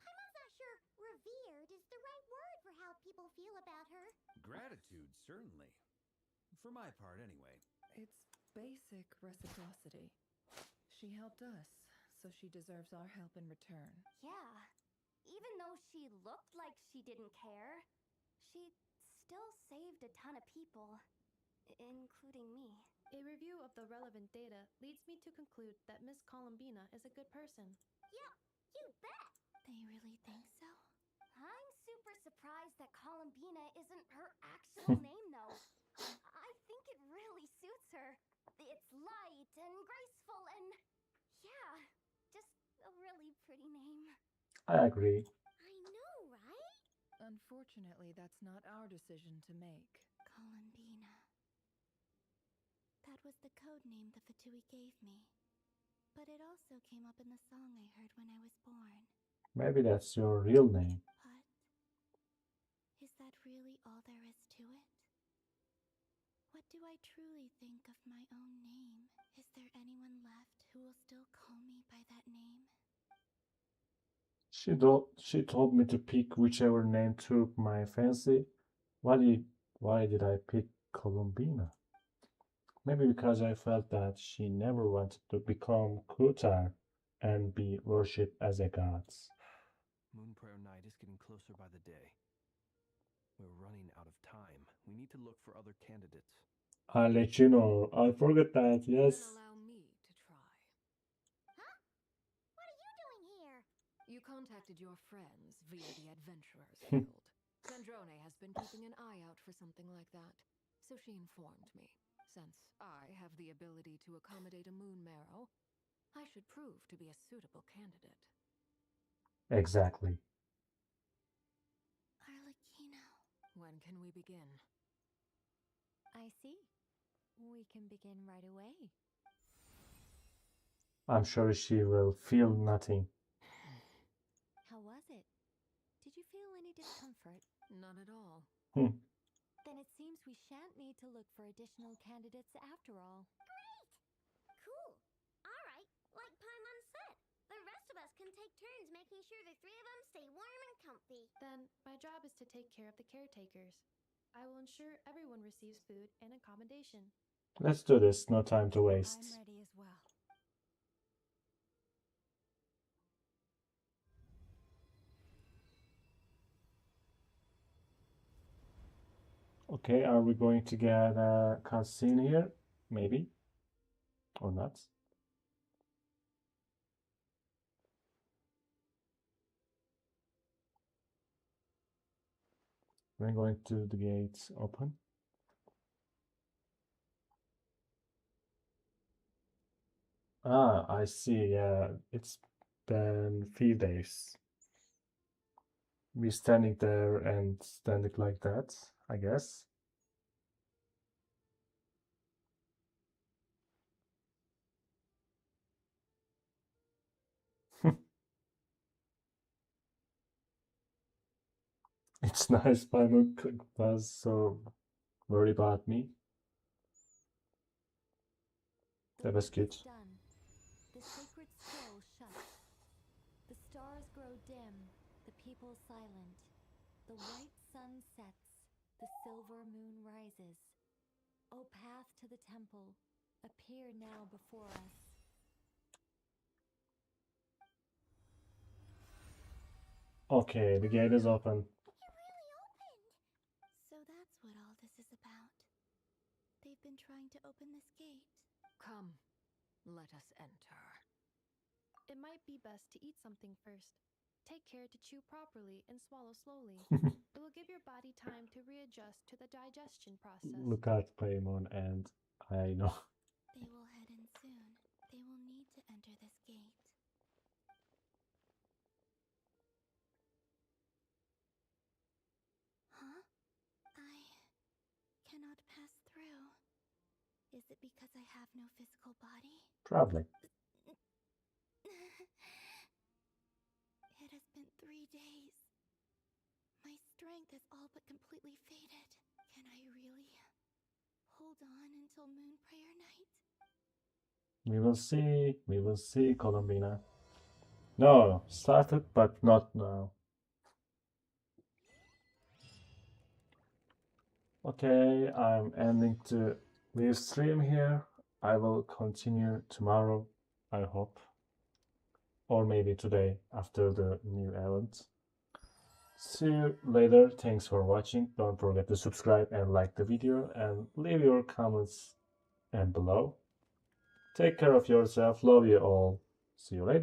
Paimon's not sure revered is the right word for how people feel about her. Gratitude, certainly. For my part, anyway. It's basic reciprocity. She helped us, so she deserves our help in return. Yeah. Even though she looked like she didn't care, she still saved a ton of people, including me. A review of the relevant data leads me to conclude that Miss Columbina is a good person. Yeah, you bet! They really think so? I'm super surprised that Columbina isn't her actual name, though. I think it really suits her. It's light and graceful and, yeah, just a really pretty name. I agree. I know, right? Unfortunately, that's not our decision to make. Columbina. That was the code name the Fatui gave me. But it also came up in the song I heard when I was born. Maybe that's your real name. But is that really all there is to it? What do I truly think of my own name? Is there anyone left who will still call me by that name? She told me to pick whichever name took my fancy. Why did I pick Columbina? Maybe because I felt that she never wanted to become Kutar and be worshipped as a god. Moon Prayer Night is getting closer by the day. We're running out of time. We need to look for other candidates. I'll let you know. I forgot that, yes. Then allow me to try. Huh? What are you doing here? You contacted your friends via the Adventurers Guild. Zandrone has been keeping an eye out for something like that, so she informed me. Since I have the ability to accommodate a moon marrow, I should prove to be a suitable candidate. Exactly. Arlecchino. When can we begin? I see. We can begin right away. I'm sure she will feel nothing. How was it? Did you feel any discomfort? Not at all. Then it seems we shan't need to look for additional candidates after all. Great! Cool. All right, like Paimon said, the rest of us can take turns making sure the three of them stay warm and comfy. Then my job is to take care of the caretakers. I will ensure everyone receives food and accommodation. Let's do this. No time to waste. I'm ready as well. Okay, are we going to get a cutscene here? Maybe. Or not. We're going to the gates open. Ah, I see. Yeah, it's been few days. We're standing there and standing like that, I guess. It's nice Paimon was so worried about me. That was good. Done. The sacred scroll shuts. The stars grow dim, the people silent. The white sun sets, the silver moon rises. O path to the temple, appear now before us. Okay, the gate is open. It really opened! So that's what all this is about. They've been trying to open this gate. Come, let us enter. It might be best to eat something first. Take care to chew properly and swallow slowly. It will give your body time to readjust to the digestion process. Look at Paimon and I know. They will head in soon. They will need to enter this gate. Huh? I cannot pass through. Is it because I have no physical body? Probably. It has been 3 days. strength is all but completely faded. Can I really hold on until Moon Prayer Night? We will see, Columbina. No, started, but not now. Okay, I'm ending to live stream here. I will continue tomorrow, I hope. Or maybe today after the new event. See you later. Thanks for watching. Don't forget to subscribe and like the video and leave your comments and below. Take care of yourself. Love you all. See you later.